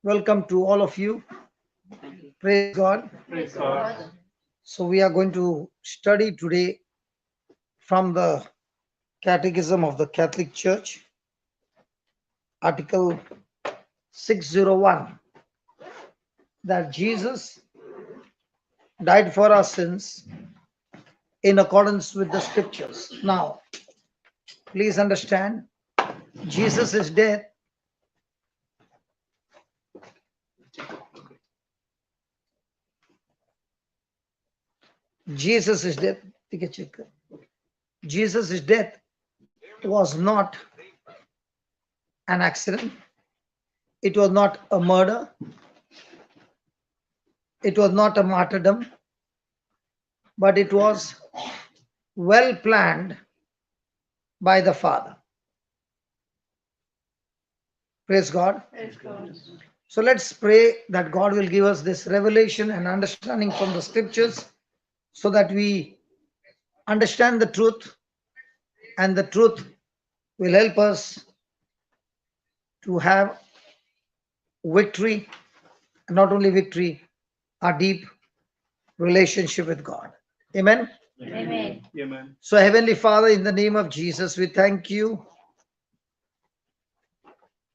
Welcome to all of you. Praise God. Praise God. So, we are going to study today from the Catechism of the Catholic Church, Article 601, that Jesus died for our sins in accordance with the scriptures. Now, please understand, Jesus' death Jesus' death, Jesus' death was not an accident. It was not a murder. It was not a martyrdom, but it was well planned by the Father. Praise God. Praise God. So let's pray that God will give us this revelation and understanding from the scriptures so that we understand the truth, and the truth will help us to have victory, and not only victory, a deep relationship with God. Amen. Amen. Amen. So, Heavenly Father, in the name of Jesus, we thank you.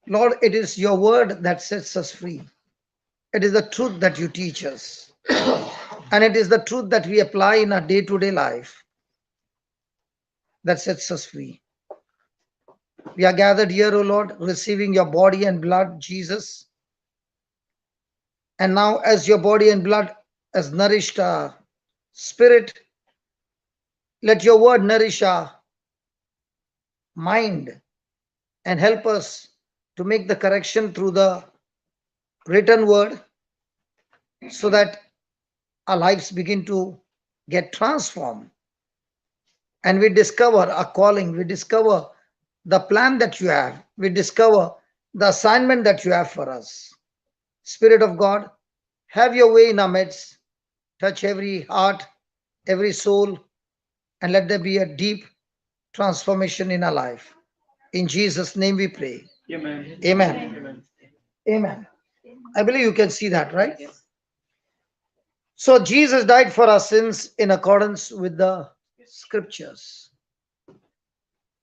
Lord, it is your word that sets us free. It is the truth that you teach us. And it is the truth that we apply in our day-to-day life that sets us free. We are gathered here, O Lord, receiving your body and blood, Jesus. And now, as your body and blood has nourished our spirit, let your word nourish our mind and help us to make the correction through the written word so that our lives begin to get transformed and we discover our calling, we discover the plan that you have, we discover the assignment that you have for us. Spirit of God, have your way in our midst, touch every heart, every soul, and let there be a deep transformation in our life. In Jesus' name we pray. Amen. Amen. Amen. Amen. I believe you can see that, right? So Jesus died for our sins in accordance with the scriptures.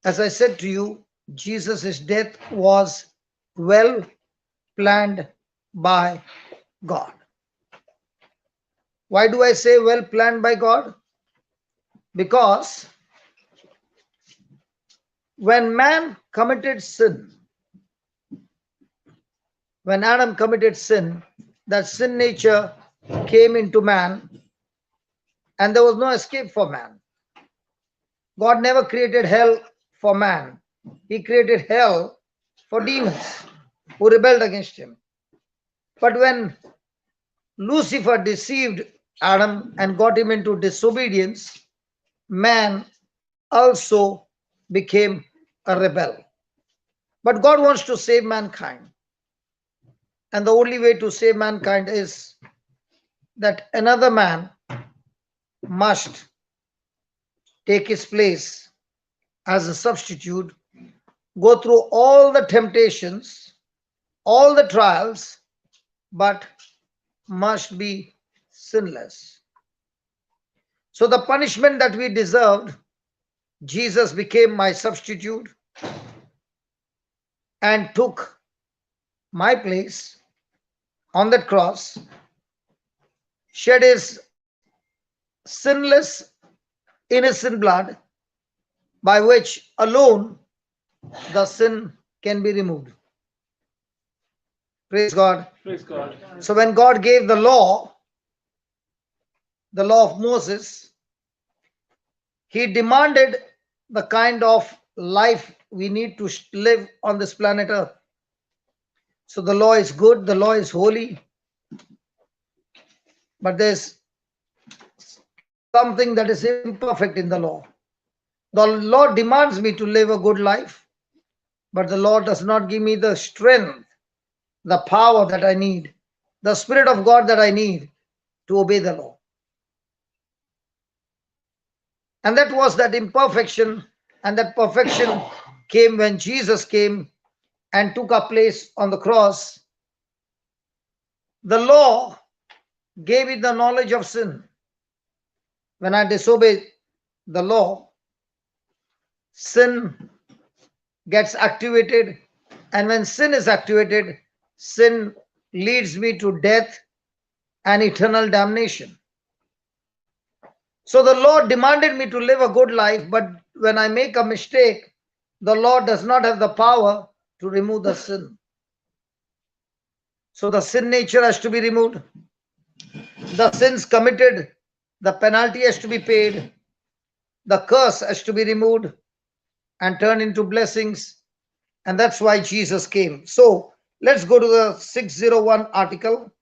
As I said to you, Jesus' death was well planned by God. Why do I say well planned by God? Because when man committed sin, when Adam committed sin, that sin nature came into man and there was no escape for man. God never created hell for man. He created hell for demons who rebelled against him. But when Lucifer deceived Adam and got him into disobedience, man also became a rebel. But God wants to save mankind. And the only way to save mankind is that another man must take his place as a substitute, go through all the temptations, all the trials, but must be sinless. So the punishment that we deserved, Jesus became my substitute and took my place on that cross, shed his sinless, innocent blood, by which alone the sin can be removed. Praise God. Praise God. So when God gave the law of Moses, he demanded the kind of life we need to live on this planet Earth. So the law is good, the law is holy, but there's something that is imperfect in the law. The law demands me to live a good life, but the law does not give me the strength, the power that I need, the Spirit of God that I need to obey the law. And that was that imperfection, and that perfection came when Jesus came and took our place on the cross The law gave me the knowledge of sin. When I disobey the law, sin gets activated, and when sin is activated, sin leads me to death and eternal damnation. So the Lord demanded me to live a good life, but when I make a mistake, the Lord does not have the power to remove the sin. So the sin nature has to be removed. The sins committed, the penalty has to be paid. The curse has to be removed and turned into blessings. And that's why Jesus came. So let's go to the 601 article.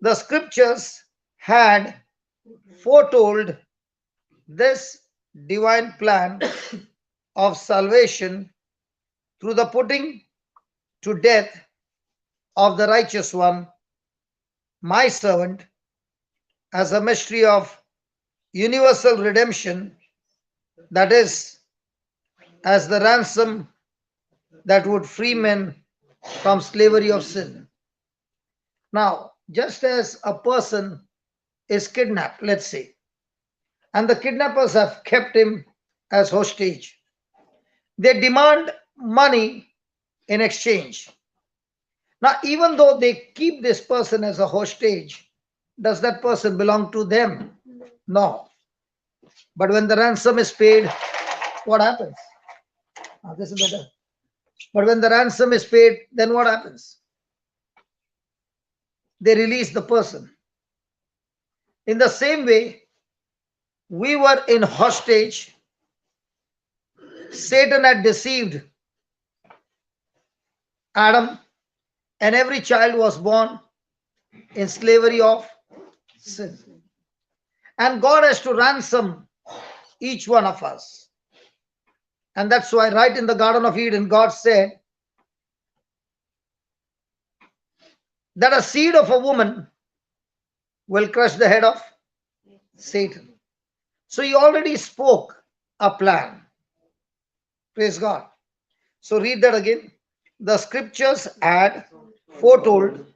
The scriptures had foretold this divine plan of salvation through the putting to death of the righteous one, my servant, as a mystery of universal redemption, that is, as the ransom that would free men from slavery of sin. Now, just as a person is kidnapped, let's say, and the kidnappers have kept him as hostage, they demand money in exchange. Now, even though they keep this person as a hostage, does that person belong to them? No. But when the ransom is paid, what happens? This is better. But when the ransom is paid, then what happens? They release the person. In the same way, we were in hostage. Satan had deceived Adam, and every child was born in slavery of sin. And God has to ransom each one of us. And that's why right in the Garden of Eden, God said that a seed of a woman will crush the head of Satan. So he already spoke a plan. Praise God. So read that again. The scriptures had foretold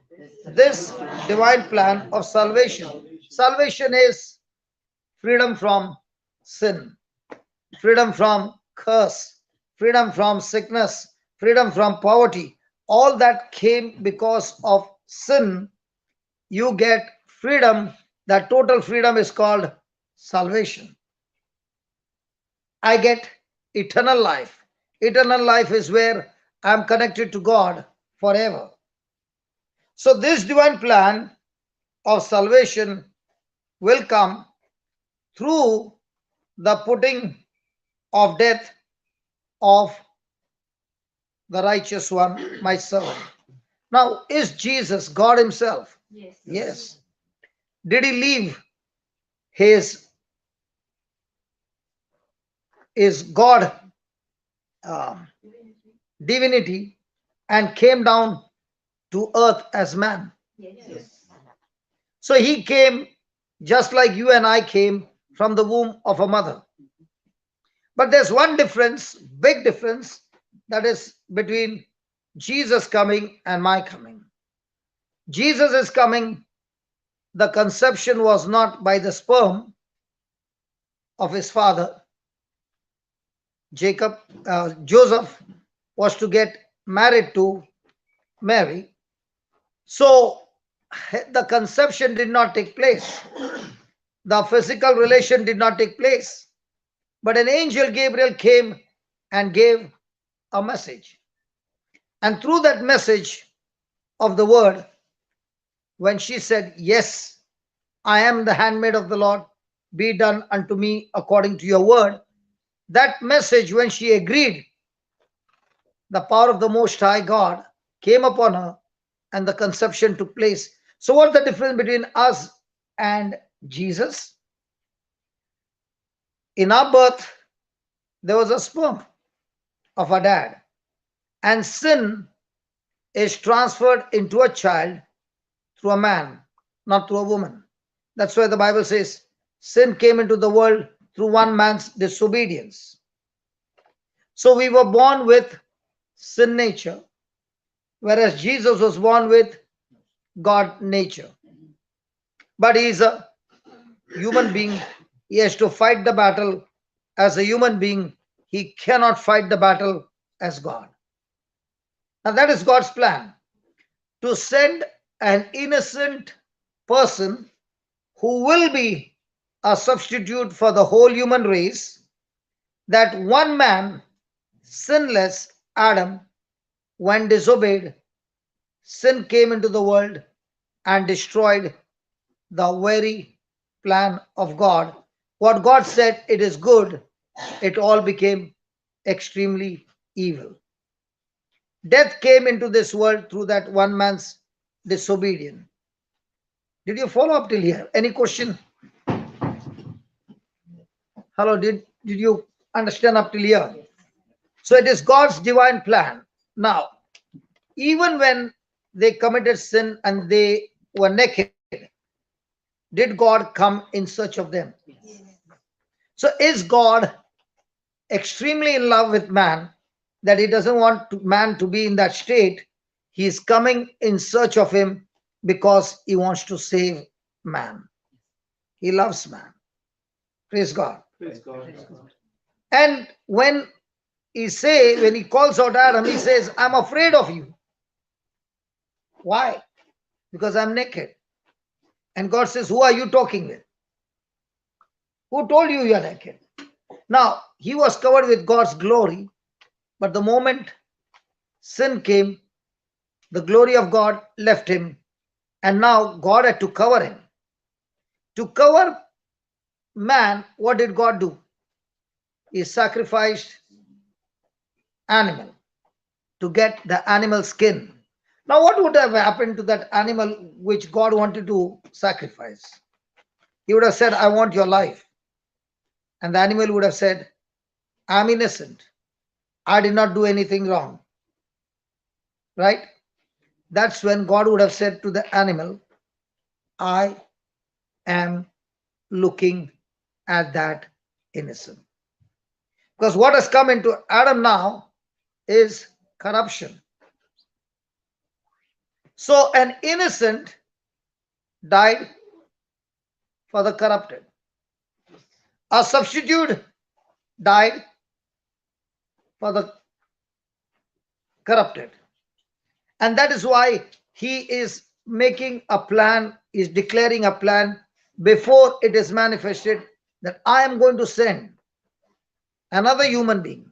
this divine plan of salvation. Salvation is freedom from sin, freedom from curse, freedom from sickness, freedom from poverty. All that came because of sin. You get freedom. That total freedom is called salvation. I get eternal life. Eternal life is where I am connected to God forever. So this divine plan of salvation will come through the putting of death of the righteous one, my servant. Now, is Jesus God himself? Yes. Yes. Did he leave his God divinity and came down to earth as man? Yes. So he came just like you and I came from the womb of a mother. But there's one difference, big difference, that is between Jesus coming and my coming. Jesus is coming. The conception was not by the sperm of his father. Joseph was to get married to Mary. So the conception did not take place. The physical relation did not take place. But an angel Gabriel came and gave a message. And through that message of the word, when she said, "Yes, I am the handmaid of the Lord, be done unto me according to your word," that message, when she agreed, the power of the Most High God came upon her and the conception took place. So what's the difference between us and Jesus? In our birth, there was a sperm of our dad, and sin is transferred into a child through a man, not through a woman. That's why the Bible says sin came into the world through one man's disobedience. So we were born with sin nature, whereas Jesus was born with God nature. But he is a human being. He has to fight the battle as a human being. He cannot fight the battle as God. And that is God's plan, to send an innocent person who will be a substitute for the whole human race, that one man, sinless Adam, when disobeyed, sin came into the world and destroyed the very plan of God. What God said it is good, it all became extremely evil. Death came into this world through that one man's disobedience. Did you follow up till here? Any question? Hello, did you understand up till here? So it is God's divine plan. Now, even when they committed sin and they were naked, did God come in search of them? So is God extremely in love with man that he doesn't want man to be in that state? He is coming in search of him because he wants to save man. He loves man. Praise God. Praise God. And when when he calls out Adam, he says, I'm afraid of you. Why? Because I'm naked. And God says, who are you talking with? Who told you you are naked? Now, he was covered with God's glory, but the moment sin came, the glory of God left him, and now God had to cover him. To cover man, what did God do? He sacrificed animal to get the animal skin. Now, what would have happened to that animal which God wanted to sacrifice? He would have said, I want your life. And the animal would have said, I'm innocent. I did not do anything wrong. Right? That's when God would have said to the animal, I am looking at that innocent. Because what has come into Adam now is corruption. So an innocent died for the corrupted. A substitute died for the corrupted. And that is why he is making a plan, is declaring a plan before it is manifested, that I am going to send another human being,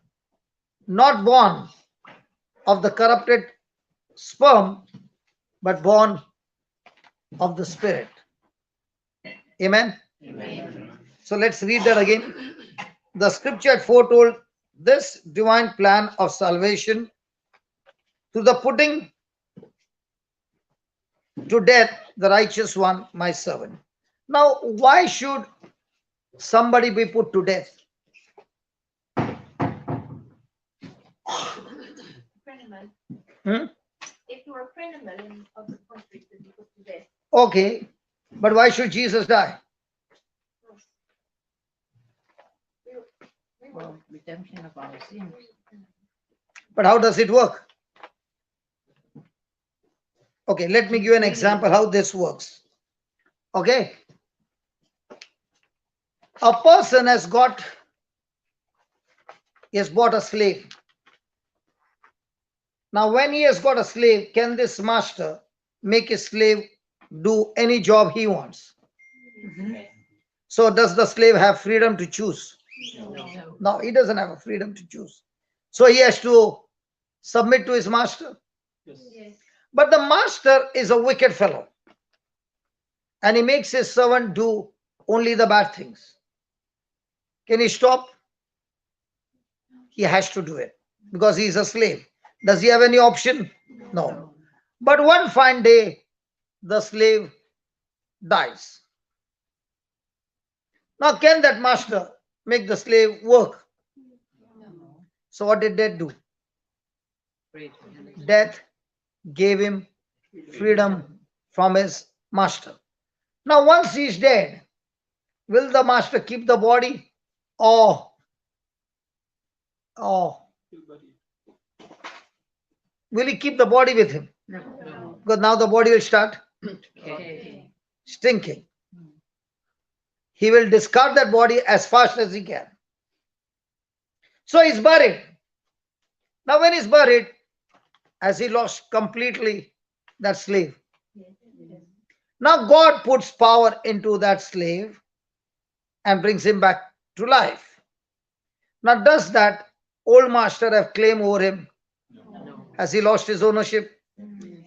not born of the corrupted sperm, but born of the Spirit. Amen? Amen. So let's read that again. The scripture had foretold this divine plan of salvation to the putting to death the righteous one, my servant. Now, why should somebody be put to death? Criminal. Hmm? If you are a criminal in other countries, then you put to death. Okay, but why should Jesus die? For redemption of our sins. But how does it work? Okay, let me give you an example how this works. Okay, a person has bought a slave. Now, when he has got a slave, can this master make his slave do any job he wants? So, does the slave have freedom to choose? No. No, he doesn't have a freedom to choose. So, he has to submit to his master. Yes. Yes. But the master is a wicked fellow, and he makes his servant do only the bad things. Can he stop? He has to do it because he is a slave. Does he have any option? No. But one fine day, the slave dies. Now, can that master make the slave work? No. So, what did death do? Praise God. Death gave him freedom from his master. Now, once he is dead, will the master keep the body? Or will he keep the body with him? No. Because now the body will start Okay. stinking. He will discard that body as fast as he can. So he's buried. Now, when he's buried, has he lost completely that slave? Now, God puts power into that slave and brings him back to life. Now, does that old master have claim over him? No. Has he lost his ownership?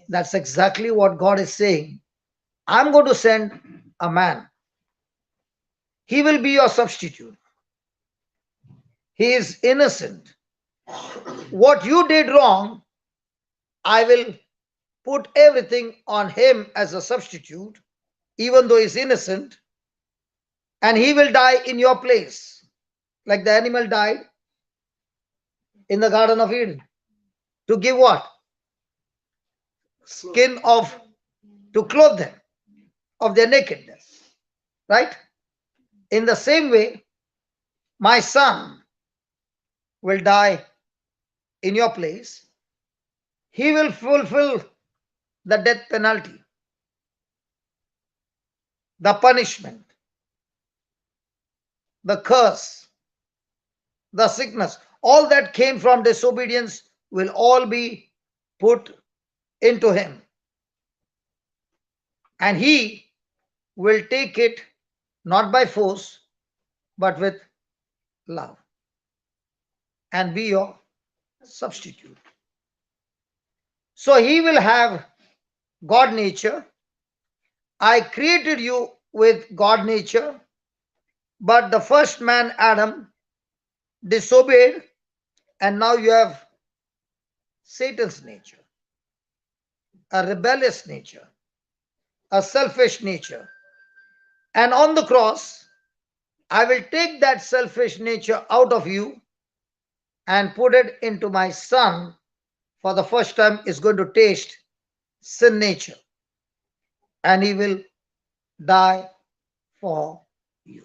That's exactly what God is saying. I'm going to send a man. He will be your substitute. He is innocent. What you did wrong, I will put everything on him as a substitute, even though he's innocent, and he will die in your place, like the animal died in the Garden of Eden. To give what? Skin of, to clothe them of their nakedness. Right? In the same way, my son will die in your place. He will fulfill the death penalty, the punishment, the curse, the sickness, all that came from disobedience will all be put into him. And he will take it not by force, but with love, and be your substitute. So he will have God nature. I created you with God nature, but the first man, Adam, disobeyed, and now you have Satan's nature, a rebellious nature, a selfish nature. And on the cross, I will take that selfish nature out of you and put it into my son. For the first time, is going to taste sin nature, and he will die for you.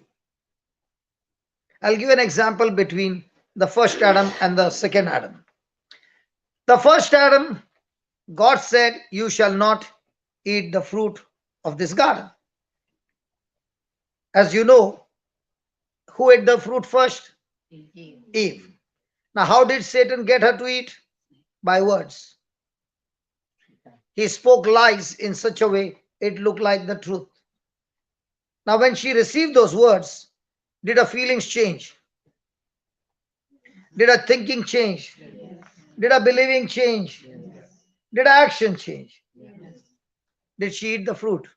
I'll give an example between the first Adam and the second Adam. The first Adam, God said, you shall not eat the fruit of this garden. As you know, who ate the fruit first? Eve. Now, how did Satan get her to eat? By words. He spoke lies in such a way it looked like the truth. Now, when she received those words, did her feelings change? Did her thinking change? Did her believing change? Did her action change? Did she eat the fruit?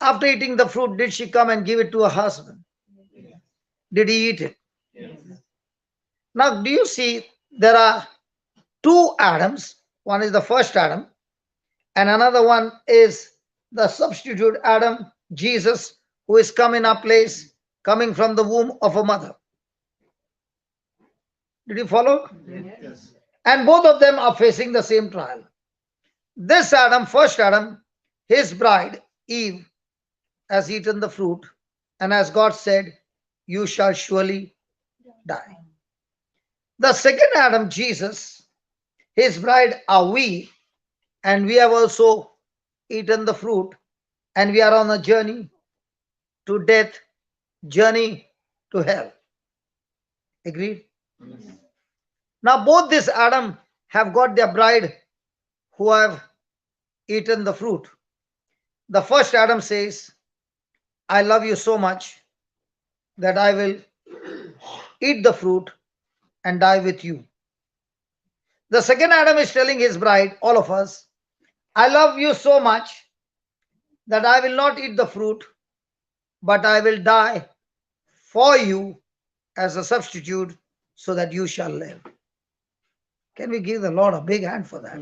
After eating the fruit, did she come and give it to her husband? Did he eat it? Now, do you see there are two Adams? One is the first Adam, and another one is the substitute Adam, Jesus, who is come in our place, coming from the womb of a mother. Did you follow? Yes. And both of them are facing the same trial. This Adam, first Adam, his bride, Eve, has eaten the fruit, and as God said, you shall surely die. The second Adam, Jesus, his bride are we, and we have also eaten the fruit, and we are on a journey to death, journey to hell. Agreed? Now both this Adam have got their bride who have eaten the fruit. The first Adam says, I love you so much that I will eat the fruit and die with you. The second Adam is telling his bride, all of us, I love you so much that I will not eat the fruit, but I will die for you as a substitute so that you shall live. Can we give the Lord a big hand for that?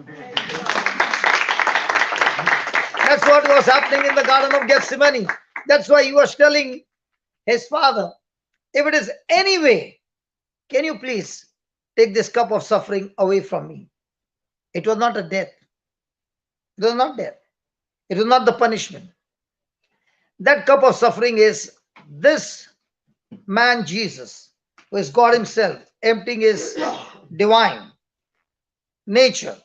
That's what was happening in the Garden of Gethsemane. That's why he was telling his father, if it is any way, can you please take this cup of suffering away from me? It was not a death. It was not death. It was not the punishment. That cup of suffering is this man Jesus, who is God himself, emptying his divine nature,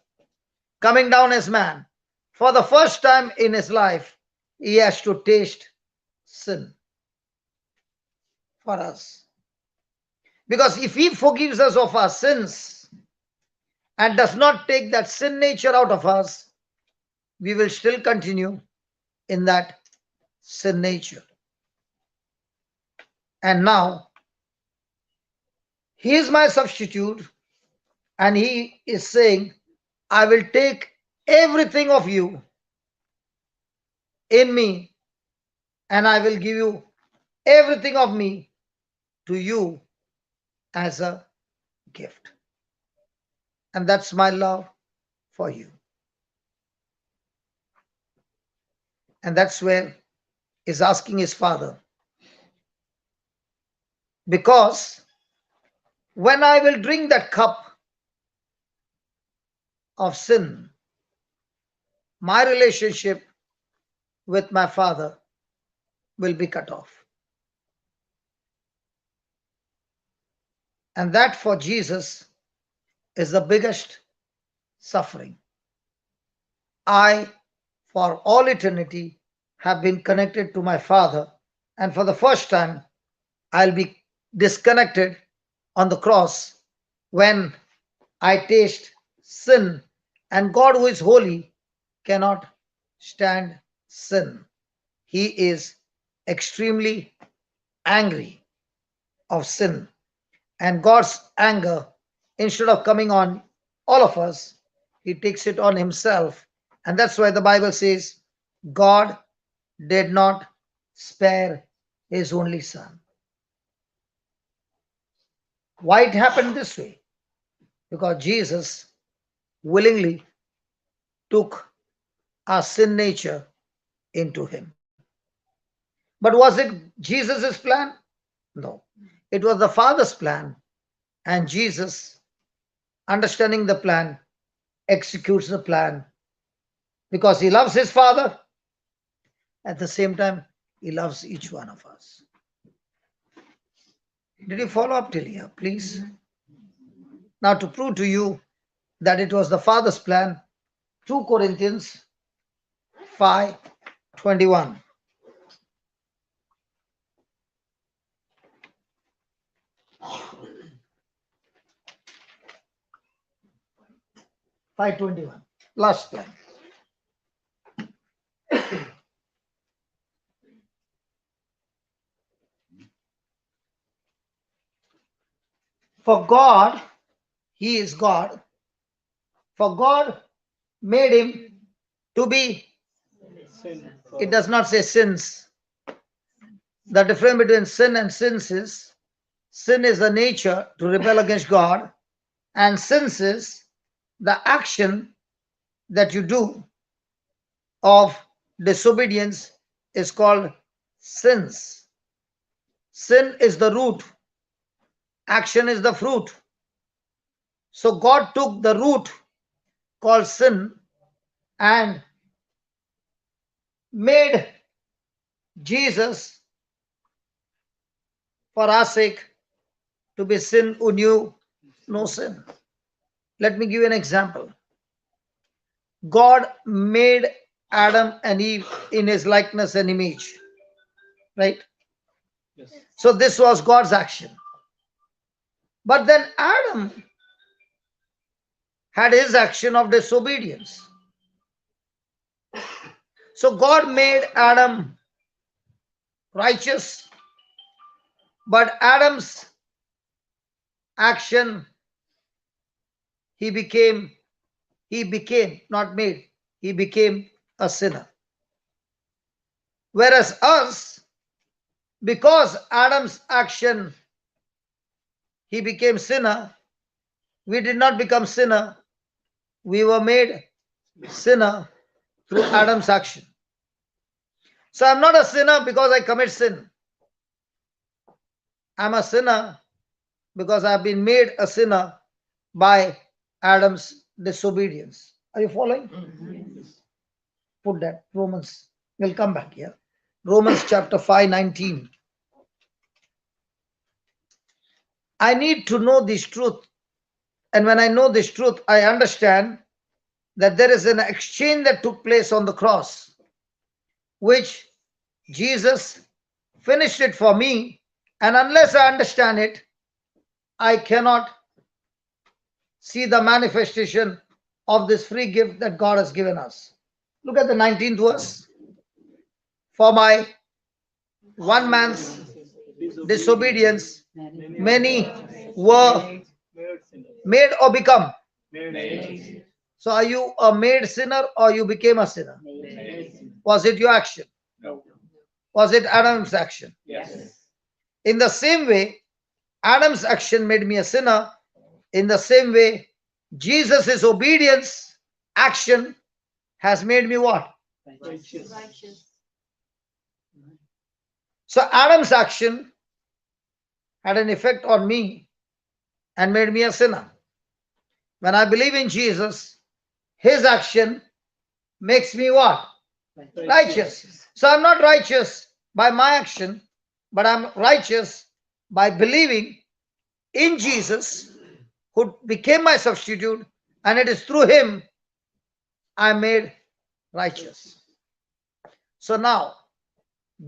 coming down as man, For the first time in his life, he has to taste sin for us. Because if he forgives us of our sins and does not take that sin nature out of us, we will still continue in that sin nature. And now, he is my substitute, and he is saying, I will take everything of you in me, and I will give you everything of me to you as a gift. And that's my love for you. And that's where he's asking his father, because when I will drink that cup of sin, my relationship with my father will be cut off. And that for Jesus is the biggest suffering. I, for all eternity, have been connected to my Father, and for the first time, I'll be disconnected on the cross when I taste sin, and God, who is holy, cannot stand sin. He is extremely angry of sin, and God's anger, instead of coming on all of us, he takes it on himself. And that's why the Bible says God did not spare his only son. Why it happened this way? Because Jesus willingly took our sin nature into him. But was it Jesus' plan? No. It was the Father's plan, and Jesus, understanding the plan, executes the plan because he loves his Father. At the same time, he loves each one of us. Did you follow up till here, please? Now, to prove to you that it was the Father's plan, 2 Corinthians 5:21. 5:21. Last plan. For God, he is God. For God made him to be, Sin. it does not say sins. The difference between sin and sins is sin is the nature to rebel against God, and sins is the action that you do of disobedience is called sins. Sin is the root, action is the fruit. So God took the root called sin and made Jesus for our sake to be sin who knew no sin. Let me give you an example. God made Adam and Eve in his likeness and image, right? Yes. So this was God's action. But then Adam had his action of disobedience. So God made Adam righteous, but Adam's action, he became, not made, he became a sinner. Whereas us, because Adam's action, he became sinner, we did not become sinner, we were made sinner through Adam's action. So I'm not a sinner because I commit sin. I'm a sinner because I've been made a sinner by Adam's disobedience. Are you following? Put that, Romans. We'll come back here. Romans chapter 5:19. I need to know this truth. And when I know this truth, I understand that there is an exchange that took place on the cross, which Jesus finished it for me. And unless I understand it, I cannot see the manifestation of this free gift that God has given us. Look at the 19th verse. For my one man's disobedience, many were made or become. So are you a made sinner or you became a sinner? Was it your action? No. Was it Adam's action? Yes. In the same way, Adam's action made me a sinner. In the same way, Jesus' obedience action has made me what? Righteous. Righteous. So Adam's action had an effect on me and made me a sinner. When I believe in Jesus, his action makes me what? Righteous. So I'm not righteous by my action, but I'm righteous by believing in Jesus, who became my substitute, and it is through him I'm made righteous. So now,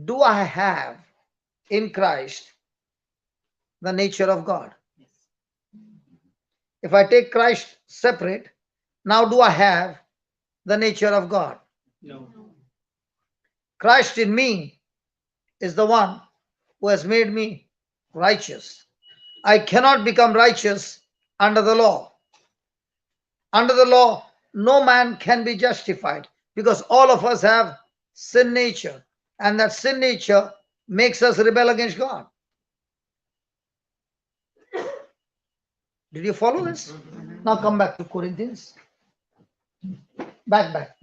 do I have in Christ the nature of God? If I take Christ separate, now do I have the nature of God? No. Christ in me is the one who has made me righteous. I cannot become righteous under the law. Under the law, no man can be justified because all of us have sin nature, and that sin nature makes us rebel against God. Did you follow this? Now come back to Corinthians. Back.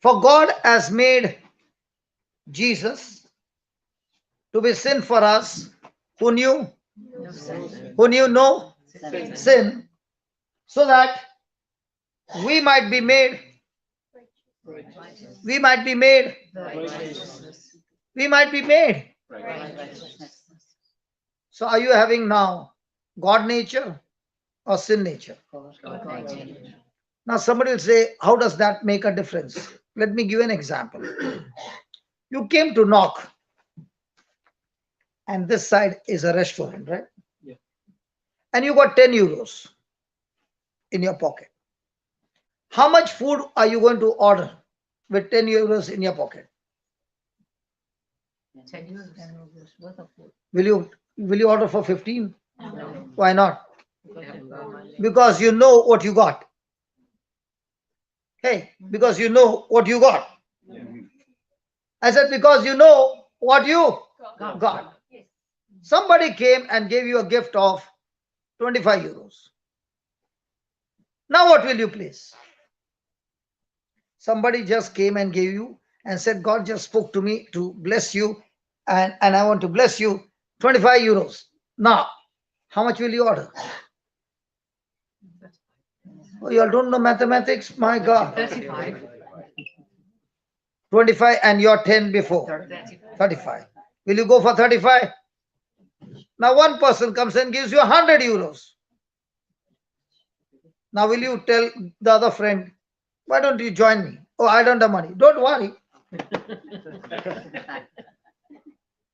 For God has made Jesus to be sin for us who knew no sin, so that we might be made So are you having now God nature or sin nature? Now somebody will say, how does that make a difference? Let me give an example. You came to knock, and this side is a restaurant, right? Yeah. And you got 10 euros in your pocket. How much food are you going to order with 10 euros in your pocket? 10 euros worth of food. Will you order for 15? No. Why not? Because Because you know what you got. Hey, because you know what you got. Yeah. I said, because you know what you got. Yes. Somebody came and gave you a gift of 25 euros. Now what will you place? Somebody just came and gave you and said, God just spoke to me to bless you, and I want to bless you, 25 euros. Now, how much will you order? Oh, you all don't know mathematics? My God. 35. 25 and your 10 before. 35. Will you go for 35? Now one person comes and gives you 100 euros. Now will you tell the other friend, why don't you join me? Oh, I don't have money. Don't worry.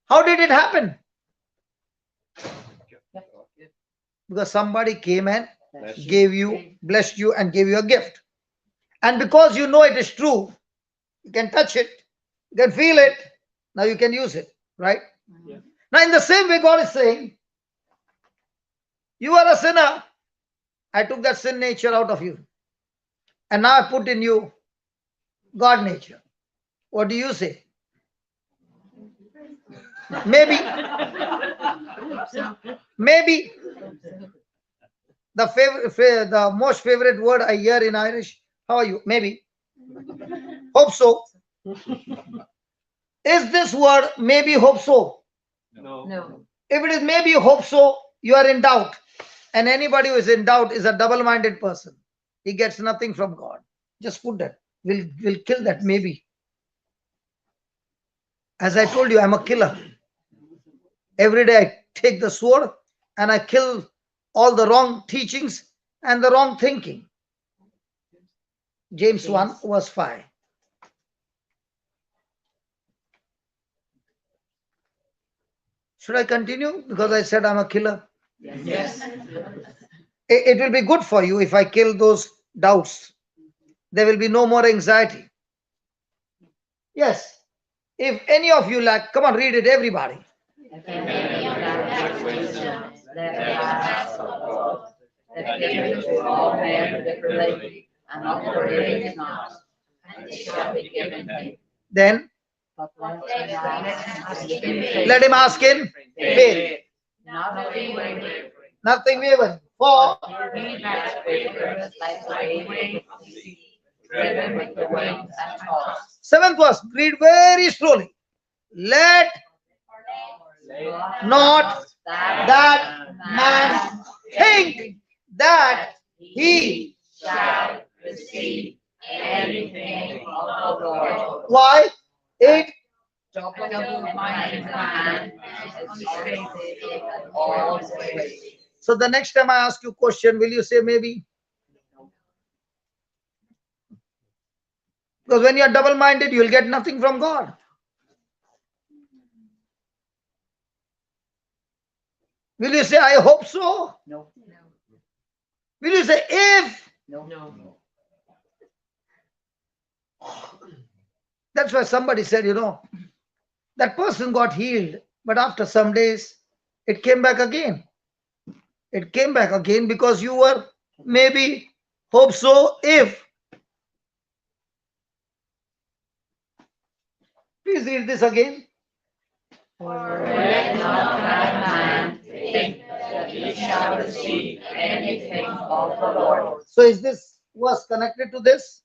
How did it happen? Because somebody came and gave you, blessed you and gave you a gift. And because you know it is true, you can touch it, you can feel it, now you can use it, right? Yeah. Now in the same way, God is saying, you are a sinner. I took that sin nature out of you. And now I put in you God nature. What do you say? Maybe the most favorite word I hear in Irish. How are you? Maybe. Hope so. Is this word maybe hope so? No. No. If it is maybe hope so, you are in doubt. And anybody who is in doubt is a double-minded person. He gets nothing from God. Just put that. We'll kill that maybe. As I told you, I'm a killer. Every day I take the sword and I kill all the wrong teachings and the wrong thinking. James 1 verse 5. Should I continue? Because I said I'm a killer. Yes. It will be good for you if I kill those doubts. There will be no more anxiety. Yes. If any of you lack, come on, read it, everybody. If any of them lack wisdom, let them ask of God, that giveth to all men liberally, and upbraideth not, and it shall be given him. Then But let let him ask in faith. not be wavering. Nothing wavering. For He that wavereth like the wave of the sea, driven with the wind and tossed. seventh verse, read very slowly. Let not that man think that he. shall receive anything of the Lord. Why? It. Double-minded man is unstable in all his ways. So the next time I ask you a question, will you say maybe? Because when you are double-minded, you will get nothing from God. Will you say, I hope so? No. Will you say, if? No. That's why somebody said, that person got healed, but after some days, it came back again. It came back again because you were maybe, hope so, if. Please read this again. Let not that man think that he shall receive anything of the Lord. So is this was connected to this?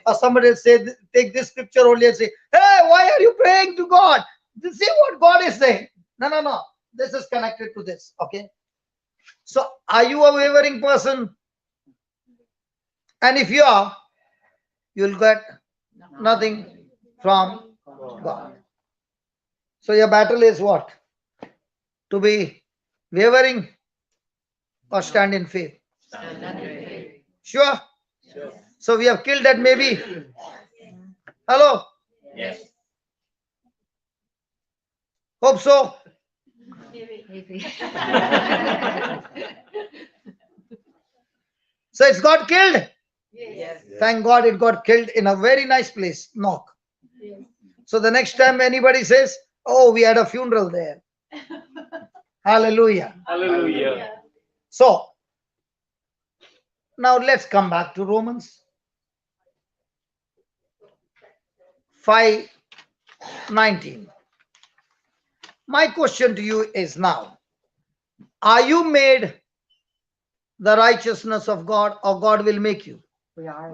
Or somebody will say, take this scripture only and say, hey, why are you praying to God? See what God is saying. No. This is connected to this. Okay. So are you a wavering person? And if you are, you'll get nothing from God. So your battle is what? To be wavering or stand in faith? Sure? So we have killed that maybe. Hello? Yes. Hope so. So it's got killed. Yes. Thank God it got killed in a very nice place. Knock. So the next time anybody says, oh, we had a funeral there. Hallelujah. Hallelujah. So now let's come back to Romans 5:19. My question to you is now, are you made the righteousness of God, or God will make you? We are.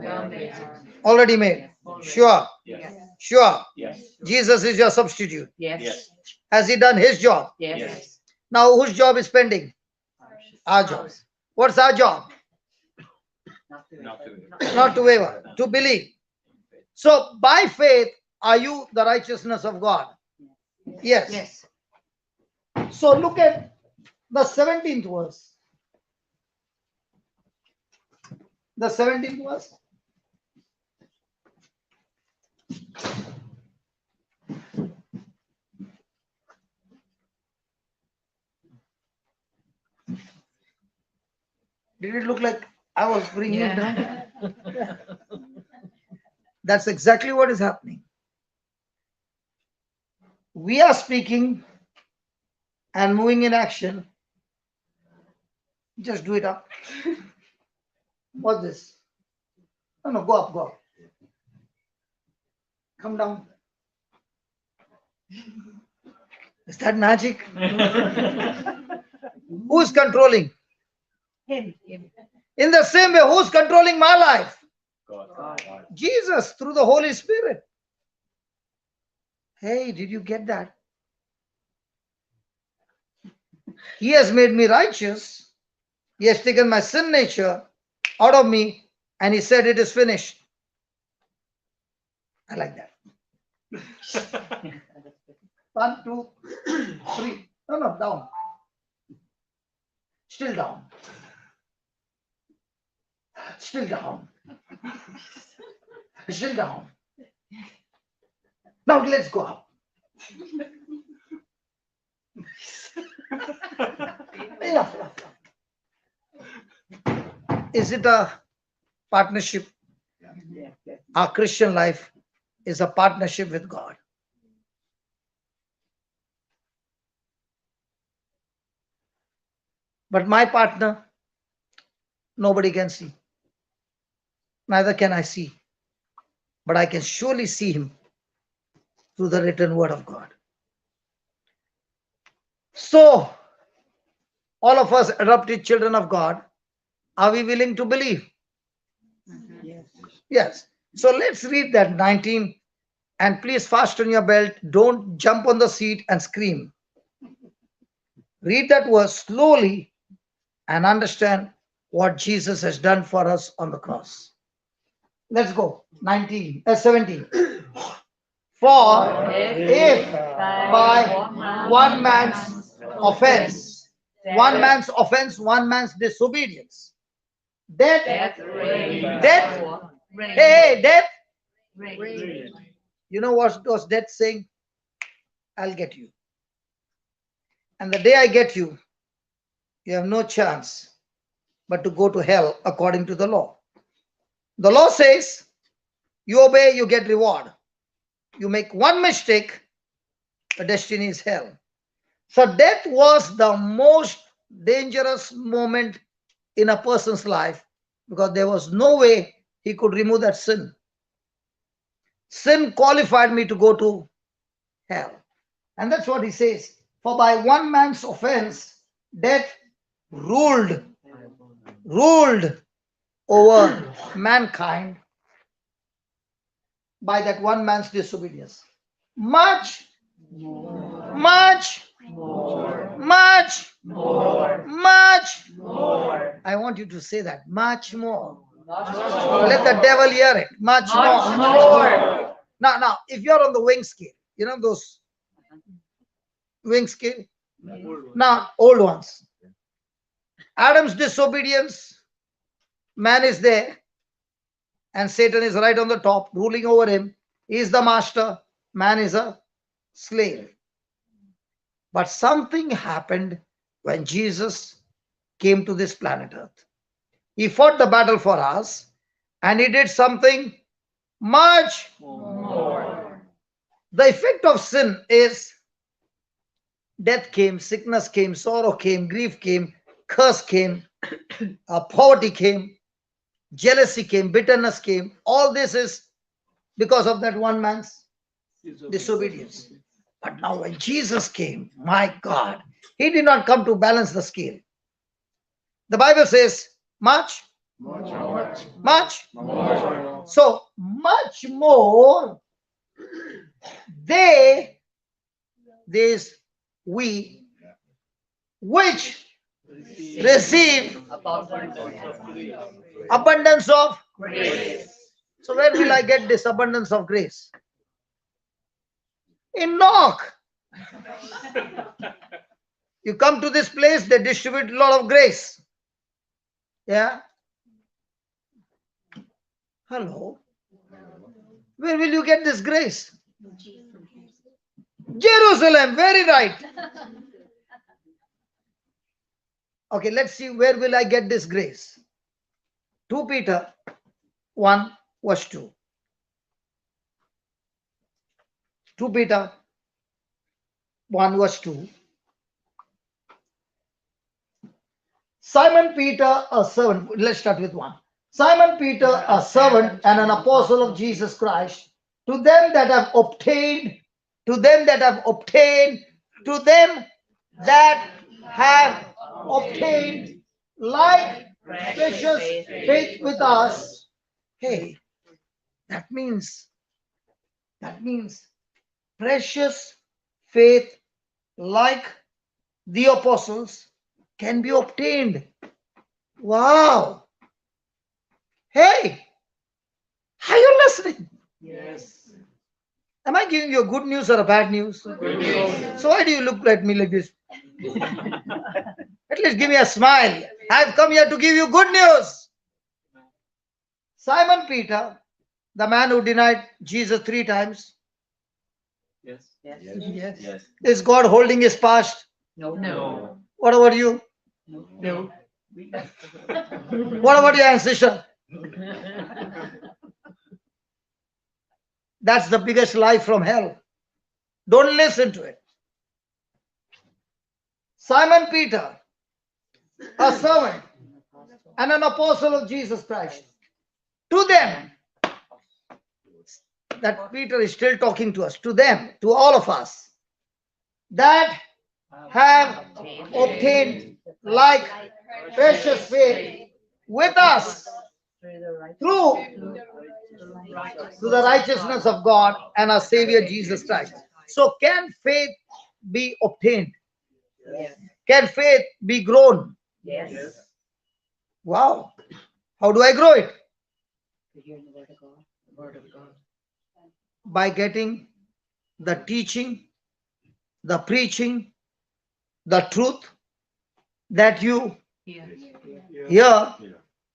Already made. Sure. Yes. Sure. Yes. Jesus is your substitute. Yes. Has he done his job? Yes. Now whose job is pending? Our job. What's our job? Not to waver, to believe. So by faith, are you the righteousness of God? Yes. Yes. So look at the 17th verse. The 17th verse. Did it look like I was bringing it down? That's exactly what is happening. We are speaking and moving in action. Just do it up. What's this? No, go up, go up. Come down. Is that magic? Who's controlling? Him. In the same way, who's controlling my life? God. Jesus, through the Holy Spirit. Hey, did you get that? He has made me righteous. He has taken my sin nature out of me, and he said it is finished. I like that. 1, 2, 3. No, down. Still down. Still down. Still down. Now let's go up. Enough, enough, enough. Is it a partnership? Our Christian life is a partnership with God. But my partner, nobody can see. Neither can I see. But I can surely see him through the written word of God. So, all of us adopted children of God, are we willing to believe? Yes. So let's read that 19, and please fasten your belt. Don't jump on the seat and scream. Read that verse slowly and understand what Jesus has done for us on the cross. Let's go. 17. For if by one man's offense, one man's disobedience, death, hey, death, you know what was death saying? I'll get you. And the day I get you, you have no chance but to go to hell according to the law. The law says, you obey, you get reward. You make one mistake, the destiny is hell. So death was the most dangerous moment in a person's life because there was no way he could remove that sin. Sin qualified me to go to hell. And that's what he says. For by one man's offense, death ruled over mankind by that one man's disobedience. Much more. I want you to say that. Much more. Let the devil hear it. Much more. Now, if you're on the wing scale, you know those wing scale? Now, old ones. Adam's disobedience, man is there, and Satan is right on the top, ruling over him. He is the master, man is a slave. But something happened when Jesus came to this planet Earth. He fought the battle for us, and he did something much more. The effect of sin is death came, sickness came, sorrow came, grief came, curse came, poverty came, jealousy came, bitterness came. All this is because of that one man's disobedience. But now when Jesus came, my God, he did not come to balance the scale. The Bible says much. So much more we which receive abundance of grace. So where will I get this abundance of grace? In knock. You come to this place, they distribute a lot of grace. Yeah. Hello. Where will you get this grace? Jerusalem. Very right. Okay, let's see, where will I get this grace? 2 Peter 1 verse 2. 2 Peter 1 verse 2. Simon Peter, a servant. Let's start with 1. Simon Peter, a servant and an apostle of Jesus Christ, to them that have obtained, like precious faith with us. Hey, that means precious faith like the apostles can be obtained. Wow. Hey, are you listening? Yes. Am I giving you a good news or a bad news? Good news. So why do you look at me like this? At least give me a smile. I've come here to give you good news. Simon Peter, the man who denied Jesus 3 times, Yes. Yes. Yes. is God holding his past? No. No. What about you? No. What about your ancestor? That's the biggest lie from hell. Don't listen to it. Simon Peter, a servant and an apostle of Jesus Christ. To them, that Peter is still talking to us, to them, to all of us, that have obtained like precious faith with us through the righteousness of God and our Savior Jesus Christ. So, can faith be obtained? Yes. Can faith be grown? Yes. Wow. How do I grow it? To hear the word of God. The word of God. By getting the teaching, the preaching, the truth that you Yes. hear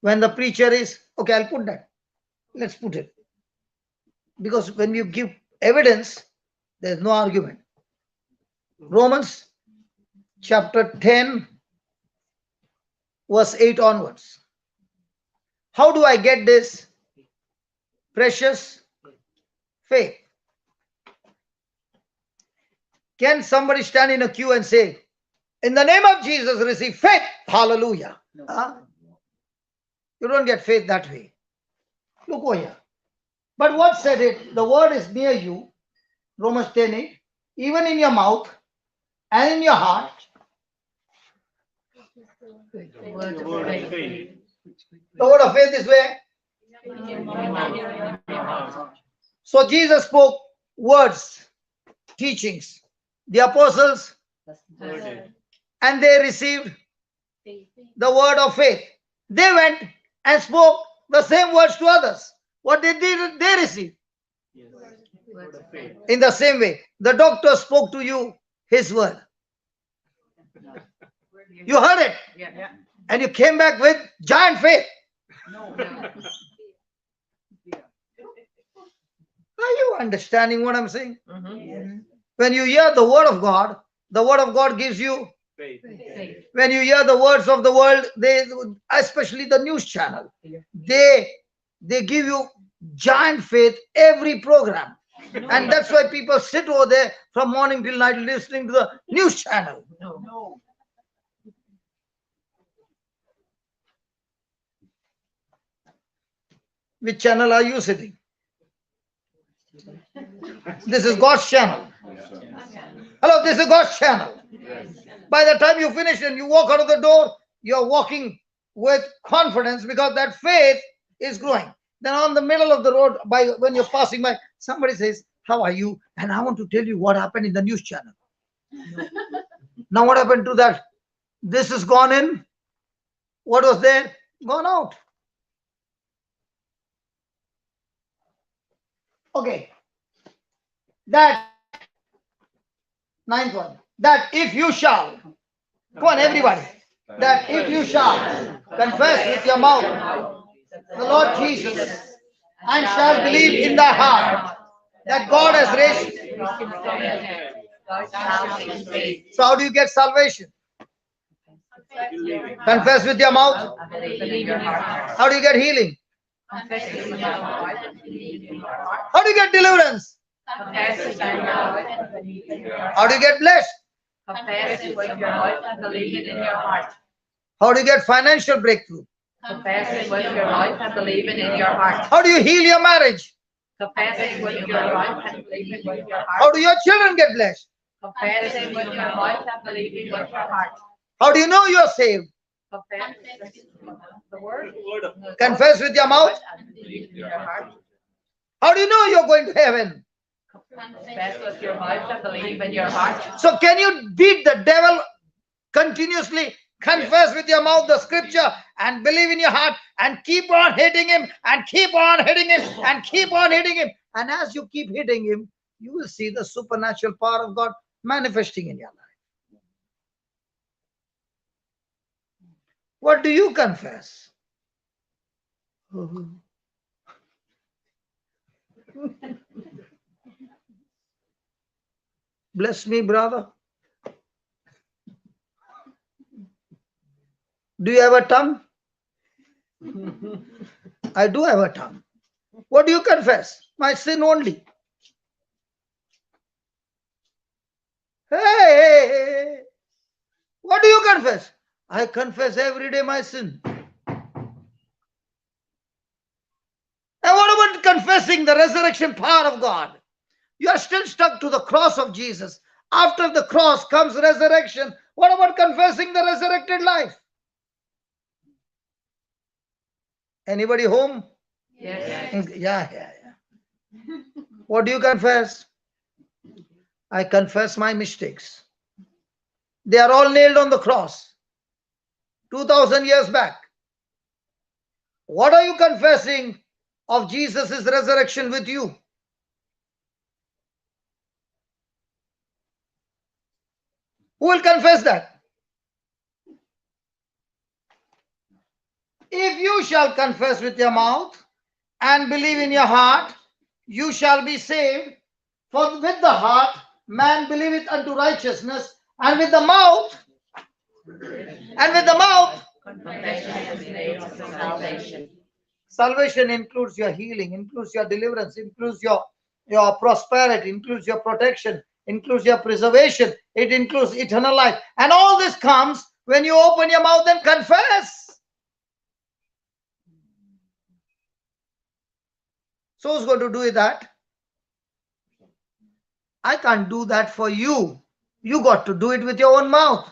when the preacher is, okay, I'll put that. Let's put it. Because when you give evidence, there's no argument. Romans chapter 10, verse 8 onwards. How do I get this precious faith? Can somebody stand in a queue and say, in the name of Jesus, receive faith? Hallelujah. No. Huh? You don't get faith that way. Look over here. But what said it? The word is near you. Romans 10:8. Even in your mouth and in your heart. The word of faith. The word of faith is where? So Jesus spoke words, teachings. The apostles, and they received the word of faith. They went and spoke the same words to others. What did they receive? Word of faith. In the same way, the doctor spoke to you his word. You heard it, Yeah. and you came back with giant faith. No. Are you understanding what I'm saying? Mm-hmm. When you hear the word of God gives you. Faith. Faith. When you hear the words of the world, they, especially the news channel, they give you giant faith every program. And that's why people sit over there from morning till night listening to the news channel. No. Which channel are you sitting? This is God's channel. Hello, this is God's channel. By the time you finish and you walk out of the door, you're walking with confidence because that faith is growing. Then on the middle of the road, when you're passing by, somebody says, how are you? And I want to tell you what happened in the news channel. Now what happened to that? This is gone in. What was there? Gone out. Okay. That ninth one. That if you shall, come on everybody, that if you shall confess with your mouth the Lord Jesus and shall believe in thy heart that God has raised. So how do you get salvation? Believing. Confess with your mouth. Believe in your heart. How do you get healing? Confess with your mouth and believe in your heart. How do you get deliverance? Confess with your mouth and believe in your heart. How do you get blessed? Confess with your mouth and believe it in your heart. How do you get financial breakthrough? Confess it with your mouth and believe it in your heart. How do you heal your marriage? Confess it with your mouth and believe it with your heart. How do your children get blessed? Confess it with your mouth and believe it with your heart. How do you know you're saved? Confess the word. Word of Confess with your mouth. And believe in your heart. How do you know you're going to heaven? Confess with your mouth and believe in your heart. So can you beat the devil continuously? Confess with your mouth the scripture and believe in your heart and keep on hitting him and keep on hitting him and keep on hitting him. And as you keep hitting him, you will see the supernatural power of God manifesting in your life. What do you confess? Bless me, brother. Do you have a tongue? I do have a tongue. What do you confess? My sin only. Hey, what do you confess? I confess every day my sin. And what about confessing the resurrection power of God? You are still stuck to the cross of Jesus. After the cross comes resurrection. What about confessing the resurrected life? Anybody home? Yes. Yeah. What do you confess? I confess my mistakes. They are all nailed on the cross 2000 years back. What are you confessing of Jesus' resurrection with you? Who will confess that? If you shall confess with your mouth and believe in your heart, you shall be saved. For with the heart man believeth unto righteousness, and with the mouth, Confession is made to salvation. salvation includes your healing, includes your deliverance, includes your prosperity, includes your protection, includes your preservation, it includes eternal life. And all this comes when you open your mouth and confess. So who's going to do that? I can't do that for you. You got to do it with your own mouth.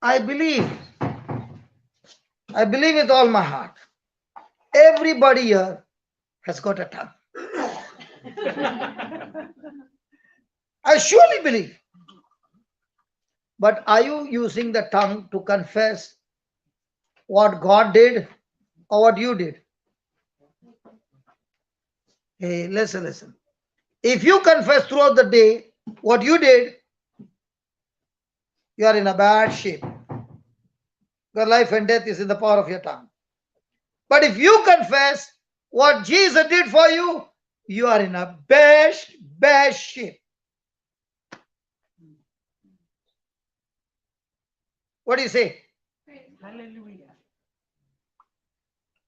I believe with all my heart. Everybody here has got a tongue. I surely believe. But are you using the tongue to confess what God did or what you did? Hey, listen. If you confess throughout the day what you did, you are in a bad shape. Your life and death is in the power of your tongue. But if you confess what Jesus did for you, you are in a best shape. What do you say? Hallelujah.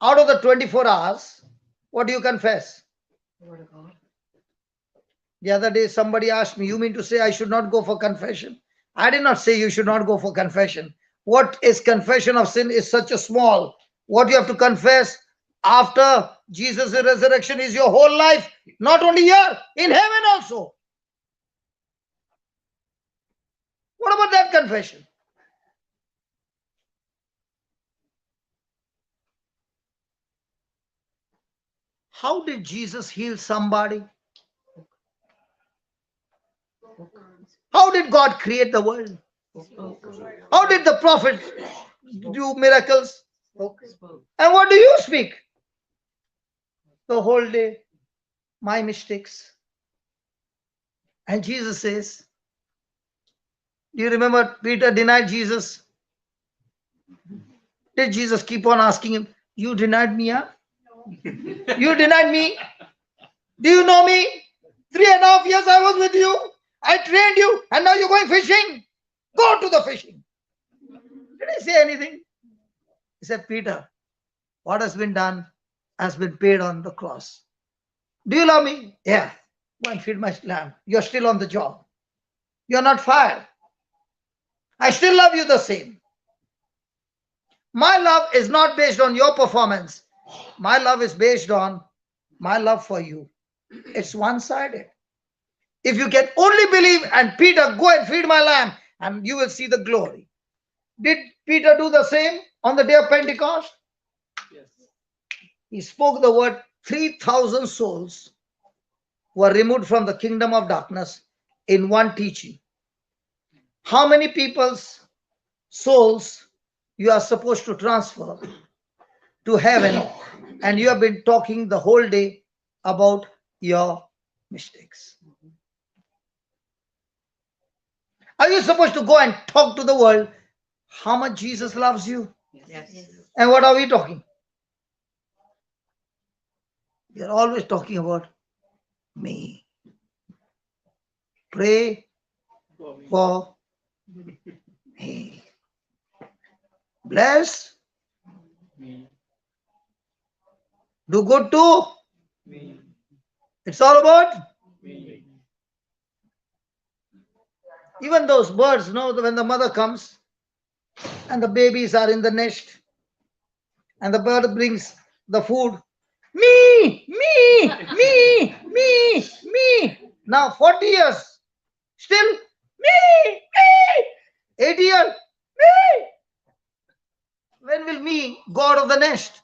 Out of the 24 hours, what do you confess? Word of God. The other day, somebody asked me, you mean to say I should not go for confession? I did not say you should not go for confession. What is confession of sin is such a small. What you have to confess after Jesus' resurrection is your whole life, not only here, in heaven also. What about that confession? How did Jesus heal somebody? How did God create the world? How did the prophet do miracles? And what do you speak? The whole day, my mistakes. And Jesus says, do you remember Peter denied Jesus? Did Jesus keep on asking him, you denied me, huh? You denied me? Do you know me? 3.5 years I was with you. I trained you, and now you're going fishing. Go to the fishing. Did he say anything? He said, Peter, what has been done has been paid on the cross. Do you love me? Yeah. Go and feed my lamb. You're still on the job. You're not fired. I still love you the same. My love is not based on your performance. My love is based on my love for you. It's one-sided. If you can only believe, and Peter, go and feed my lamb, and you will see the glory. Did Peter do the same on the day of Pentecost? Yes. He spoke the word, 3,000 souls were removed from the kingdom of darkness in one teaching. How many people's souls you are supposed to transfer to heaven, and you have been talking the whole day about your mistakes? Are you supposed to go and talk to the world how much Jesus loves you? Yes. And what are we talking? We are always talking about me. Pray for me. Bless. Do good to. It's all about. Even those birds know that when the mother comes and the babies are in the nest and the bird brings the food. Me, me, me, me, me. Now 40 years. Still me, me. 80 years. Me. When will me go out of the nest?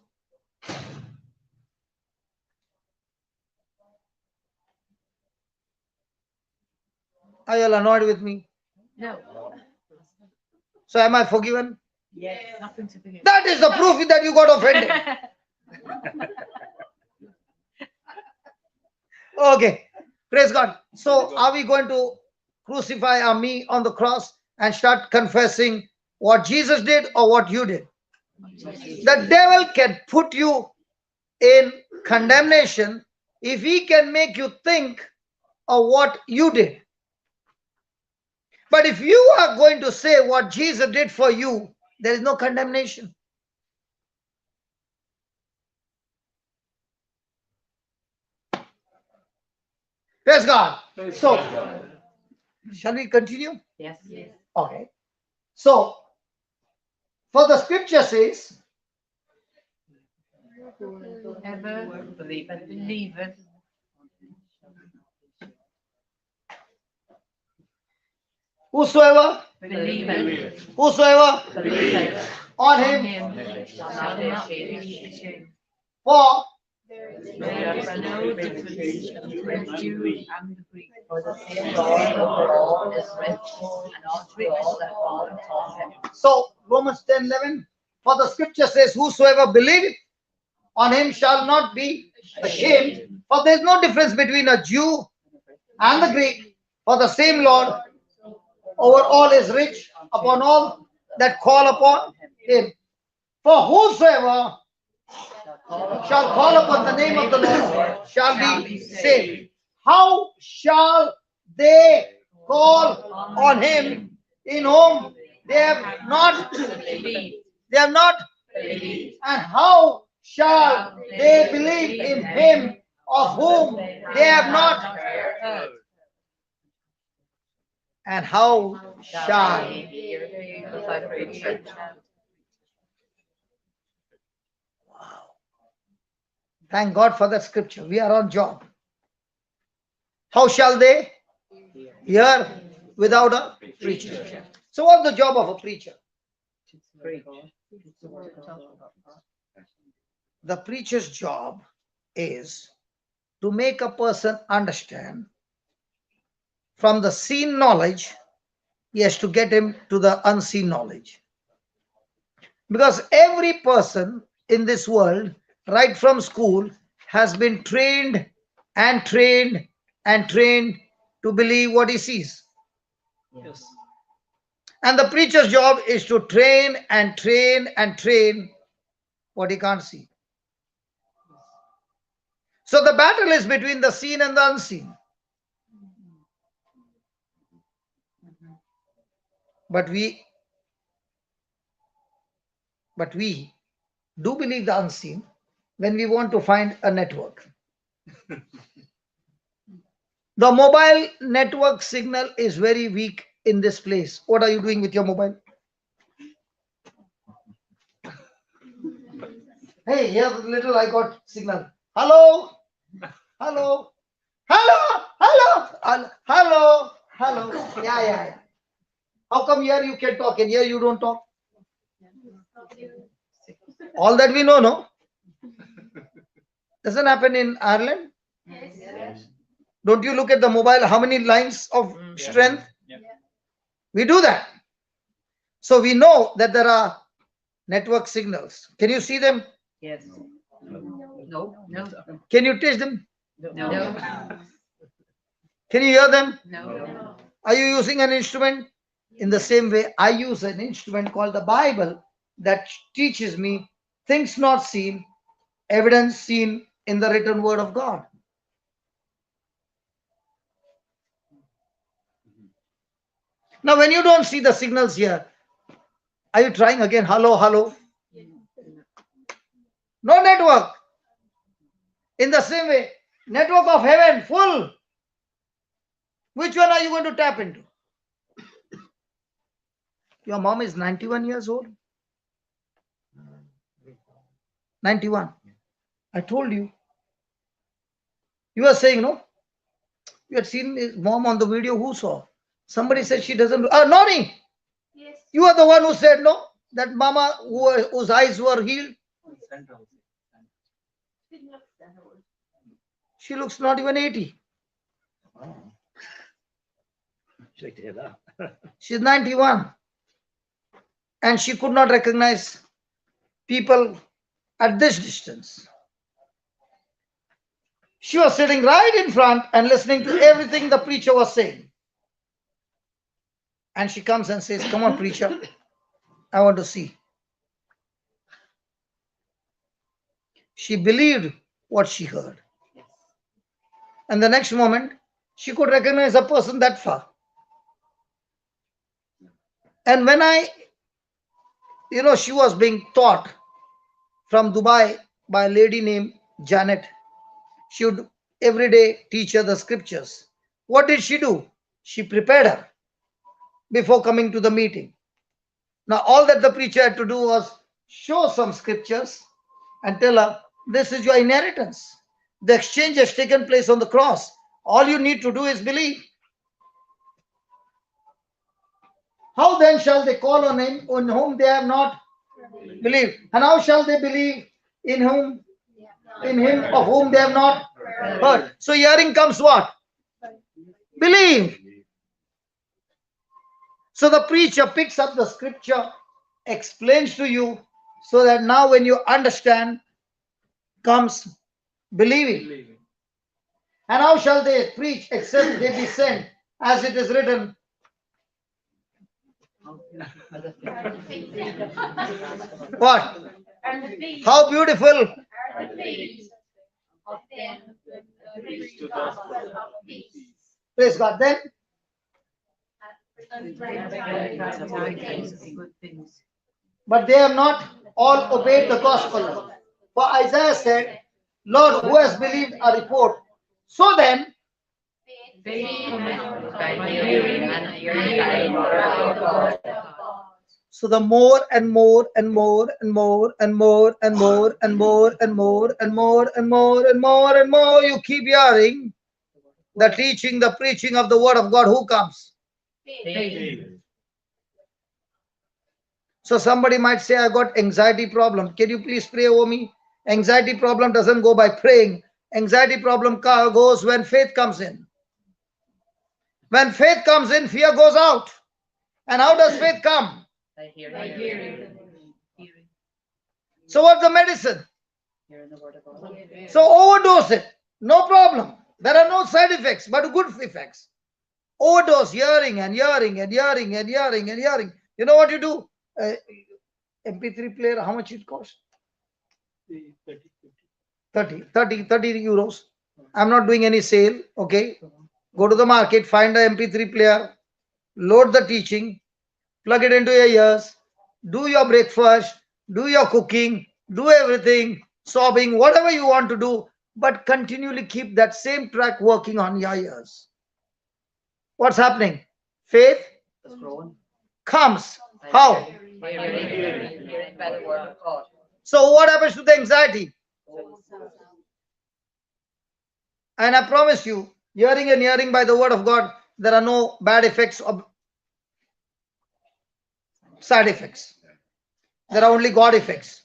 Are you all annoyed with me? No. So am I forgiven? Yes. Nothing to forgive. That is the proof that you got offended. Okay. Praise God. So are we going to crucify our me on the cross and start confessing what Jesus did or what you did? The devil can put you in condemnation if he can make you think of what you did. But if you are going to say what Jesus did for you, there is no condemnation. Praise God. So, shall we continue? Yes. Yes. Okay. So, for the scripture says, Whoever believeth. whosoever Believeth on on him, him shall not be ashamed. for There is There is no difference between the Jew and the Greek, For the same God of all is rich and all tricks that fall upon him. so Romans 10:11, for the scripture says, whosoever believeth on him shall not be ashamed. For there is no difference between a Jew and the Greek, for the same Lord over all is rich upon all that call upon him. For whosoever shall call upon the name of the Lord shall be saved. How shall they call on him in whom they have not Believe. and how shall they believe in him of whom they have not heard. and how shall thank God for that scripture. We are on job. How shall they hear without a preacher? So what's the job of a preacher? The preacher's job is to make a person understand from the seen knowledge, he has to get him to the unseen knowledge. Because every person in this world, right from school, has been trained and trained and trained to believe what he sees. Yes. And the preacher's job is to train and train and train what he can't see. So the battle is between the seen and the unseen. But we do believe the unseen when we want to find a network. The mobile network signal is very weak in this place. What are you doing with your mobile? Hey, here's a little I got signal. Hello? Hello? Hello? Hello? Hello? Hello? Yeah. How come here you can talk and here you don't talk? All that we know, no? Doesn't happen in Ireland. Don't you look at the mobile, how many lines of strength? Yeah. We do that. So we know that there are network signals. Can you see them? Yes. No. Can you taste them? No. Can you hear them? No. Are you using an instrument In the same way, I use an instrument called the Bible that teaches me things not seen, evidence seen in the written word of God. Now, when you don't see the signals here, are you trying again? Hello, hello. No network. In the same way, network of heaven full. Which one are you going to tap into? Your mom is 91 years old. 91. I told you. You were saying, no? You had seen his mom on the video. Who saw? Somebody said she doesn't. Noni! Yes. You are the one who said, no? That mama whose eyes were healed. She looks not even 80. She's 91. And she could not recognize people at this distance. She was sitting right in front and listening to everything the preacher was saying. And she comes and says, come on, preacher, I want to see. She believed what she heard. And the next moment, she could recognize a person that far. And when she was being taught from Dubai by a lady named Janet. She would every day teach her the scriptures. What did she do? She prepared her before coming to the meeting. Now, all that the preacher had to do was show some scriptures and tell her, this is your inheritance. The exchange has taken place on the cross. All you need to do is believe. How then shall they call on him on whom they have not believed? And how shall they believe in him of whom they have not heard? So hearing comes what? Believe. So the preacher picks up the scripture, explains to you, so that now when you understand, comes believing. And how shall they preach except they be sent, as it is written? What? And the feet How beautiful. are the feet of them that preach the gospel of peace. Praise God. Then, but they have not all obeyed the gospel. For Isaiah said, Lord, who has believed our report? So then, so the more and more and more and more and more and more and more and more and more and more and more and more you keep hearing the teaching, the preaching of the word of God, who comes? So somebody might say, I got anxiety problem. Can you please pray over me? Anxiety problem doesn't go by praying. Anxiety problem goes when faith comes in. When faith comes in, fear goes out. And how does faith come? So what's the medicine? So overdose it. No problem. There are no side effects, but good effects. Overdose, hearing and hearing and hearing and hearing and hearing. You know what you do? MP3 player, how much it costs? 30 euros. I'm not doing any sale. Okay. Go to the market, find a MP3 player, load the teaching, plug it into your ears, do your breakfast, do your cooking, do everything, sobbing, whatever you want to do, but continually keep that same track working on your ears. What's happening? Faith comes. How? So what happens to the anxiety? And I promise you, hearing and hearing by the word of God, there are no bad effects or side effects. There are only God effects.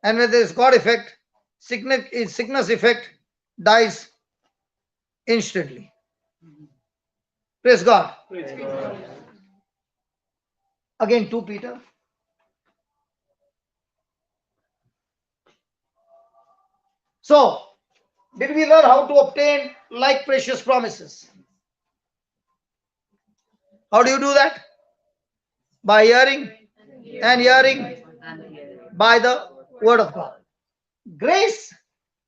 And when there is God effect, sickness effect dies instantly. Praise God. Again, 2 Peter. So, did we learn how to obtain like precious promises? How do you do that? By hearing and hearing and hearing. by the word of God. Grace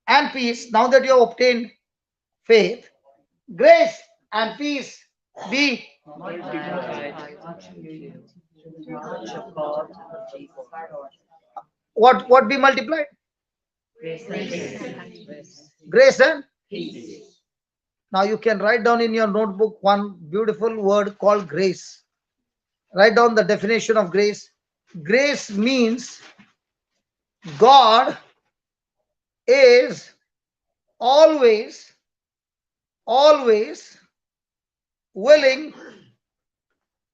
and peace, now that you have obtained faith, grace and peace be Multiplied unto you to the knowledge of God and of Jesus our Lord. what be multiplied? Grace and peace. Grace and Peace. now you can write down in your notebook one beautiful word called grace. Write down the definition of grace. Grace means God is always willing.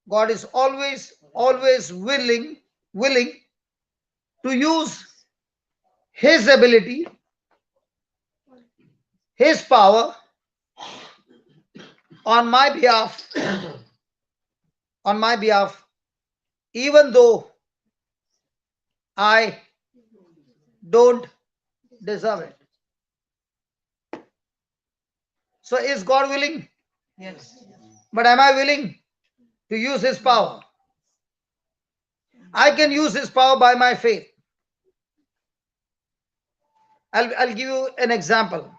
God is always willing to use his ability, his power on my behalf, even though I don't deserve it. So is God willing? Yes. But am I willing to use his power? I can use his power by my faith. I'll give you an example.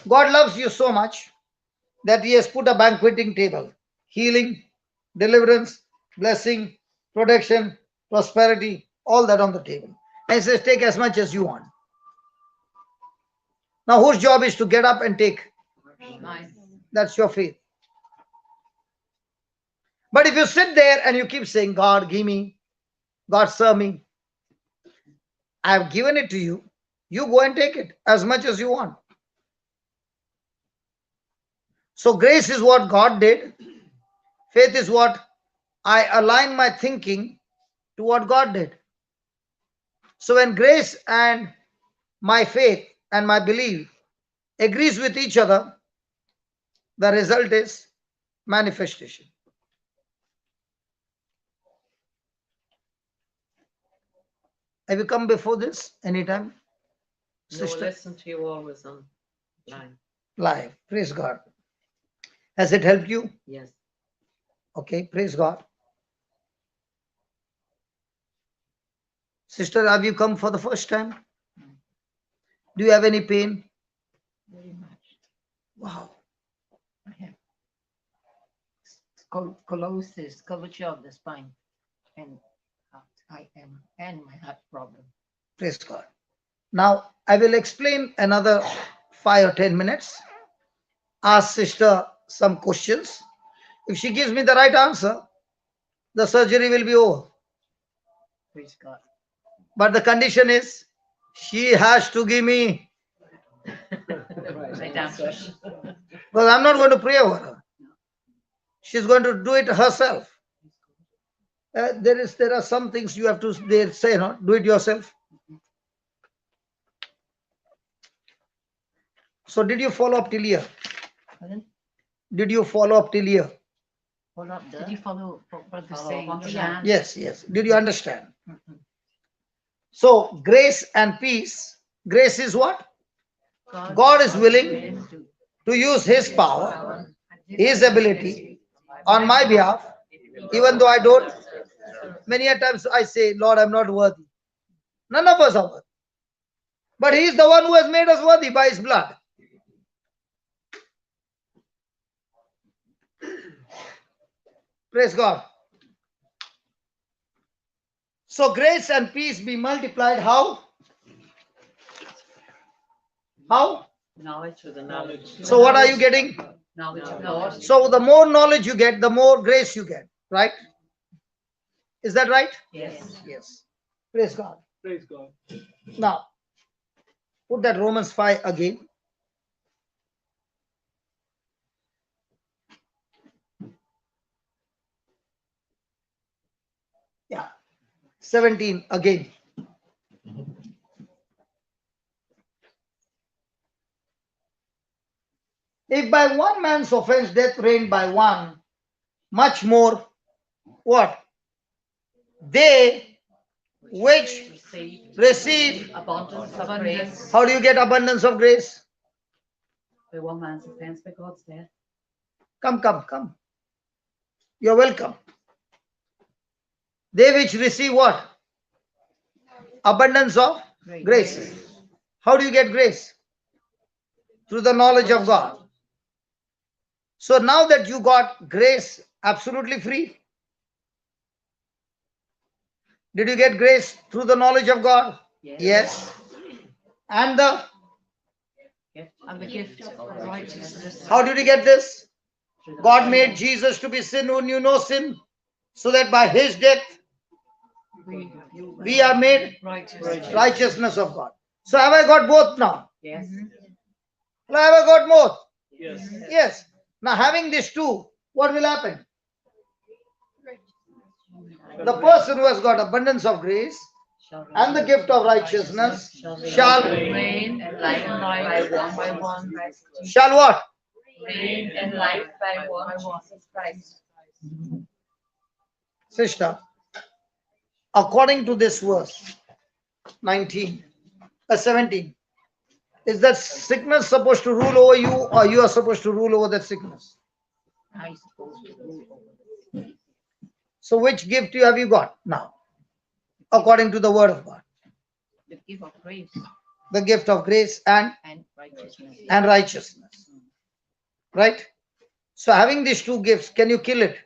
God loves you so much that he has put a banqueting table. Healing, deliverance, blessing, protection, prosperity, all that on the table. And he says, take as much as you want. Now whose job is to get up and take? Mine. That's your faith. But if you sit there and you keep saying, God, give me, God, serve me, I have given it to you, you go and take it as much as you want. So grace is what God did. Faith is what I align my thinking to what God did. So when grace and my faith and my belief agrees with each other, the result is manifestation. Have you come before this anytime? No, Sister? listen to you always on line. Live. Praise God. Has it helped you? Yes. Okay, praise God. Sister, have you come for the first time? Do you have any pain? Very much. Wow. I have scoliosis, curvature of the spine, and my heart problem. Praise God. Now, I will explain another 5 or 10 minutes. Ask sister some questions. If she gives me the right answer, the surgery will be over. Praise God. But the condition is she has to give me, Right answer. because I'm not going to pray over her. She's going to do it herself. There are some things you have to say, no, do it yourself. So did you follow up till here? Pardon? Did you follow up till here? Follow up. Did you follow what they're Follow saying? up on the Yeah. line. Yes, yes. Did you understand? Mhm. So grace and peace. Grace is what? God is willing to use his power, his ability on my behalf, even though I don't. Many a times I say, Lord, I'm not worthy. None of us are worthy. But he is the one who has made us worthy by his blood. Praise God. So grace and peace be multiplied. How? How? Knowledge with the knowledge. So what are you getting? Knowledge of God. So the more knowledge you get, the more grace you get. Right? Is that right? Yes. Yes. Praise God. Praise God. Now, put that Romans 5 again. Yeah. 17 again. If by one man's offense death reigned by one, much more what? They which receive. Abundance of grace. How do you get abundance of grace? By one man's offense by God's death. Come. You're welcome. They which receive what? Abundance of grace. How do you get grace? Through the knowledge of God. So now that you got grace absolutely free, did you get grace through the knowledge of God? Yes. And And the gift of righteousness. how did you get this? God made Jesus to be sin who knew no sin, so that by his death we are made righteousness of God. So have I got both now? Yes. Have I got both? Yes. Yes. Now having these two, what will happen? The person who has got abundance of grace and the gift of righteousness shall Reign and life by one. shall what? Reign and life by one. Jesus Christ. Sister, according to this verse 17, is that sickness supposed to rule over you, or you are supposed to rule over that sickness? I supposed to rule over this. So which gift have you got now, according to the word of God? The gift of grace The gift of grace and righteousness. righteousness. Right? So having these two gifts, can you kill it?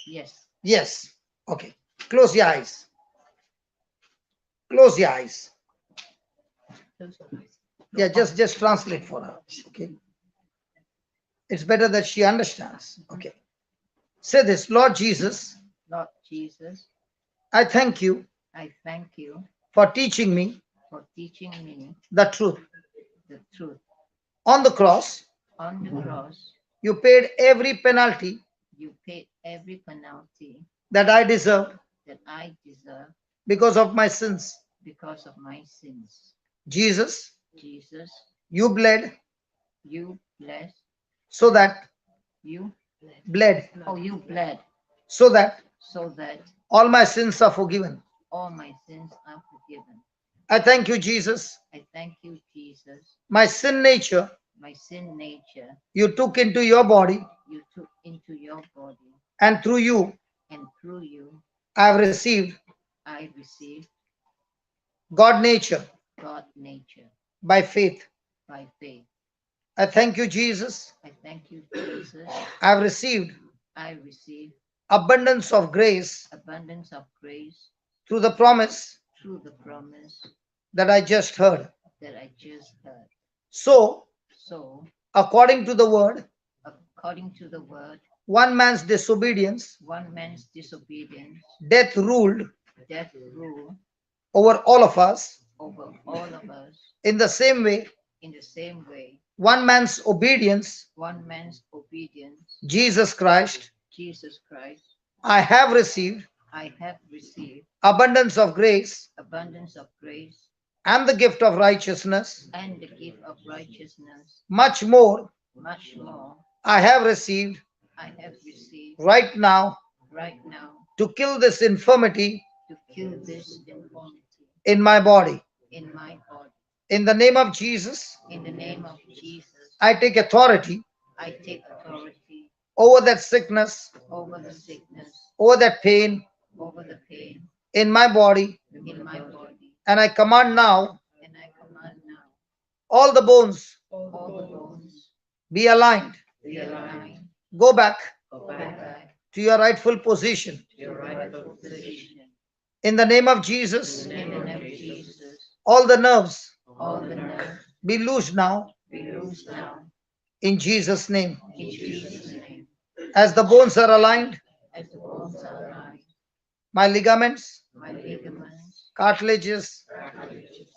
Yes. Yes. Okay. Close your eyes. Close your eyes. Yeah, just translate for her. Okay. It's better that she understands. Okay. Say this, Lord Jesus, Lord Jesus, I thank you I thank you for teaching me for teaching me the truth. the truth. On the cross, On the cross, you paid every penalty you paid every penalty that I deserve that I deserve because of my sins. because of my sins. Jesus, Jesus, you bled you bled, so that you bled you bled so that so that all my sins are forgiven. all my sins are forgiven. I thank you, Jesus. I thank you, Jesus. My sin nature My sin nature you took into your body, you took into your body, and through you and through you I have received I received God nature God nature by faith. by faith. I thank you, Jesus. I thank you, Jesus. I have received I received abundance of grace abundance of grace through the promise through the promise that I just heard. that I just heard. So, So, according to the word, according to the word, one man's disobedience, one man's disobedience, death ruled death rule over all of us. over all of us. In the same way, In the same way, one man's obedience, one man's obedience, Jesus Christ, Jesus Christ, I have received I have received abundance of grace abundance of grace and the gift of righteousness. and the gift of righteousness. Much more Much more I have received I have received right now right now to kill this infirmity to kill this infirmity in my body. in my body. In the name of Jesus, In the name of Jesus, I take authority I take authority over that sickness, over the sickness, over that pain over the pain in my body, in my body, and I command now and I command now all the bones all the bones be aligned. be aligned, Go back go back to your rightful position. to your rightful position. In the name of Jesus, In the name of Jesus, all the nerves all the nerves be loosed now be loosed now in Jesus' name. in Jesus' name. As the bones are aligned, As the bones are aligned, my ligaments, my ligaments, cartilages, cartilages,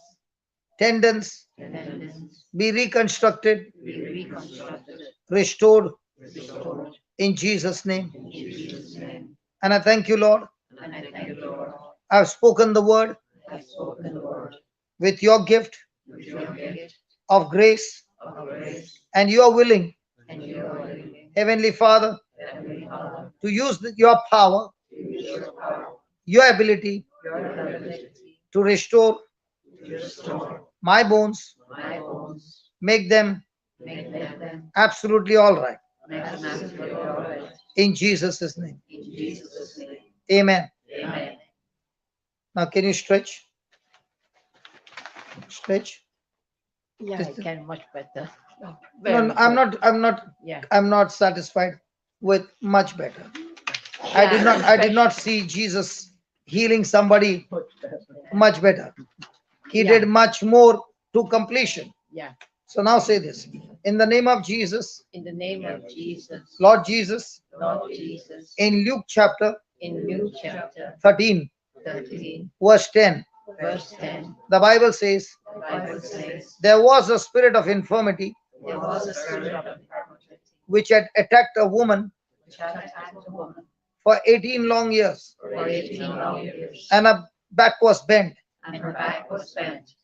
tendons tendons be reconstructed, be reconstructed, restored restored in Jesus' name. in Jesus' name. And I thank you, Lord. And I thank you, Lord, I've spoken the word I've spoken the word with your gift with your gift of grace, of grace, and you are willing, and you are willing, Heavenly Father, Heavenly Father, to use your power, to use your power, your ability your ability to restore to restore my bones, my bones, make them make them absolutely all right. absolutely all right. In Jesus' name. In Jesus' name. Amen. Amen. Now can you stretch? Yeah, Stretch. I Just- can much better. Oh, No, very no, I'm good. not Yeah. I'm not satisfied with much better. I did not see Jesus healing somebody much better. He Yeah. did much more to completion. Yeah. So now say this. In the name of Jesus, In the name of Jesus, Lord Jesus, Lord Jesus, in Luke chapter in Luke chapter 13, 13, verse 10, verse 10, the Bible says, the Bible says, there was a spirit of infirmity there was a spirit of infirmity which had attacked a woman which had attacked a woman for 18 long years, for 18 long years, and her back was bent. and her back was bent.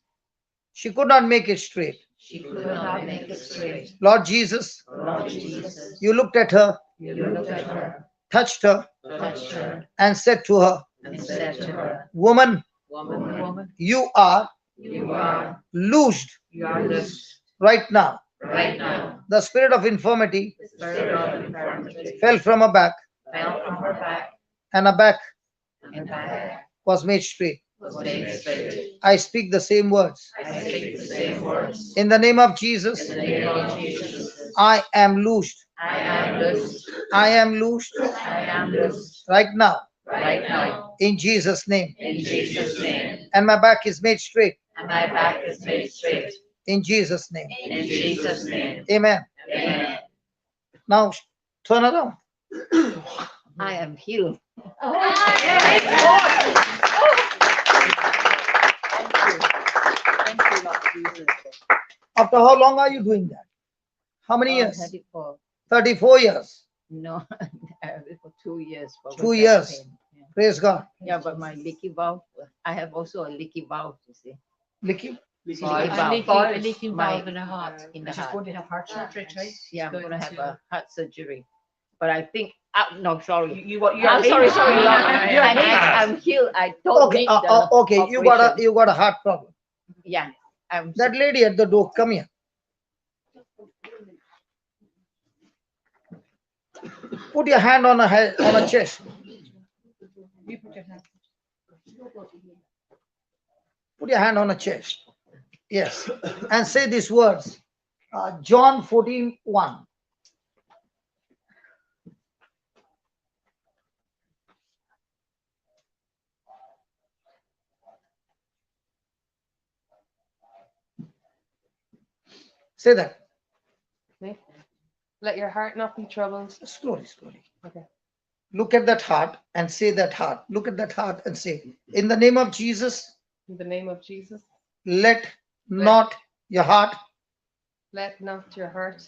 She could not make it straight. She could not make it straight. Lord Jesus, Lord Jesus, you looked at her, you looked at her, touched her, touched her, and said to her, and said to her, Woman, woman, you are you are loosed loosed right now. right now. The spirit of infirmity The spirit of infirmity fell from her back, fell from her back, and her back and her back was made straight. was made straight. I speak the same words. I speak the same words. In the name of Jesus, In the name of Jesus, I am loosed. I am loosed. I am loosed I am loosed right now right now. in Jesus' name. In Jesus' name. And my back is made straight And my back is made straight. in Jesus' name. In Jesus' name. Amen. Amen. Now turn around. I am healed. Thank you, Lord Jesus. After how long are you doing that? How many years? 34. 34 years. No, for 2 years. For 2 back years. pain. Yeah. Praise God. Yeah, but my leaky valve, I have also a leaky valve, you see. Licky. Leaky A valve. leaking My- valve in her heart. in the She's heart. going to have heart surgery too. Yeah, I'm She's gonna have to- a heart surgery. But I think, no, sorry. You are I'm sorry, healed. sorry. You're I'm healed. I don't Okay, need the okay. You got a heart problem. Yeah, I'm That lady at the door, come here. Put your hand on a chest. You put your hand. Put your hand on a chest. Yes. And say these words. John 14:1. Say that. Let your heart not be troubled. Slowly, slowly. Okay. Look at that heart and say that heart. Look at that heart and say, in the name of Jesus, In the name of Jesus, let not your heart let not your heart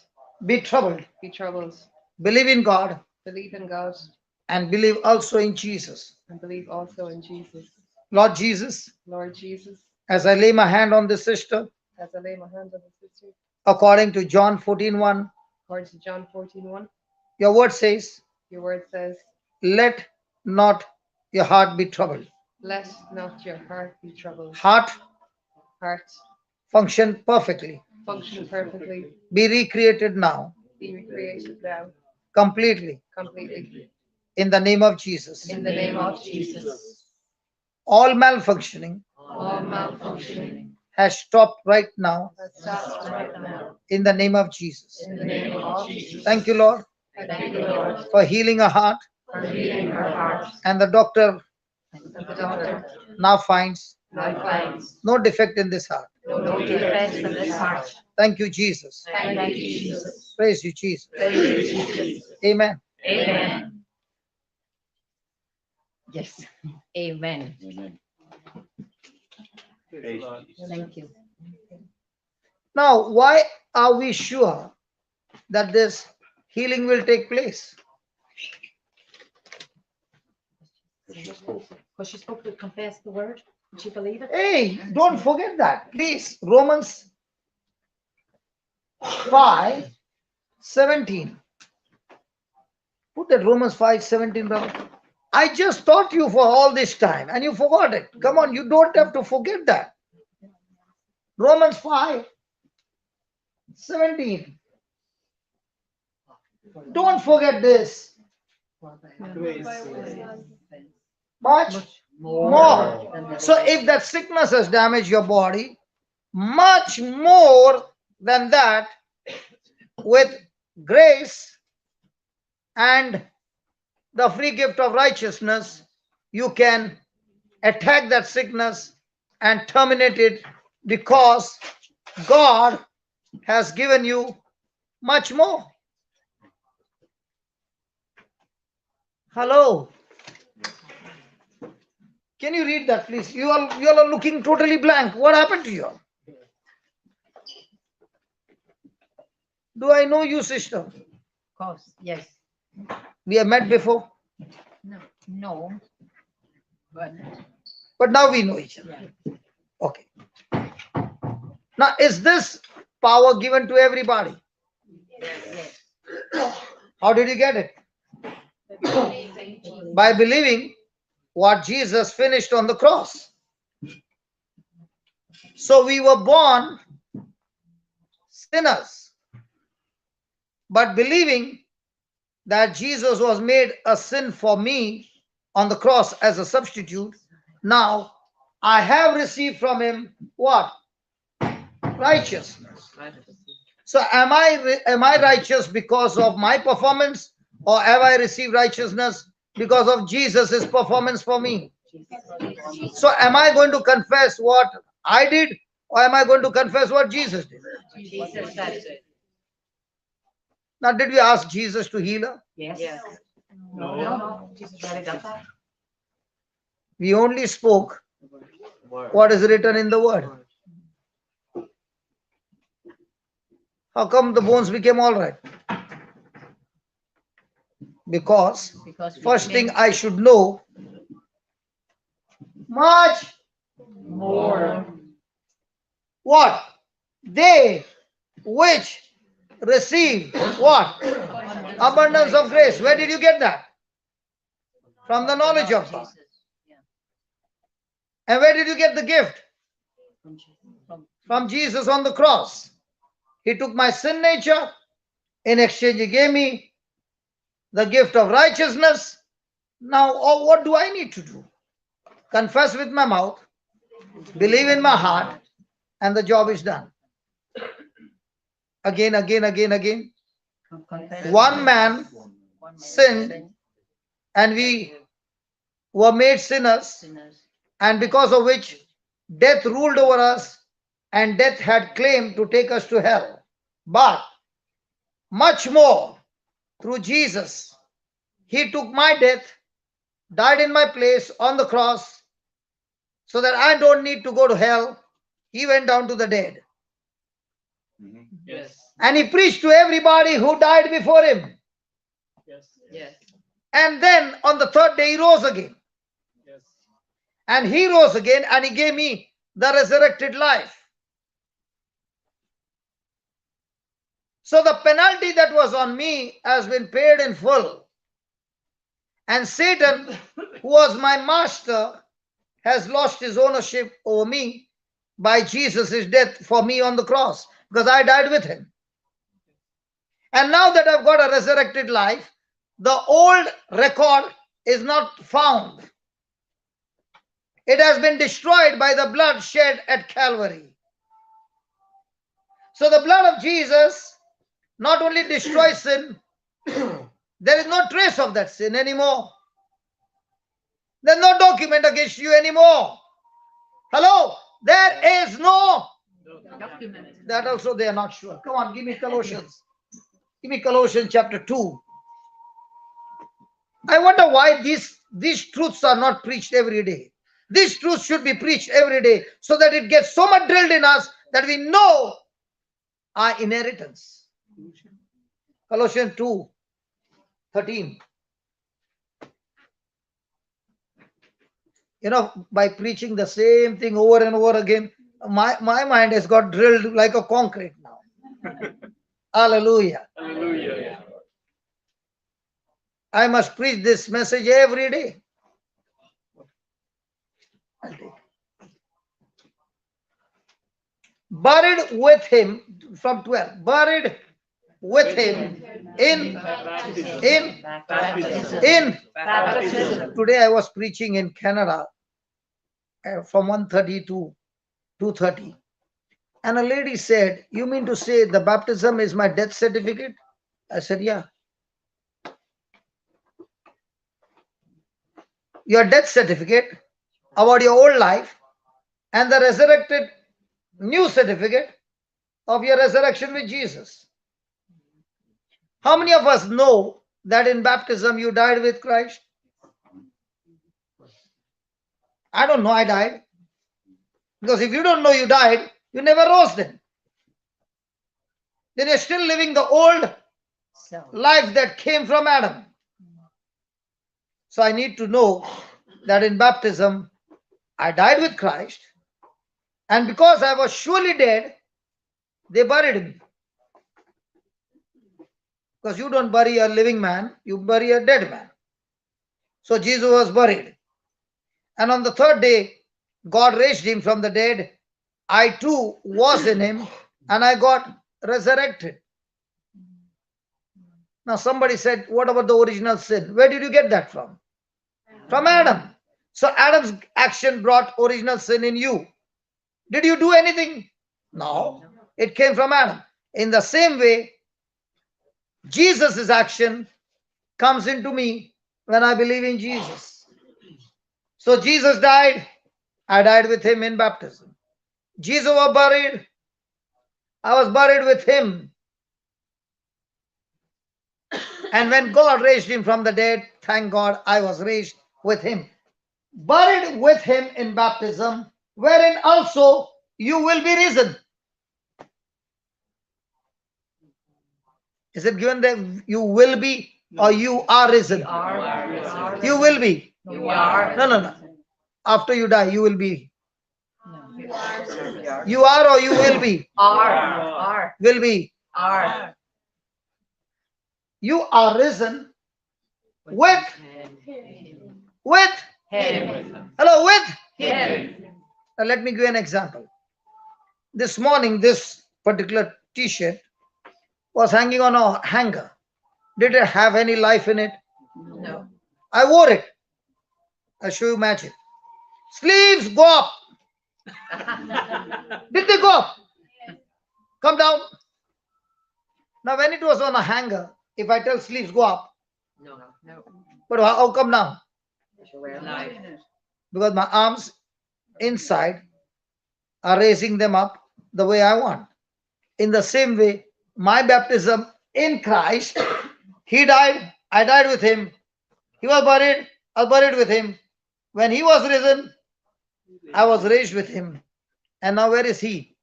be troubled. be troubled. Believe in God Believe in God and believe also in Jesus. and believe also in Jesus. Lord Jesus, Lord Jesus, as I lay my hand on this sister, as I lay my hand on the sister, according to John 14:1, according to John 14:1, your word says, your word says, let not your heart be troubled. let not your heart be troubled. Heart Heart, function perfectly. function perfectly, Be recreated now, be recreated now, completely, completely. in the name of Jesus. In the name of Jesus, All malfunctioning all malfunctioning has stopped right now, has stopped right now. in the name of Jesus. In the name of Jesus. Thank you, Lord, Thank you, Lord, for healing her heart. for healing her heart. And the doctor And the doctor now finds now finds no defect in this heart. no defects in this heart. Thank you, Jesus. Thank you, Jesus. Praise you, Jesus. Praise you, Jesus. Amen. Amen. yes. Amen. Thank you. Now, why are we sure that this healing will take place? Because she's supposed to confess the word. Did she believe it? Hey, don't forget that. Please, Romans 5:17. Put that Romans 5:17, brother. I just taught you for all this time and you forgot it. Come on, you don't have to forget that. Romans 5:17. Don't forget this. Much more. than So if that sickness has damaged your body, much more than that, with grace and the free gift of righteousness, you can attack that sickness and terminate it, because God has given you much more. Hello. Can you read that, please? You all are looking totally blank. What happened to you all? Do I know you, sister? Of course, yes. We have met before, No, but but now we know each other. yeah. Okay. Now, is this power given to everybody? Yes. How did you get it? By believing what Jesus finished on the cross. So we were born sinners, but believing that Jesus was made a sin for me on the cross as a substitute, now I have received from him what? Righteousness. So am I righteous because of my performance, or have I received righteousness because of Jesus' performance for me? So am I going to confess what I did, or am I going to confess what Jesus did? Jesus said it. Now, did we ask Jesus to heal her? Yes. No. Jesus already done that. We only spoke what is written in the word. How come the bones became all right? Because Because we first thing think I should know, much More. what? They which receive what? Abundance of grace. Where did you get that? From the knowledge of God. Jesus. Yeah. And where did you get the gift? From From Jesus on the cross. He took my sin nature. In exchange, he gave me the gift of righteousness. Now, what do I need to do? Confess with my mouth, believe in my heart, and the job is done. Again. confess. One man sinned, and we were made sinners, Sinners. and because of which death ruled over us, and death had claim to take us to hell. But much more, through Jesus, he took my death, died in my place on the cross, so that I don't need to go to hell. He went down to the dead. Yes. And he preached to everybody who died before him. Yes. And then on the third day, he rose again. Yes. And he rose again, and he gave me the resurrected life. So the penalty that was on me has been paid in full. And Satan, who was my master, has lost his ownership over me by Jesus' death for me on the cross, because I died with him. And now that I've got a resurrected life, the old record is not found. It has been destroyed by the blood shed at Calvary. So the blood of Jesus not only destroys sin, there is no trace of that sin anymore. There's no document against you anymore. Hello? There is no. Document. That also they are not sure. Come on, give me Colossians. Give me Colossians chapter 2. I wonder why these truths are not preached every day. These truths should be preached every day, so that it gets so much drilled in us that we know our inheritance. Colossians 2:13. You know, by preaching the same thing over and over again, my mind has got drilled like a concrete now. Hallelujah. Hallelujah. I must preach this message every day. Buried with him, from 12, buried with him in Baptism. Today I was preaching in Canada from 1:30 to 2:30, and a lady said, "You mean to say the baptism is my death certificate?" I said, "Yeah. Your death certificate about your old life and the resurrected new certificate of your resurrection with Jesus." How many of us know that in baptism you died with Christ? I don't know, I died. Because if you don't know you died, you never rose then. Then you're still living the old So, life that came from Adam. So I need to know that in baptism I died with Christ, and because I was surely dead, they buried me. Because you don't bury a living man, you bury a dead man. So Jesus was buried. And on the third day, God raised him from the dead. I too was in him, and I got resurrected. Now somebody said, what about the original sin? Where did you get that from? From Adam. So Adam's action brought original sin in you. Did you do anything? No. It came from Adam. In the same way, Jesus' action comes into me when I believe in Jesus. So Jesus died, I died with him in baptism. Jesus was buried, I was buried with him. And when God raised him from the dead, thank God, I was raised with him. Buried with him in baptism, wherein also you will be risen. Is it given that you will be or you are risen? You will be. You are. No. After you die, you will be. no. You are or you will be? Are. Will be. Are. You are risen with Him. hello, with. Him. Now let me give you an example. This morning, this particular t-shirt was hanging on a hanger. Did it have any life in it? No. I wore it. I'll show you magic. Sleeves go up. Did they go up? Come down. Now when it was on a hanger, if I tell sleeves go up, No. but how come now? Life. Because my arms inside are raising them up the way I want. In the same way, my baptism in Christ, he died, I died with him. He was buried, I was buried with him. When he was risen, I was raised with him. And now where is he?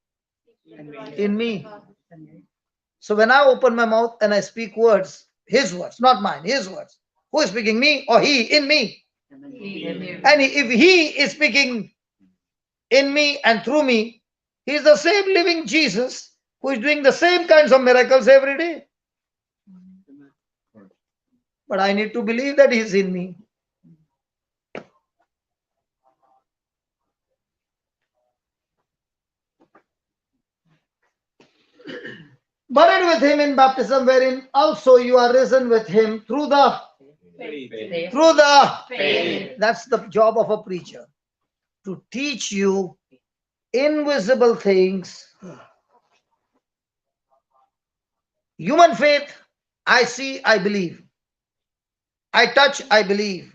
In me. So when I open my mouth and I speak words, his words, not mine, his words. Who is speaking, me or he in me? He in you. And if he is speaking in me and through me, he is the same living Jesus who is doing the same kinds of miracles every day. But I need to believe that he is in me. Buried with him in baptism, wherein also you are risen with him through the Faith. that's the job of a preacher, to teach you invisible things. Human faith, I see, I believe. I touch, I believe.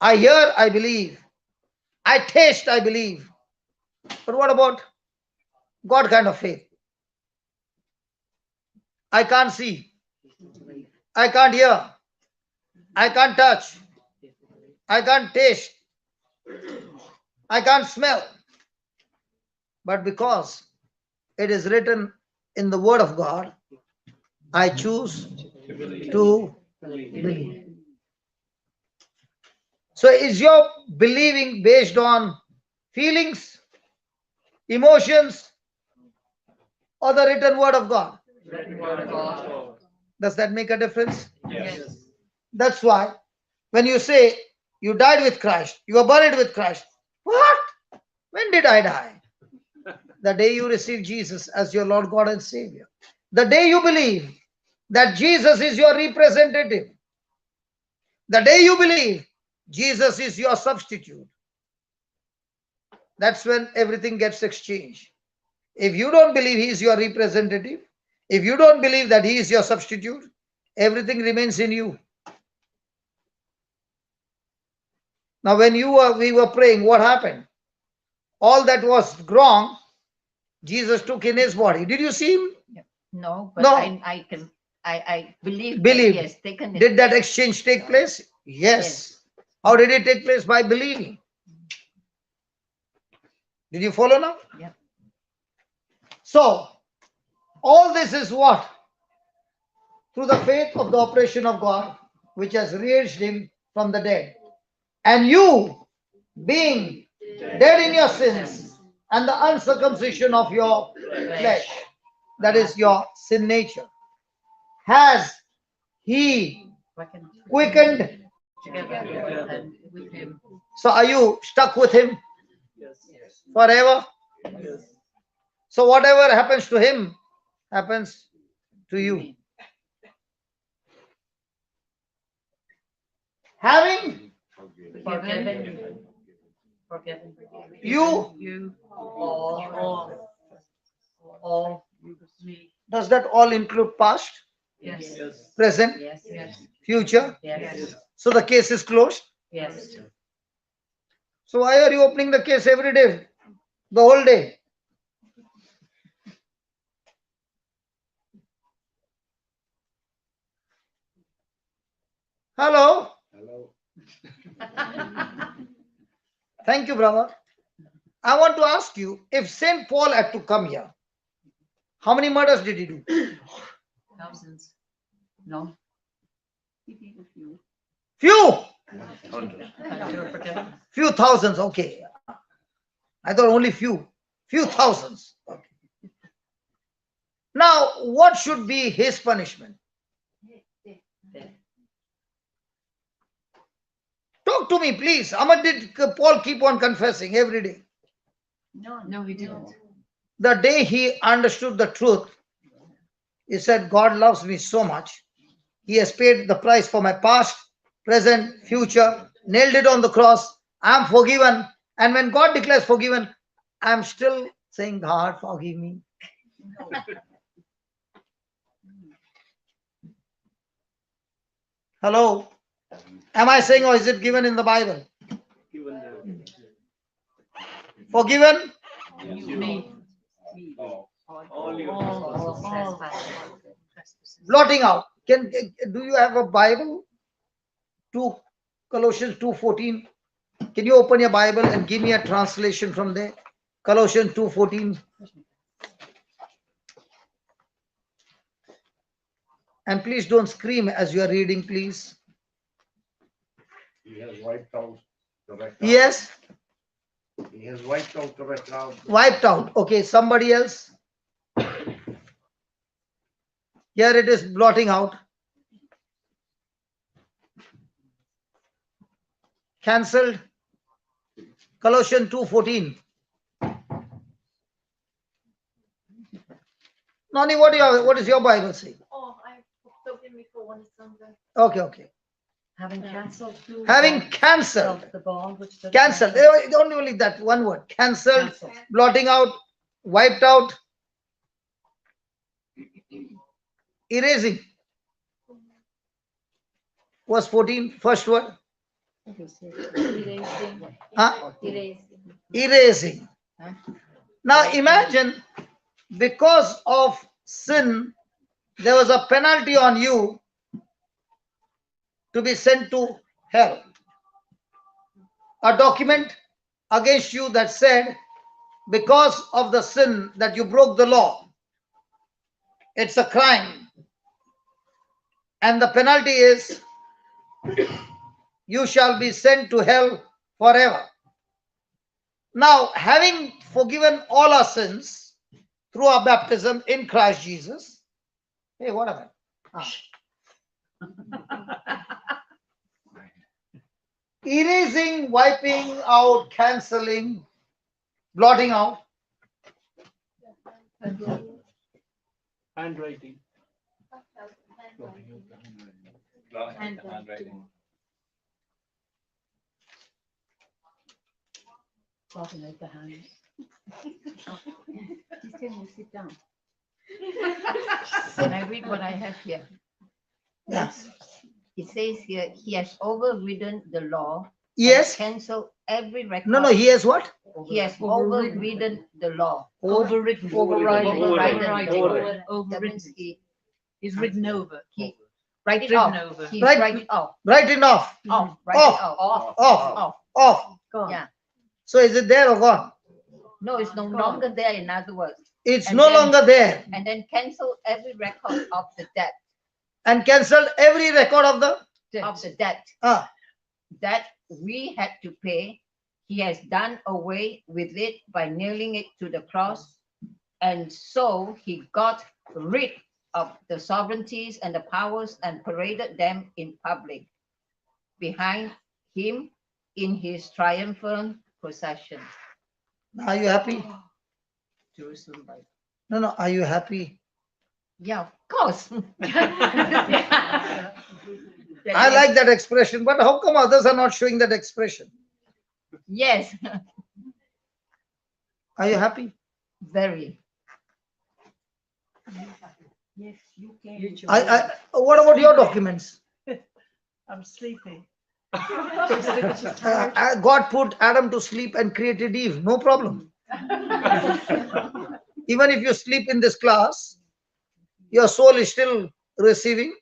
I hear, I believe. I taste, I believe. But what about God kind of faith? I can't see. I can't hear. I can't touch. I can't taste. I can't smell. But because it is written in the Word of God, I choose to believe. So is your believing based on feelings, emotions, or the written Word of God? Written word of God. Does that make a difference? Yes. That's why when you say you died with Christ, you are buried with Christ. What? When did I die? The day you receive Jesus as your Lord God and Savior. The day you believe that Jesus is your representative. The day you believe Jesus is your substitute, that's when everything gets exchanged. If you don't believe he is your representative, if you don't believe that he is your substitute, everything remains in you. Now, when we were praying, what happened? All that was wrong, Jesus took in his body. Did you see him? No, but No. I believe. Believe. Yes, taken it. Did that exchange take place? Yes. How did it take place? By believing. Did you follow now? Yeah. So, all this is what? Through the faith of the operation of God, which has raised him from the dead. And you, being dead in your sins and the uncircumcision of your flesh, that is your sin nature, has he quickened. Together with him. So are you stuck with him Yes. forever? Yes. So whatever happens to him happens to you. Having Forgiven. Forgiven. you, All. Me. does that all include past, Yes. Yes. present, Yes. Yes. future? Yes. So the case is closed. Yes. So why are you opening the case every day, the whole day? Hello? Thank you, brother. I want to ask you, if Saint Paul had to come here, how many murders did he do? Thousands. No. Few. Forgiven. Few thousands, okay. I thought only few. Few thousands. Okay. Now, what should be his punishment? Talk to me, please. How much did Paul keep on confessing every day? No, he didn't. The day he understood the truth, he said, God loves me so much. He has paid the price for my past, present, future, nailed it on the cross. I'm forgiven. And when God declares forgiven, I'm still saying, God, forgive me. Hello? Am I saying, or is it given in the Bible? Given there. Forgiven? Me. All your All. Blotting out. Do you have a Bible? Colossians 2:14. Can you open your Bible and give me a translation from there? Colossians 2:14. And please don't scream as you are reading, please. He has wiped out the record. Yes, He has wiped out the record. wiped out. Okay, somebody else. Here it is, blotting out. Cancelled. Colossians 2:14. Nani, what is your Bible saying? Oh, I forgive me for one Sunday. Okay. Having cancelled. Having cancelled. The bond which. Cancelled. Only that one word. Cancelled. Cancelled. Blotting out. Wiped out. Erasing. Verse 14, first word. Erasing. Huh? Erasing. Erasing. Now imagine, because of sin, there was a penalty on you to be sent to hell. A document against you that said, because of the sin that you broke the law, it's a crime. And the penalty is, you shall be sent to hell forever. Now, having forgiven all our sins through our baptism in Christ Jesus. Hey, what happened? Erasing, wiping out, cancelling, blotting out. handwriting. Handwriting. Talking with the hands. He's telling you sit down. Can I read what I have here? Yes. It says here, he has overridden the law. Yes. Cancel every record. No, he has what? He has overridden the law. Overridden. Overridden. Overridden. That means he He's written over. write it Written off. over. He Right. write it off. Write it off. Off. Write Off. it off. Off. Off. Off. Yeah. So is it there or gone? No, it's no longer there, in other words. It's And no then- longer there. And then cancel every record of the debt. And cancelled every record of the Of the debt ah. that we had to pay. He has done away with it by nailing it to the cross. And so he got rid of the sovereignties and the powers and paraded them in public behind him in his triumphant procession. Are you happy? Jerusalem Bible. No. Are you happy? Yeah, of course. I like that expression, but how come others are not showing that expression? Yes, Are you happy? very. Yes, you can. What about your documents? I'm sleepy. God put Adam to sleep and created Eve. No problem. Even if you sleep in this class, your soul is still receiving.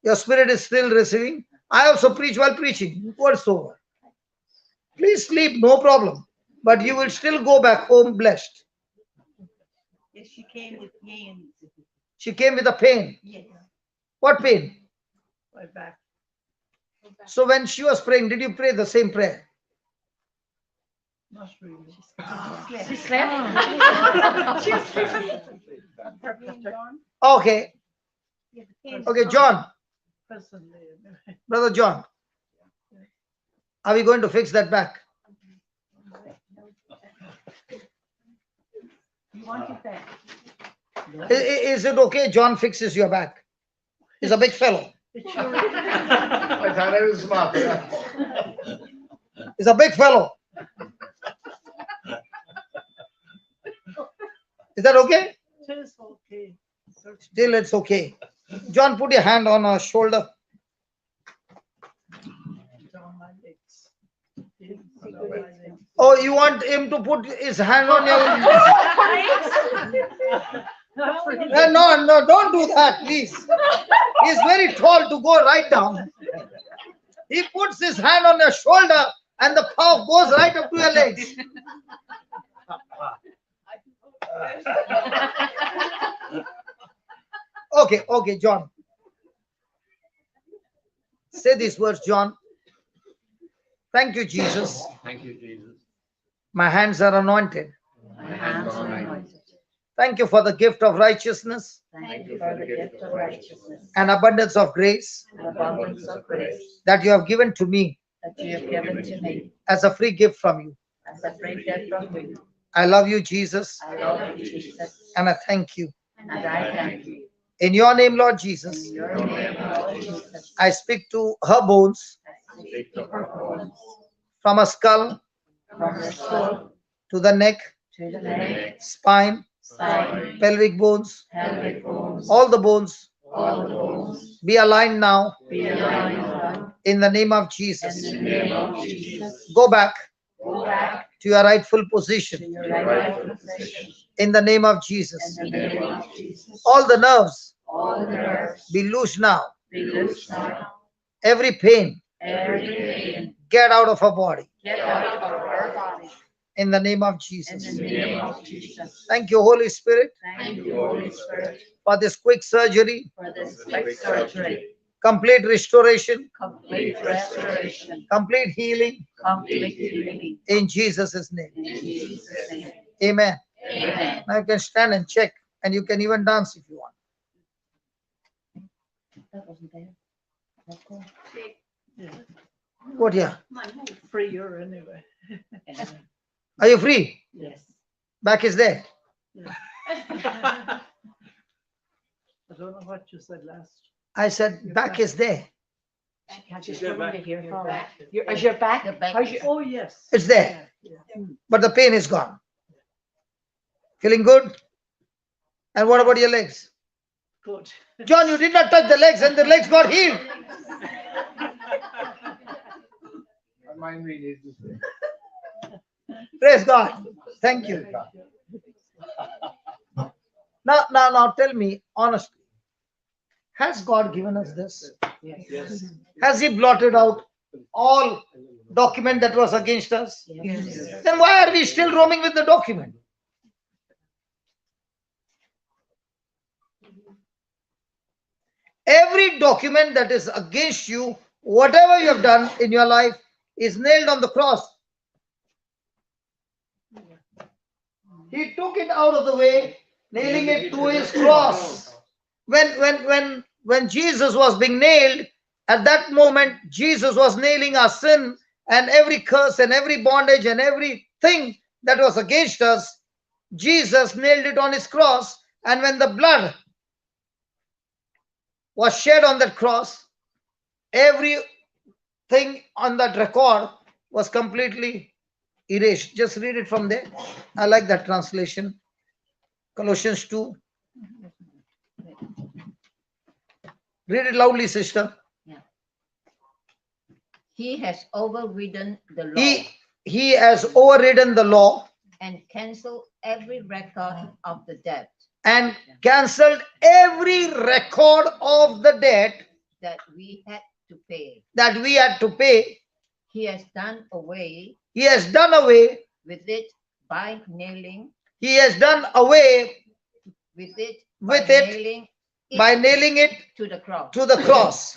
Your spirit is still receiving. I also preach while preaching. What's over? Please sleep, no problem. But you will still go back home blessed. Yes, she came with pain. She came with a pain. Yes, What pain? my back. So when she was praying, did you pray the same prayer? Not really. She slept. Okay. Okay, John, Personally, Brother John, are we going to fix that back? you want it back. Is it okay John fixes your back? He's a big fellow. It's your, I thought I was smart. He's a big fellow. Is that okay? it's okay. Still, it's okay. John, put your hand on her shoulder. It's on my legs. Oh, you want him to put his hand on your... No, don't do that, please. He's very tall to go right down. He puts his hand on your shoulder and the power goes right up to your legs. Okay, John. Say these words, John. Thank you, Jesus. Thank you, Jesus. My hands are anointed. Thank you for the gift of righteousness Thank you for the gift of righteousness and abundance of grace and abundance of grace that you have given to me that you have given to me as a free gift from you. as a free gift from you. I love you, Jesus, I love you, Jesus, and I thank you. and I thank you. In your name, Lord Jesus, In your name, Lord Jesus, I speak to her bones I speak to her bones, from her skull from her skull to the neck, to the neck, spine, spine, pelvic bones, pelvic bones, all the bones all the bones, be aligned now be aligned now. in the name of In Jesus. the name of Jesus, Go back go back to your rightful to position your rightful position. in the name of In Jesus. the name of Jesus, All the nerves all the nerves be loose now. be loose now. Every pain Every pain get out of her body get out of her body. in the name of In Jesus. the name of Jesus. Thank you, Holy Spirit, Thank you, Holy Spirit, for this quick surgery, for this quick surgery, complete restoration, complete restoration, complete healing complete healing. in Jesus' name. In Jesus' name. Amen. Amen. Now you can stand and check, and you can even dance if you want. That wasn't there. Okay. What here? Freer anyway. Are you free? Yes. Back is there. I don't know what you said last. I said, back is there. Can't Is you your feel back? it here? Your back. Is your back? The back. How's your, oh, yes. It's there. Yeah. But the pain is gone. Feeling good? And what about your legs? Good. John, you did not touch the legs and the legs got healed. Mine really is the same. Praise God. Thank you. Now tell me honestly, has God given us this? Yes. Has He blotted out all document that was against us? Yes. Then why are we still roaming with the document? Every document that is against you, whatever you have done in your life, is nailed on the cross. He took it out of the way, nailing it to his cross. When Jesus was being nailed, at that moment, Jesus was nailing our sin and every curse and every bondage and everything that was against us. Jesus nailed it on his cross. And when the blood was shed on that cross, everything on that record was completely erased. Just read it from there. I like that translation. Colossians 2. Read it loudly, sister. He has overridden the law He has overridden the law and cancelled every record of the debt and cancelled every record of the debt that we had to pay. that we had to pay. He has done away He has done away. with it by nailing He has done away with it With by it nailing by nailing it to the cross. to the cross.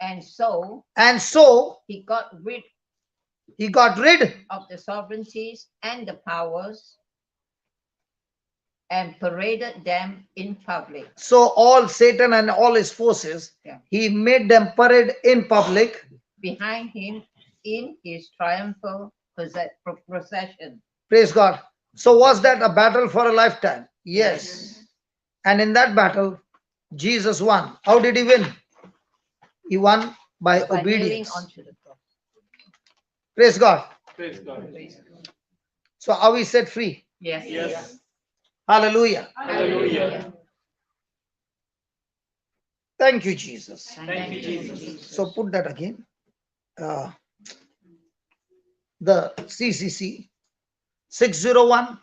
And so And so he got rid he got rid of the sovereignties and the powers and paraded them in public. so all Satan and all his forces, Yeah. he made them parade in public Behind him in his triumphal procession. Praise God. So was that a battle for a lifetime? Yes. And in that battle, Jesus won. How did he win? He won by By nailing obedience. onto the cross. Praise God. Praise God. So are we set free? Yes. Yes. Hallelujah. Hallelujah. Thank you, Jesus. Thank you, Jesus. So put that again. The CCC 601.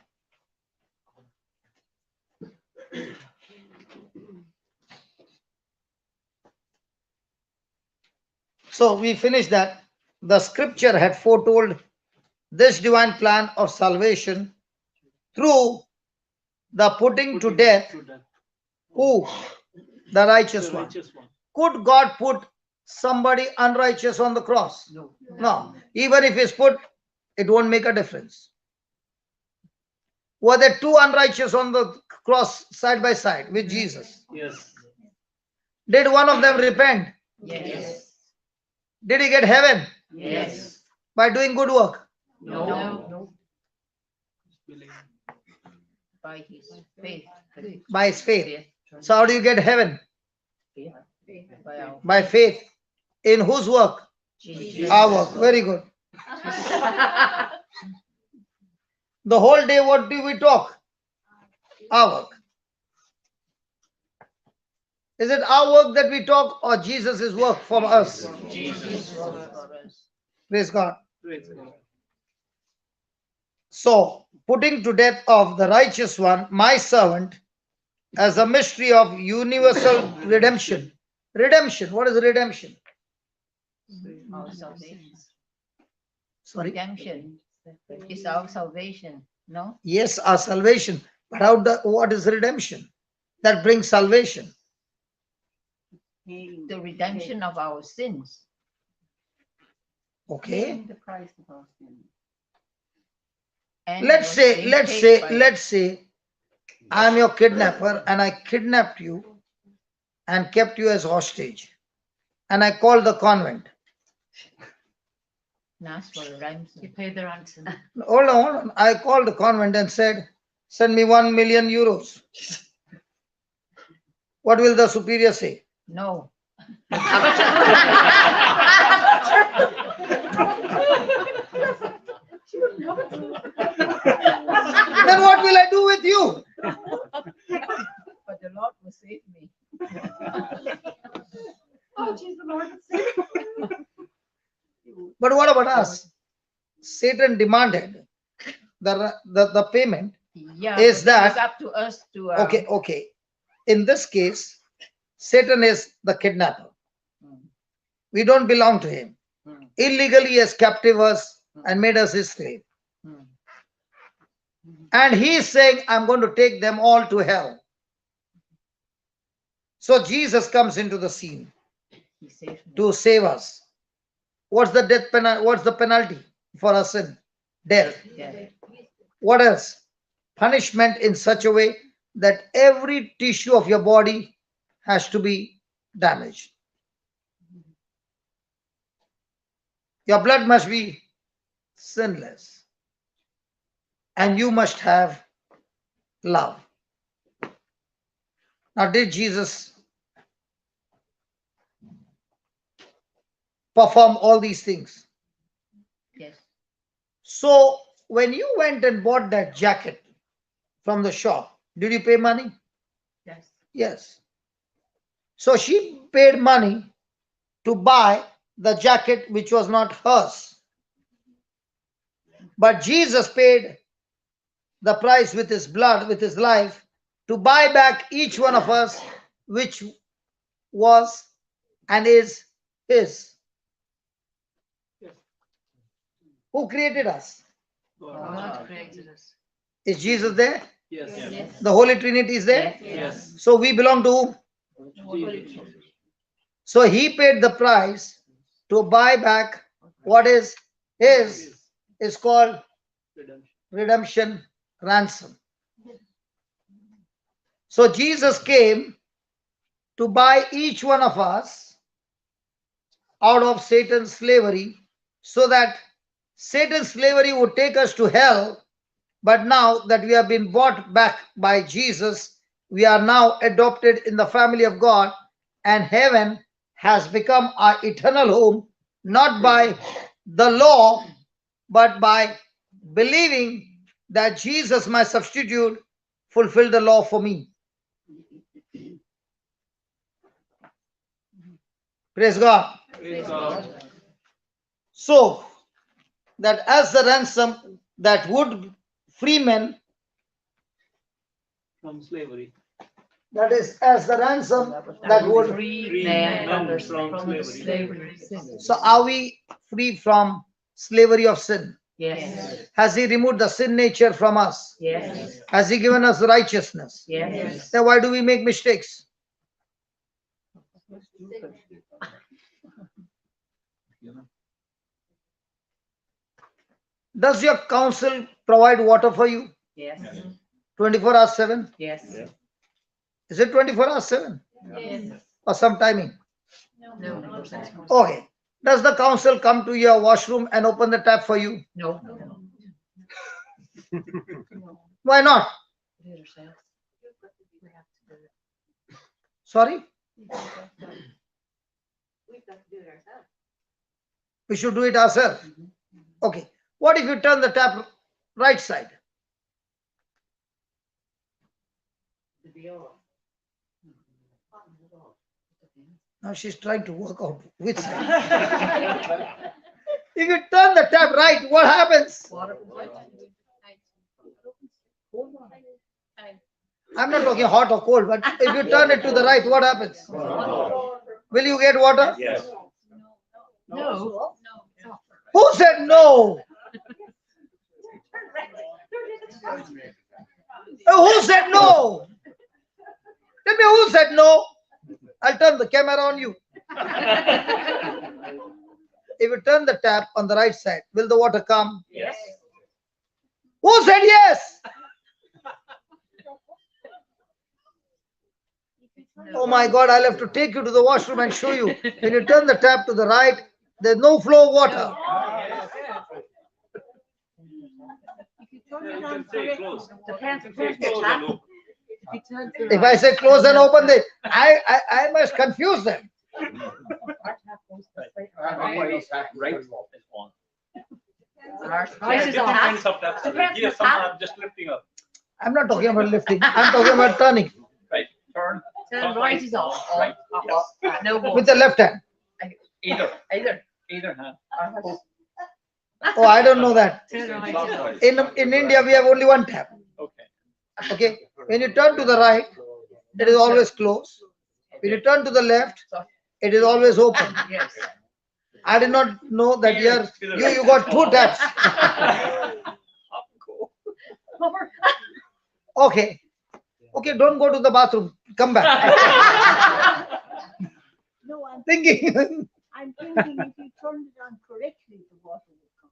So we finished that. The scripture had foretold this divine plan of salvation through the putting to death who? The righteous one. Could God put somebody unrighteous on the cross? No. No. Even if it's put, it won't make a difference. Were there two unrighteous on the cross side by side with Jesus? Yes. Did one of them repent? Yes. Did he get heaven Yes. by doing good work? No. By his faith. By his faith. So how do you get heaven? By our By faith. In whose work? Jesus. Our work. Very good. The whole day, what do we talk? Our work. Is it our work that we talk or Jesus' work for us? Jesus. Praise God. Praise God. So, putting to death of the righteous one, my servant, as a mystery of universal redemption. Redemption. What is redemption? Our salvation. Sorry. Redemption is our salvation. No? Yes, our salvation. But what is redemption? That brings salvation. The redemption of our sins. Okay. The price of our sin. And Let's was say, being let's paid say, by- let's say I'm your kidnapper and I kidnapped you and kept you as hostage. And I called the convent. and ask for a ransom. You pay the ransom. Hold on. I called the convent and said, send me 1 million euros. What will the superior say? No. Then what will I do with you? But the Lord will save me. Oh, Jesus, the Lord save But what about us? Satan demanded the payment. Yeah, Is but that- it's up to us to Okay. In this case, Satan is the kidnapper. We don't belong to him. Mm. Illegally he has captive us and made us his slave. Mm. And he is saying, I'm going to take them all to hell. So Jesus comes into the scene He saved me. to save us. What's the death penalty? What's the penalty for our sin? Death. Yeah. What else? Punishment in such a way that every tissue of your body has to be damaged. Your blood must be sinless. And you must have love. Now, did Jesus perform all these things? Yes. So, when you went and bought that jacket from the shop, did you pay money? Yes. Yes. So, she paid money to buy the jacket which was not hers. But Jesus paid the price with his blood, with his life, to buy back each one of us, which was and is his. Who created us? God created us. Is Jesus there? Yes. Yes. The Holy Trinity is there? Yes. So we belong to whom? So he paid the price to buy back what is his. Is called redemption, ransom. So Jesus came to buy each one of us out of Satan's slavery, so that Satan's slavery would take us to hell. But now that we have been bought back by Jesus, we are now adopted in the family of God, and heaven has become our eternal home, not by the law, but by believing that Jesus, my substitute, fulfilled the law for me. Praise God. Praise God. So, that as the ransom that would free men, From slavery. that is, as the ransom that would. Free man man from from the slavery. slavery. So, are we free from slavery of sin? Yes. Has he removed the sin nature from us? Yes. Has he given us righteousness? Yes. Then why do we make mistakes? Does your council provide water for you Yes. 24 hours 7? Yes. Is it 24 hours 7 Yes. or some timing? No. Okay. Does the council come to your washroom and open the tap for you? No. Why not? Sorry? We should do it ourselves. Okay. What if you turn the tap right side? Now she's trying to work out which side. If you turn the tap right, what happens? I'm not talking hot or cold, but if you turn it to the right, what happens? Will you get water? Yes. No. Who said no? Who said no? Tell me who said no. I'll turn the camera on you. If you turn the tap on the right side, will the water come? Yes. Who said yes? Oh my God, I'll have to take you to the washroom and show you. When you turn the tap to the right, there's no flow of water. You can say close. Depends. Say close and open. If I say close and open, I must confuse them. Right is on. Right Right is on. kinds of taps. Here, some are just lifting up. I'm not talking about lifting. I'm talking about turning Right, turn. Turn right is on. Right. No more. with the left hand. Either Either. hand. Oh, I don't know that. Turn right is on. Clockwise. In India, we have only one tap. Okay. Okay. When you turn to the right, it is always closed. When you turn to the left, it is always open. Yes. I did not know that you got two taps. Okay. Okay, don't go to the bathroom. Come back. No, I'm Thinking. thinking if you turned it on correctly, the water would come.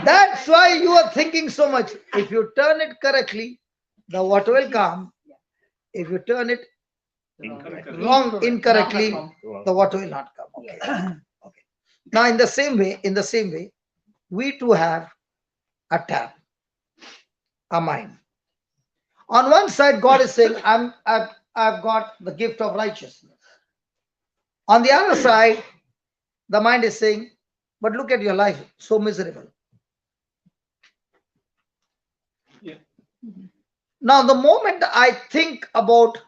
That's why you are thinking so much. If you turn it correctly, the water will come. If you turn it incorrectly, the water will not come. Okay. Okay. Now, in the same way, we too have a tap, a mind. On one side, God is saying, I've got the gift of righteousness. On the other side, the mind is saying, but look at your life, so miserable. Yeah. Now, the moment I think about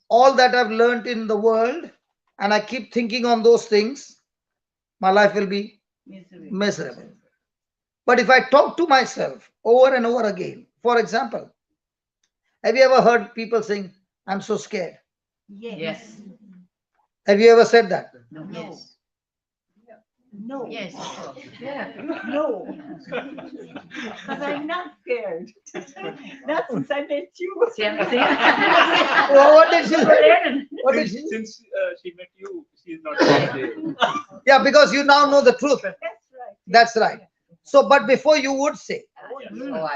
all that I've learned in the world and I keep thinking on those things, my life will be miserable. But if I talk to myself over and over again, for example, have you ever heard people saying, I'm so scared? Yes. Have you ever said that? Yes. No. Yes. Yeah. No. But I'm not scared. Not since I met you. Well, what did she say? What did she say? Since she met you, she is not there. Yeah, because you now know the truth. That's right. That's right. So, but before you would say,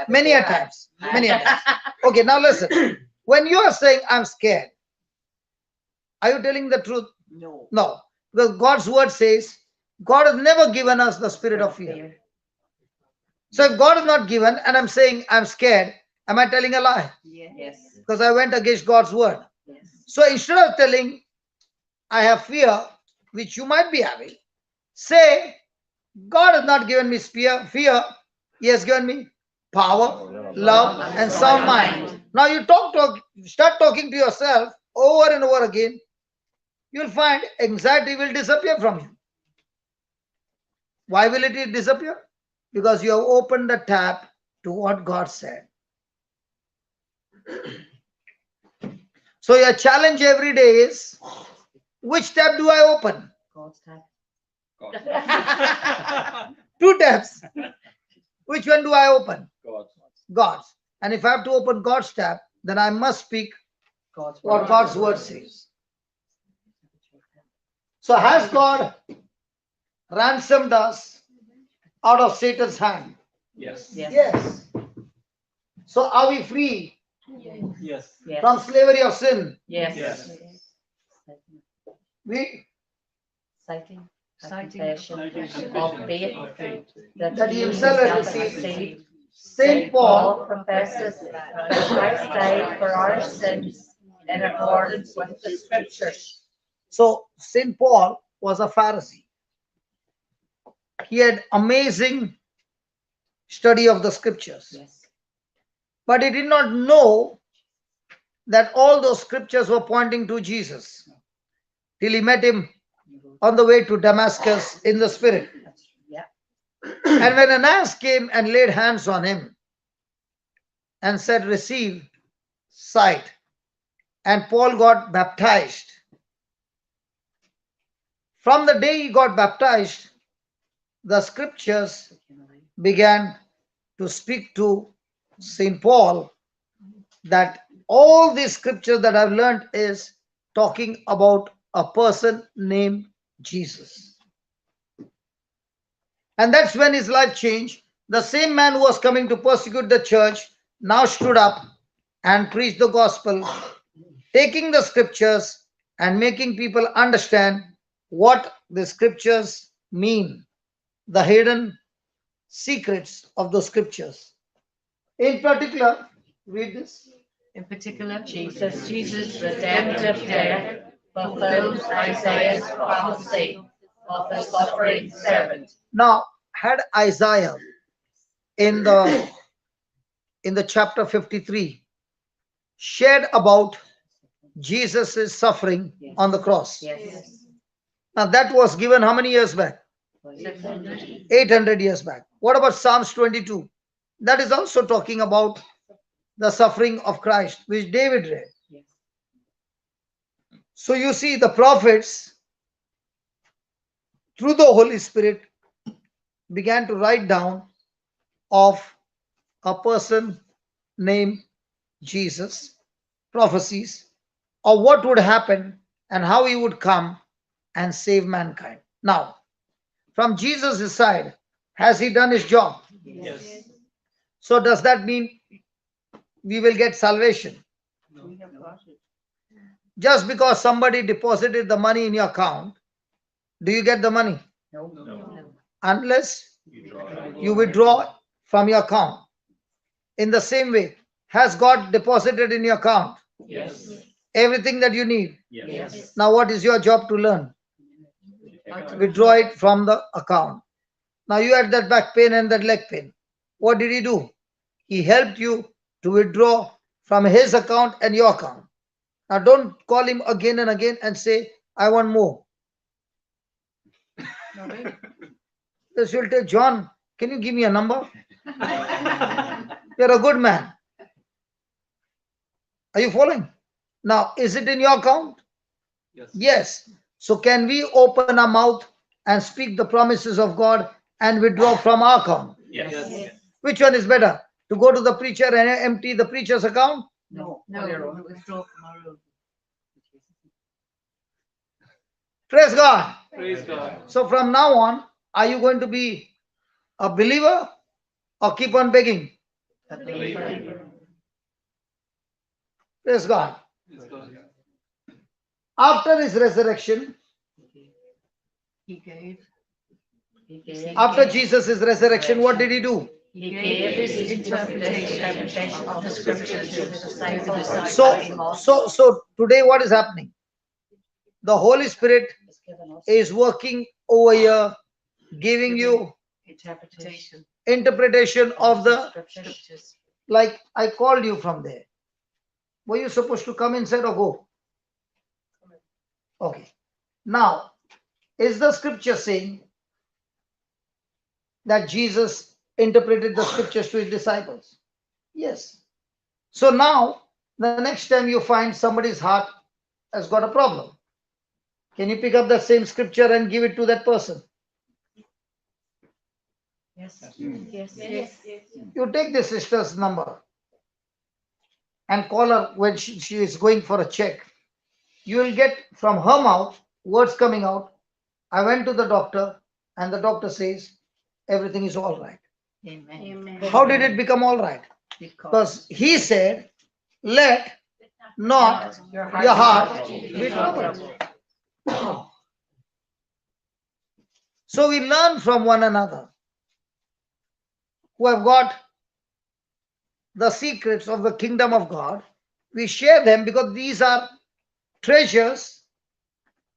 many a times, many a times. Okay, now listen. When you are saying, I'm scared, are you telling the truth? No. No. Because God's word says, God has never given us the spirit of fear. So if God is not given and I'm saying I'm scared, am I telling a lie? Yes. Because I went against God's word. Yes. So instead of telling I have fear, which you might be having, say God has not given me fear. He has given me power, love, and sound mind. Now you start talking to yourself over and over again. You'll find anxiety will disappear from you. Why will it disappear? Because you have opened the tap to what God said. So your challenge every day is, which tab do I open? God's time. Two tabs. Which one do I open? God. God's. And if I have to open God's tab, then I must speak what God's word says. So has God ransomed us out of Satan's hand? Yes. Yes. Yes. So are we free Yes. Yes. from slavery of sin? Yes. Yes. We Citing. Citing. Confession Citing. of faith that he himself has received. received. Saint Paul, Paul professes that Christ died for our sins in accordance with the scriptures. so Saint Paul was a Pharisee. He had amazing study of the scriptures, Yes. but he did not know that all those scriptures were pointing to Jesus till he met him on the way to Damascus in the spirit. Yeah. And when Ananias came and laid hands on him and said, receive sight, and Paul got baptized. From the day he got baptized, the scriptures began to speak to St. Paul that all these scriptures that I've learned is talking about a person named Jesus. And that's when his life changed. The same man who was coming to persecute the church now stood up and preached the gospel, taking the scriptures and making people understand what the scriptures mean, the hidden secrets of the scriptures. In particular, Read this. In particular, Jesus' redemptive death fulfills Isaiah's prophecy of the suffering servant. Now, had Isaiah in the chapter 53 shared about Jesus' suffering on the cross. Yes. Now that was given how many years back? 800 years back. What about Psalms 22? That is also talking about the suffering of Christ, which David read. Yes. So you see, the prophets, through the Holy Spirit, began to write down of a person named Jesus, prophecies of what would happen and how he would come and save mankind. Now, from Jesus' side, has he done his job? Yes. So does that mean we will get salvation? We have got it. Just because somebody deposited the money in your account, do you get the money? No. Unless You draw it. you withdraw from your account. In the same way, has God deposited in your account Yes. everything that you need? Yes. Now what is your job to learn? Withdraw it from the account. Now you had that back pain and that leg pain. What did he do? He helped you to withdraw from his account and your account. Now don't call him again and again and say, I want more. This will tell John, can you give me a number? You're a good man. Are you following? Now, is it in your account? Yes. Yes. So can we open our mouth and speak the promises of God and withdraw from our account? Yes. Which one is better? To go to the preacher and empty the preacher's account? No. no, withdraw from our own. Praise God. Praise God. So from now on, are you going to be a believer or keep on begging? Praise God. Praise God. After his resurrection, He gave. after Jesus' resurrection, what did he do? He gave his interpretation of the scriptures to the disciples. So today what is happening? The Holy Spirit is working over here, giving you Interpretation. interpretation of the, Scriptures. like I called you from there. Were you supposed to come inside or go? Okay. Now, is the scripture saying that Jesus interpreted the scriptures to his disciples? Yes. So now, the next time you find somebody's heart has got a problem, can you pick up that same scripture and give it to that person? Yes. Yes. You take the sister's number and call her when she is going for a check. You will get from her mouth words coming out. I went to the doctor and the doctor says everything is all right. Amen. How did it become all right? Because he said, let not your heart be troubled. So we learn from one another who have got the secrets of the kingdom of God. We share them because these are treasures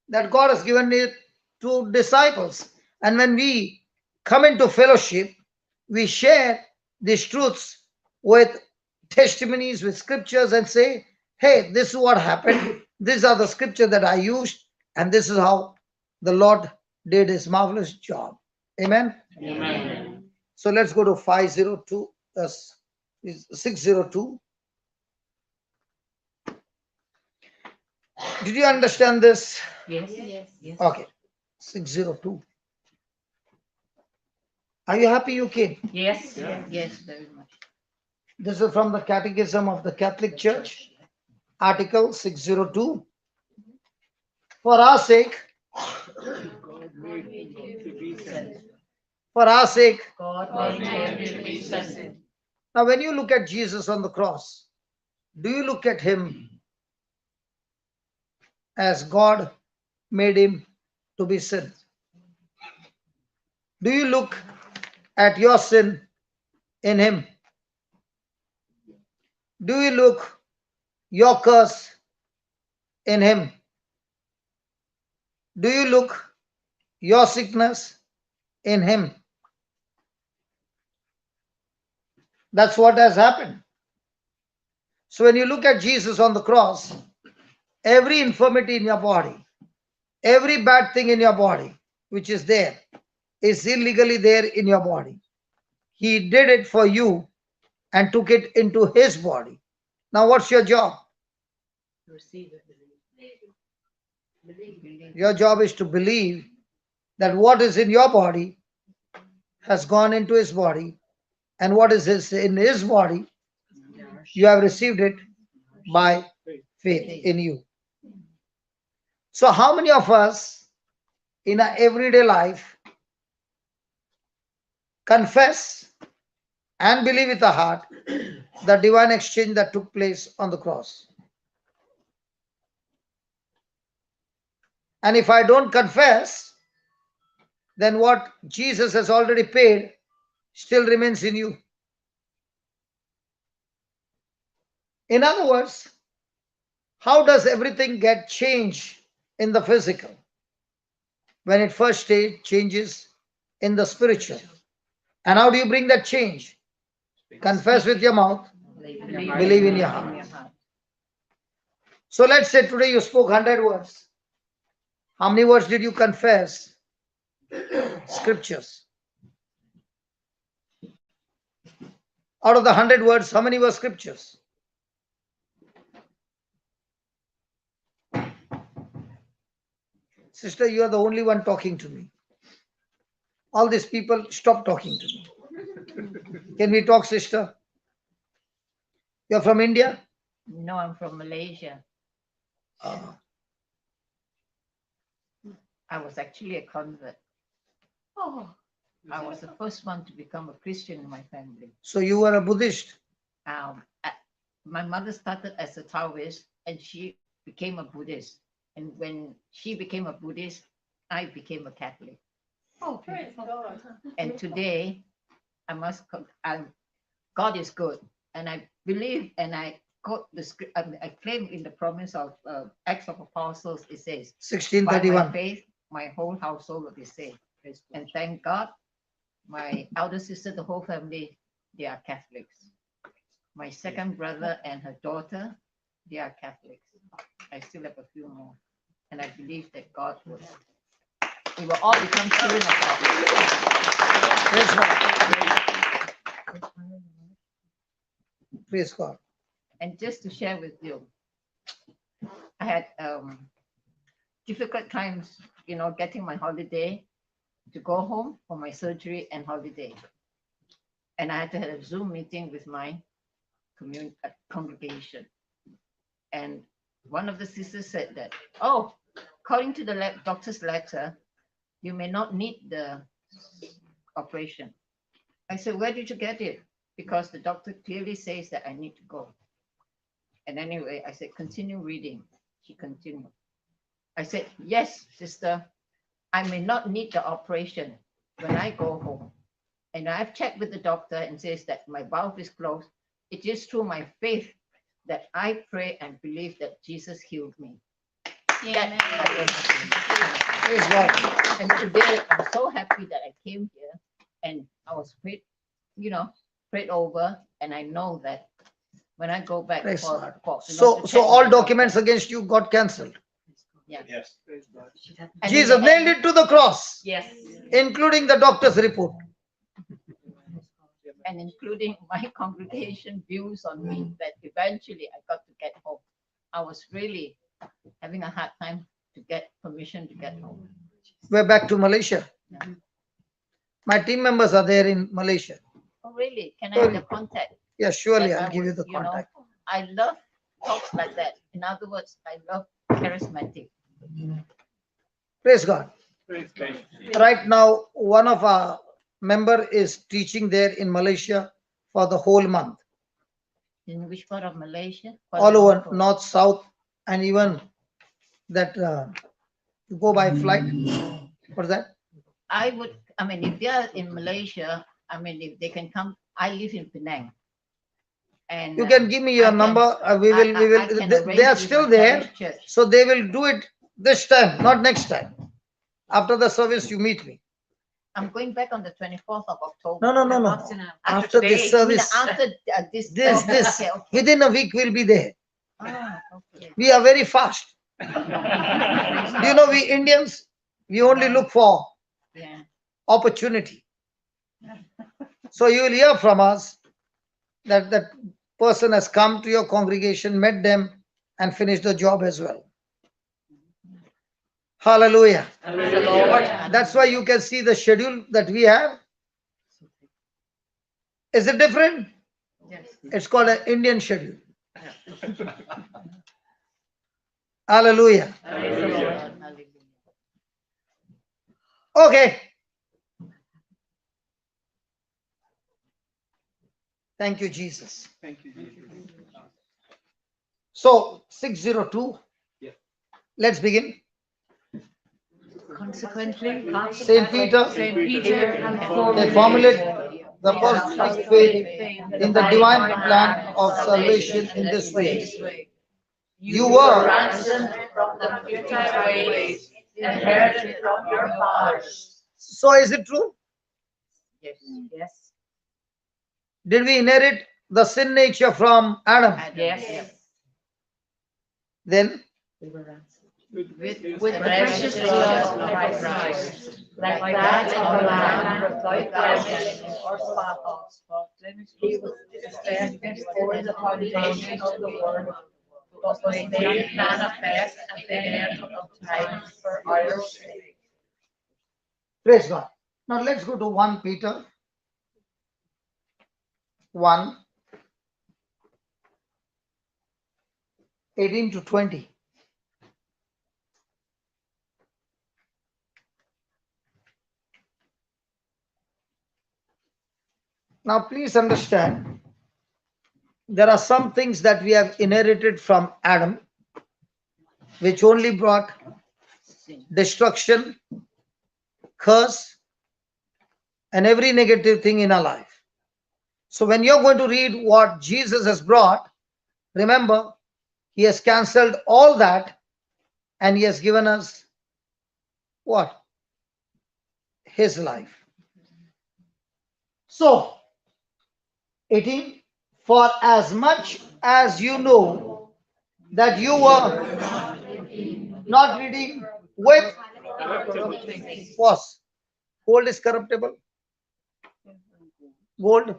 that God has given it to disciples. And when we come into fellowship, we share these truths with testimonies, with scriptures, and say, hey, this is what happened. These are the scriptures that I used, and this is how the Lord did his marvelous job. Amen. Amen. So let's go to 502, 602. Did you understand this? Yes. Okay. 602. Are you happy you came? Yes. Yes. Very much. This is from the Catechism of the Catholic Church, Article 602. For our sake, for our sake. God made him to be sin. Now, when you look at Jesus on the cross, do you look at him as God made him to be sin? Do you look at your sin in him? Do you look your curse in him? Do you look your sickness in him? That's what has happened. So when you look at Jesus on the cross, every infirmity in your body, every bad thing in your body, which is there, is illegally there in your body. He did it for you and took it into his body. Now, what's your job? Receive it. Your job is to believe that what is in your body has gone into his body, and what is in his body, you have received it by faith in you. So, how many of us in our everyday life confess and believe with the heart the divine exchange that took place on the cross? And if I don't confess, then what Jesus has already paid still remains in you. In other words, how does everything get changed in the physical? When it first changes in the spiritual. And how do you bring that change? Confess with your mouth, believe in your heart. So let's say today you spoke 100 words. How many words did you confess? Scriptures. Out of the 100 words, how many were scriptures? Sister, you are the only one talking to me. All these people stop talking to me. Can we talk, sister? You're from India? No, I'm from Malaysia. I was actually a convert. Oh, I was the first one to become a Christian in my family. So you were a Buddhist? My mother started as a Taoist and she became a Buddhist. And when she became a Buddhist, I became a Catholic. oh, praise God. And today, God is good. And I believe and I quote the script, I claim in the promise of Acts of Apostles, it says, by my 1631. faith, my whole household will be saved. And thank God, my elder sister, the whole family, they are Catholics. My second brother and her daughter, they are Catholics. I still have a few more. And I believe that God will, we will all become children of God. Praise God. Praise God. And just to share with you, I had difficult times, getting my holiday to go home for my surgery and holiday. And I had to have a Zoom meeting with my congregation. And one of the sisters said that, oh, according to the doctor's letter, you may not need the operation. I said, where did you get it? Because the doctor clearly says that I need to go. And anyway, I said, continue reading. She continued. I said, yes, sister, I may not need the operation when I go home. And I've checked with the doctor and says that my valve is closed. It is through my faith that I pray and believe that Jesus healed me. Amen. Praise God. And today I'm so happy that I came here and I was prayed over, and I know that when I go back Praise for, God. for So to check all with the documents doctor, against you got cancelled. Yes. Praise God. and Jesus in the nailed end- it to the cross, Yes. including the doctor's report. and including my congregation views on me, that eventually I got to get home. I was really having a hard time to get permission to get home. We're back to Malaysia. Yeah. My team members are there in Malaysia. Oh, really? Can I have the contact? Yeah, surely That I I'll give you would, the contact. I love talks like that. In other words, I love charismatic. Praise God. Praise God. Right now, one of our member is teaching there in Malaysia for the whole month. In which part of Malaysia? All over, Kuala Lumpur. north, south, and even that you go by flight. What's that? If they are in Malaysia, if they can come, I live in Penang. And You can give me your I can- number. We I will. can They arrange are with still my there, parish church. so they will do it this time, not next time. After the service, you meet me. I'm going back on the 24th of October. No. After this You mean service, after this. this, Okay. within a week we'll be there. Ah, okay. We are very fast. Do you know we Indians, we only look for Yeah. opportunity. So you will hear from us that that person has come to your congregation, met them, and finished the job as well. Hallelujah. Praise the Lord. That's why you can see the schedule that we have. Is it different? Yes. It's called an Indian schedule. Hallelujah. Praise the Lord. Okay. Thank you, Jesus. Thank you, Jesus. So 602. Yeah. Let's begin. Consequently, Saint Peter, Saint Peter they formulate the apostolic faith in the divine plan of salvation in this way. You were ransomed from the futile ways inherited from your fathers. So is it true? Yes. Yes. Did we inherit the sin nature from Adam? Yes. Then With With precious blood of Christ, like that of a lamb without blemish or spot. He was dispensed before the foundation of the world, but was made manifest at the end of time for our sake. praise God. Now let's go to 1 Peter 1, 18 to 20. Now please understand, there are some things that we have inherited from Adam, which only brought destruction, curse, and every negative thing in our life. So when you're going to read what Jesus has brought, remember, he has cancelled all that and he has given us what? His life. So, 18, for as much as you know that you were not redeemed with was. Gold is corruptible. Gold.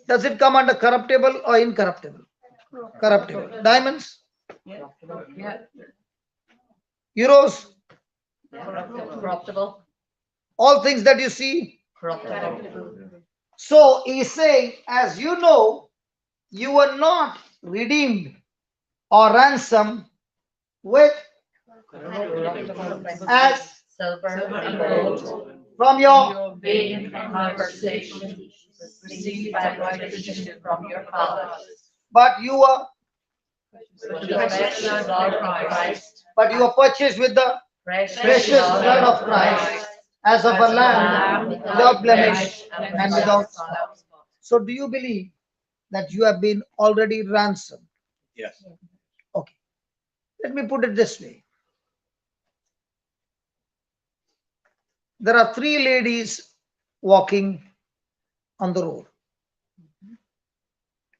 Does it come under corruptible or incorruptible? Corruptible. Diamonds? Euros? Corruptible. All things that you see. Corruptible. So he's saying, as you know, you were not redeemed or ransomed with as Silver and gold. from your, Vain conversation received by revelation from your fathers. but you were With the precious blood of Christ, purchased with the precious blood of Christ as of a lamb without blemish and without spot. So do you believe that you have been already ransomed? Yes. Okay. Let me put it this way. There are 3 ladies walking on the road.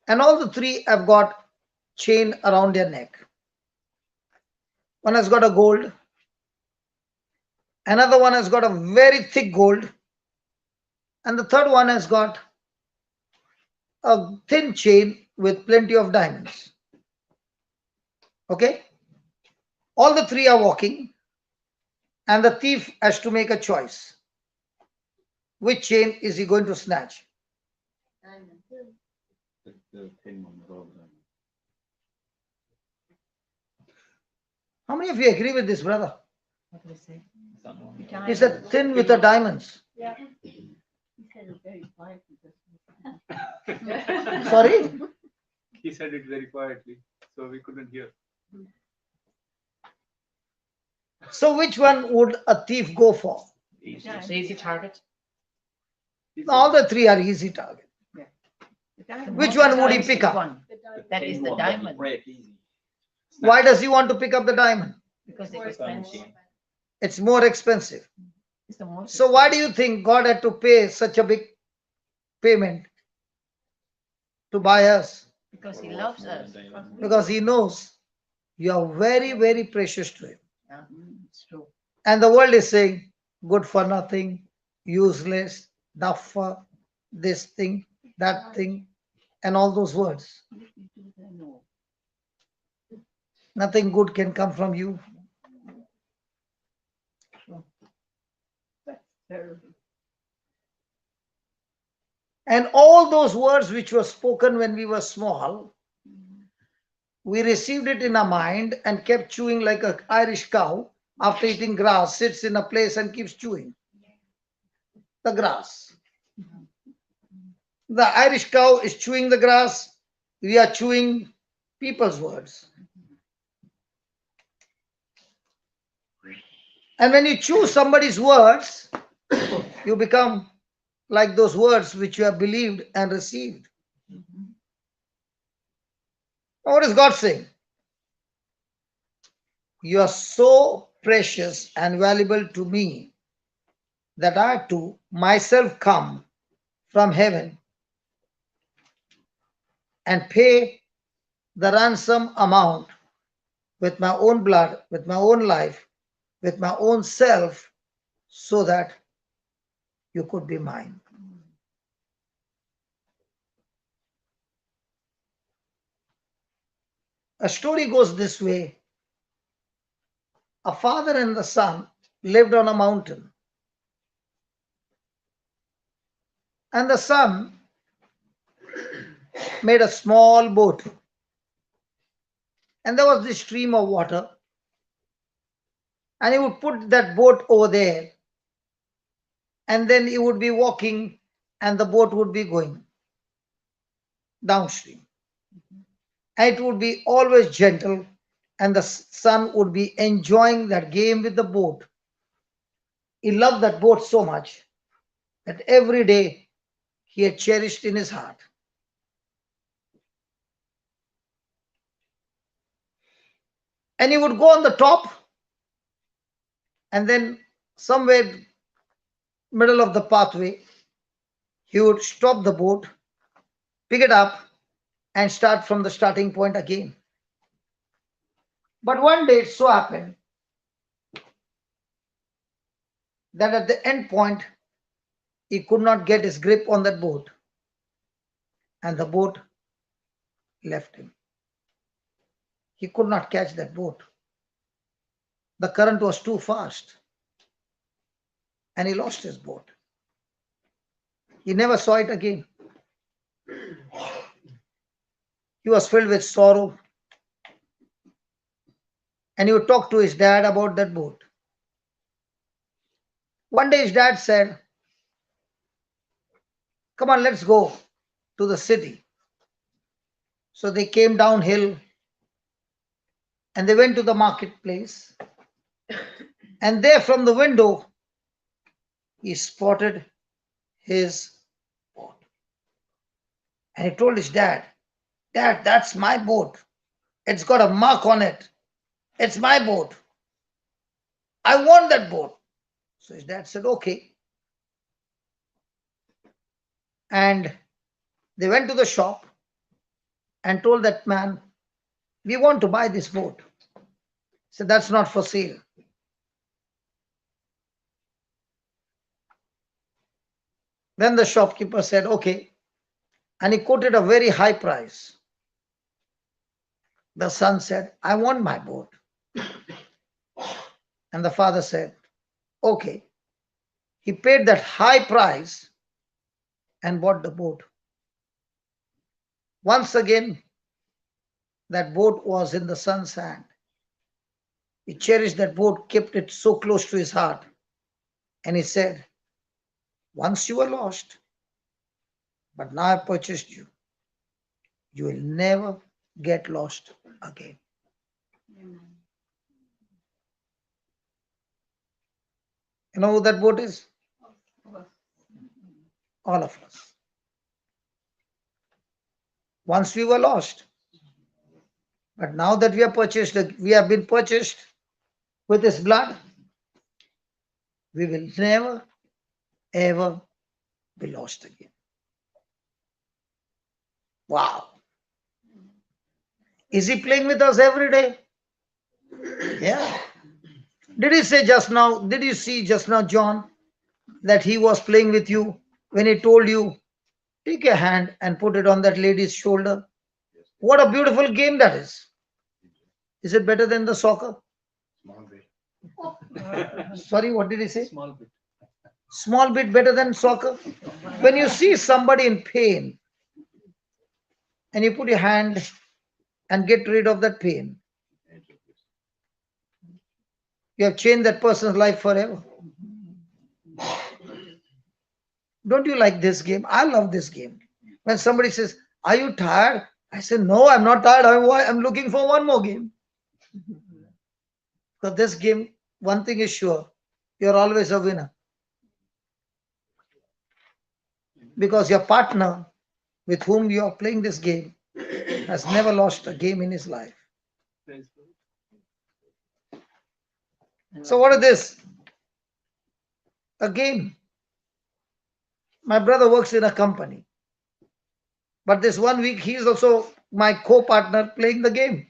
And all the 3 have got chain around their neck. One has got a gold. Another one has got a very thick gold. And the third one has got a thin chain with plenty of diamonds. Okay? All the 3 are walking. And the thief has to make a choice. Which chain is he going to snatch? How many of you agree with this, brother? What did I say? He said thin with the diamonds. Sorry? He said it very quietly, so we couldn't hear. So which one would a thief go for? It's easy target. All the 3 are easy target. Which one would he Most pick up? one. That is the diamond, Why does he want to pick up the diamond? because it's expensive. It's more expensive. It's the most So why do you think God had to pay such a big payment to buy us? because he loves us. Because he knows you are very, very precious to him. Yeah, it's true. And the world is saying, good for nothing, useless, duffer, this thing, that thing, and all those words. Nothing good can come from you. Terrible. And all those words which were spoken when we were small, we received it in our mind and kept chewing like an Irish cow after eating grass, sits in a place and keeps chewing the grass. The Irish cow is chewing the grass. We are chewing people's words. And when you chew somebody's words, you become like those words which you have believed and received. Now, what is God saying? You are so precious and valuable to me that I have to myself come from heaven and pay the ransom amount with my own blood, with my own life, with my own self, so that you could be mine. A story goes this way. A father and the son lived on a mountain. And the son made a small boat. And there was this stream of water. And he would put that boat over there. And then he would be walking and the boat would be going downstream. And it would be always gentle. And the son would be enjoying that game with the boat. He loved that boat so much that every day he had cherished in his heart. And he would go on the top, and then somewhere middle of the pathway, he would stop the boat, pick it up, and start from the starting point again. But one day it so happened that at the end point, he could not get his grip on that boat, and the boat left him. He could not catch that boat. The current was too fast, and he lost his boat. He never saw it again. He was filled with sorrow, and he would talk to his dad about that boat. One day his dad said, "Come on, let's go to the city." So they came downhill and they went to the marketplace. And there from the window, he spotted his boat. And he told his dad, "Dad, that's my boat. It's got a mark on it. It's my boat. I want that boat." So his dad said, "Okay." And they went to the shop and told that man, "We want to buy this boat." He said, "That's not for sale." Then the shopkeeper said, "Okay." And he quoted a very high price. The son said, "I want my boat." And the father said, "Okay." He paid that high price and bought the boat. Once again, that boat was in the son's hand. He cherished that boat, kept it so close to his heart. And he said, "Once you were lost, but now I purchased you. You will never get lost again." You know who that boat is? All of us. Once we were lost. But now that we have been purchased with his blood, we will never, ever be lost again. Wow. Is he playing with us every day? Yeah. Did you see just now, John, that he was playing with you when he told you, take a hand and put it on that lady's shoulder? What a beautiful game that is. Is it better than the soccer? Small bit. Sorry, what did he say? Small bit. Small bit better than soccer. When you see somebody in pain and you put your hand and get rid of that pain, you have changed that person's life forever. Don't you like this game? I love this game. When somebody says, are you tired? I say, no, I'm not tired. I'm looking for one more game. Because this game, one thing is sure, you're always a winner. Because your partner with whom you are playing this game has never lost a game in his life. Praise God. So what is this? A game. My brother works in a company. But this 1 week, he is also my co-partner playing the game.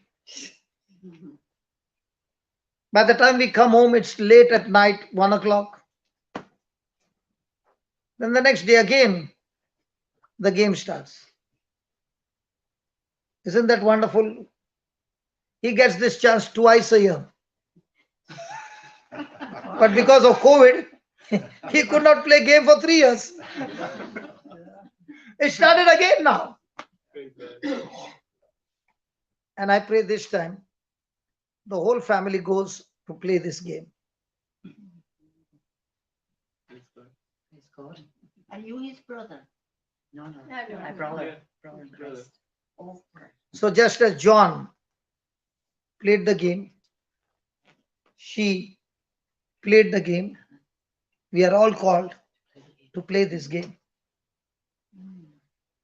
By the time we come home, it's late at night, 1 o'clock. Then the next day again, the game starts. Isn't that wonderful? He gets this chance twice a year. But because of COVID, he could not play game for 3 years. It started again now. Praise God. And I pray this time, the whole family goes to play this game. Praise God. Praise God. Are you his brother? No, no, No, my no. brother, Yeah. brother in Brother. Christ. Oh, So just as John played the game, she played the game, we are all called to play this game.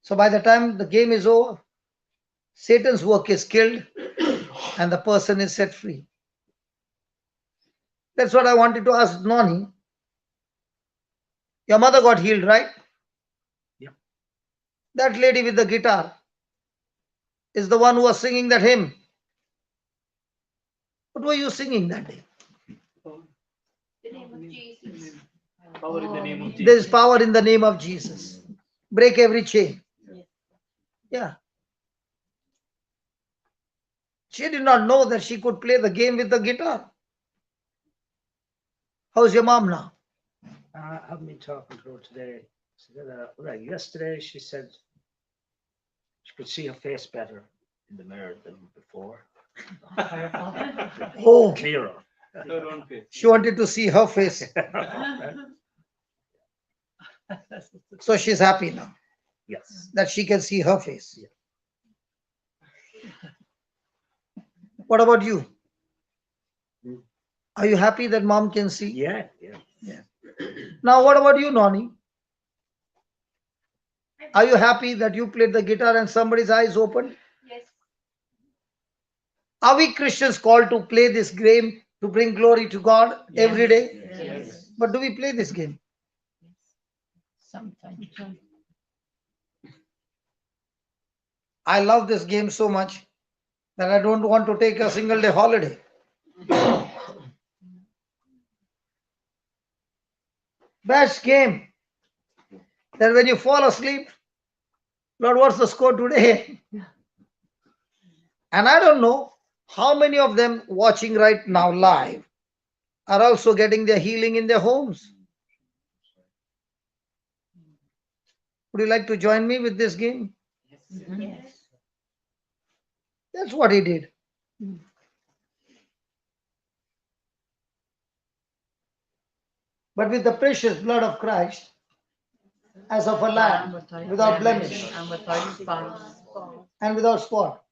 So by the time the game is over, Satan's work is killed and the person is set free. That's what I wanted to ask Noni. Your mother got healed, right? Yeah. That lady with the guitar is the one who was singing that hymn. What were you singing that day? The name of Jesus. Power in the name of Jesus. There is power in the name of Jesus. Break every chain. Yeah. She did not know that she could play the game with the guitar. How's your mom now? I haven't been talking to her today. She said, well, yesterday she said she could see her face better in the mirror than before. Oh, Clearer. Her own face. she wanted to see her face. So she's happy now Yes. that she can see her face. Yeah. What about you? Hmm. Are you happy that mom can see? Yeah. Now, what about you, Noni? Are you happy that you played the guitar and somebody's eyes opened? Yes. Are we Christians called to play this game to bring glory to God every day? Yes. But do we play this game? Sometimes. I love this game so much that I don't want to take a single day holiday. Best game that when you fall asleep, Lord, what's the score today? And I don't know how many of them watching right now live are also getting their healing in their homes. Would you like to join me with this game? yes. That's what he did. But with the precious blood of Christ, as of a lamb, without blemish And without spot. and without spot,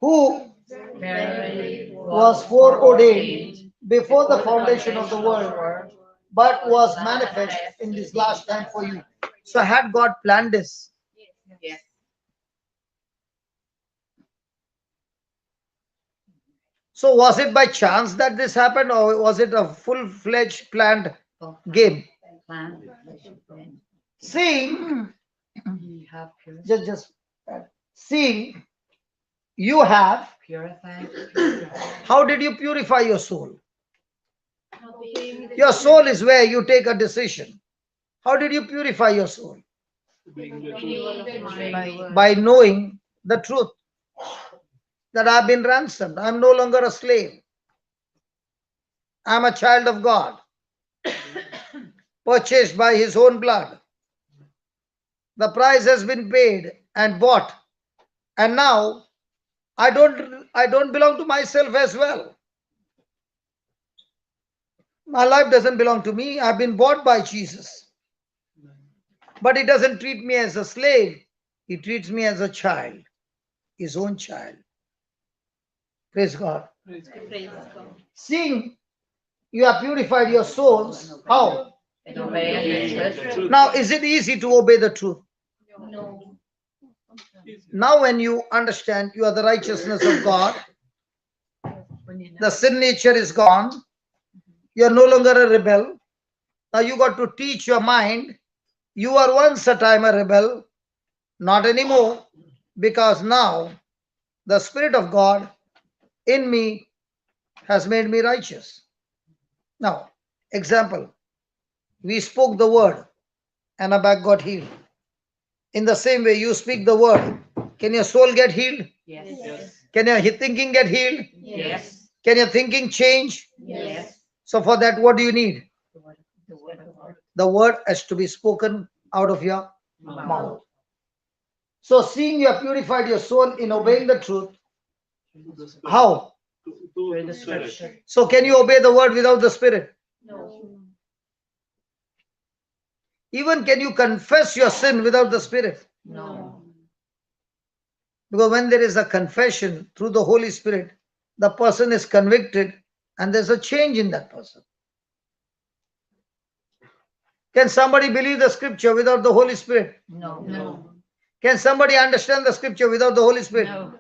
who Verily was foreordained before the foundation of the world, but was manifest in this last time for you. So had God planned this? Yes. So was it by chance that this happened, or was it a full-fledged planned game? Plan. Seeing, You have just seeing, you have. purified. How did you purify your soul? Your soul is where you take a decision. How did you purify your soul? By knowing the truth that I've been ransomed. I'm no longer a slave. I'm a child of God, purchased by his own blood. The price has been paid and bought. And now I don't belong to myself as well. My life doesn't belong to me. I've been bought by Jesus. But he doesn't treat me as a slave. He treats me as a child, his own child. Praise God. Seeing you have purified your souls, how? And obey the truth. Now, is it easy to obey the truth? Now, when you understand you are the righteousness of God, the sin nature is gone, you are no longer a rebel. Now, you got to teach your mind, you are once a time a rebel, not anymore, because now the Spirit of God in me has made me righteous. Now, example, we spoke the word and our back got healed. In the same way, you speak the word. Can your soul get healed? Yes. Can your thinking get healed? Yes. Can your thinking change? Yes. So for that, what do you need? The word of God. The word has to be spoken out of your mouth. So seeing you have purified your soul in obeying the truth, how? Through the scripture. So can you obey the word without the Spirit? No. Even can you confess your sin without the Spirit? No. Because when there is a confession through the Holy Spirit, the person is convicted and there's a change in that person. Can somebody believe the scripture without the Holy Spirit? No. No. Can somebody understand the scripture without the Holy Spirit? No.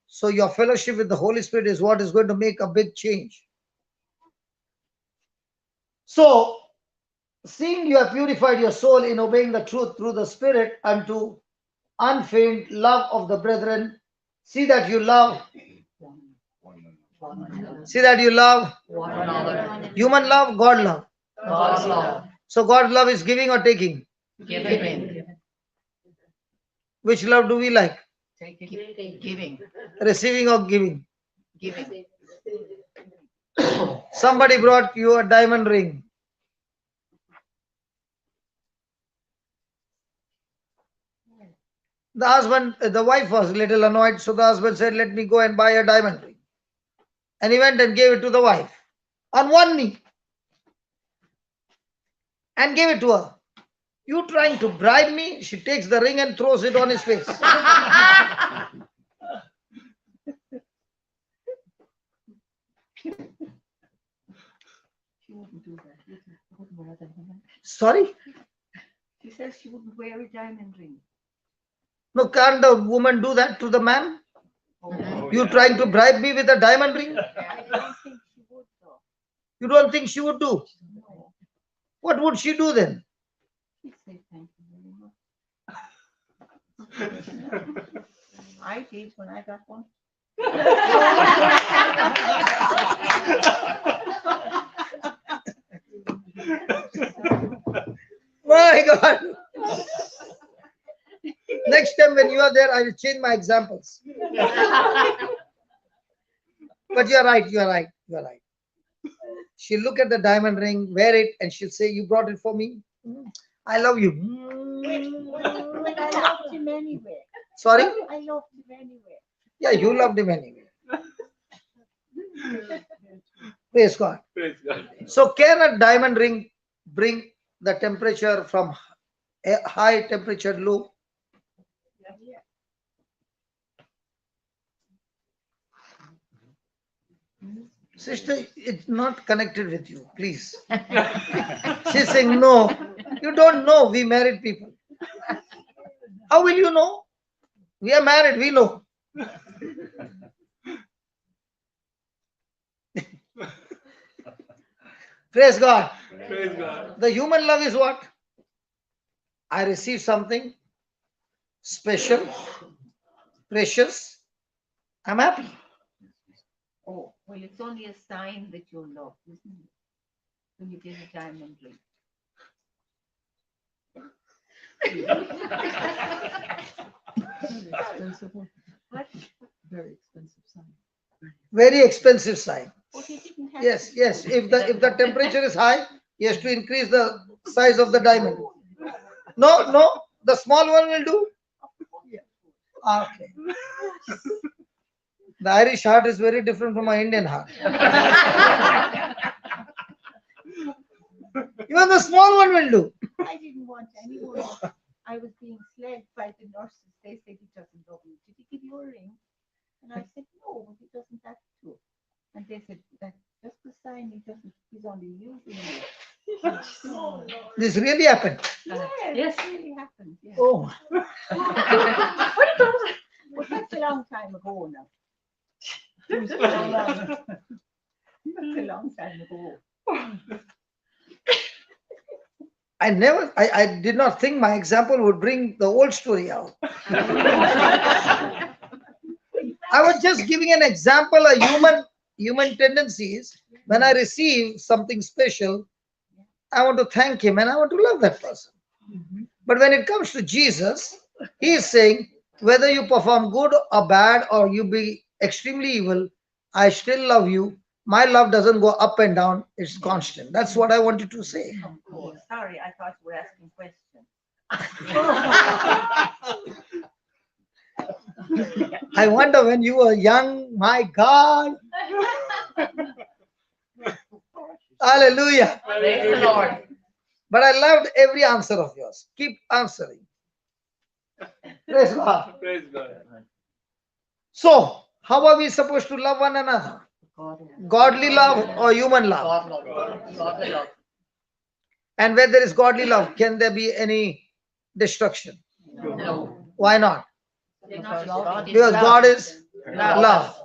So your fellowship with the Holy Spirit is what is going to make a big change. So, seeing you have purified your soul in obeying the truth through the Spirit unto unfeigned love of the brethren, see that you love. See that you love. One another. Human love, God love. God's love. So God's love is giving or taking. Giving. Which love do we like? Giving. Receiving or giving? Giving. Somebody brought you a diamond ring. The wife was a little annoyed, so the husband said, let me go and buy a diamond ring. And he went and gave it to the wife on one knee and gave it to her. You trying to bribe me? She takes the ring and throws it on his face. She wouldn't do that. She wouldn't wear that. Sorry? She says she wouldn't wear a diamond ring. No, can't the woman do that to the man? You trying to bribe me with a diamond ring? I don't think she would though. You don't think she would do? No. What would she do then? She'd say thank you very much. I did when I got one. My God. Next time when you are there, I will change my examples. But you're right, you're right, you're right. She'll look at the diamond ring, wear it, and she'll say, you brought it for me? I love you. But I loved him anyway. Sorry? I loved him anyway. Yeah, you loved him anyway. Praise God. Praise God. So can a diamond ring bring the temperature from a high temperature low? Sister, it's not connected with you, please. She's saying, no, you don't know, we married people. How will you know? We are married, we know. Praise God. Praise God. The human love is what? I receive something special, precious. I'm happy. Oh, well, it's only a sign that you love, isn't it? When you give a diamond ring. What? Very expensive sign. Very expensive sign. Oh, they didn't have Yes, to yes. do If the temperature is high, he has to increase the size of the diamond. No, no, the small one will do. Okay. The Irish heart is very different from my Indian heart. Even the small one will do. I didn't want any more. I was being slagged by the nurses. They said he doesn't love you. Did he give you a ring? And I said, no, he doesn't have to. And they said, that's just a sign he doesn't, he's only using you. No, no. This really happened. Yes, it really happened. Yeah. Oh, But that's a long time ago now. That's a long time ago. I did not think my example would bring the old story out. I was just giving an example of human tendencies. When I receive something special, I want to thank him and I want to love that person. But when it comes to Jesus, he is saying, whether you perform good or bad or you be extremely evil, I still love you. My love doesn't go up and down, it's constant. That's what I wanted to say. Oh, sorry, I thought you were asking questions. I wonder when you were young, my God. Hallelujah. Praise the Lord. But I loved every answer of yours. Keep answering. Praise God. Praise God. So, how are we supposed to love one another? Godly love or human love? God love. Godly love. And where there is godly love, can there be any destruction? No. Why not? Because God is Because love. God is Love. love.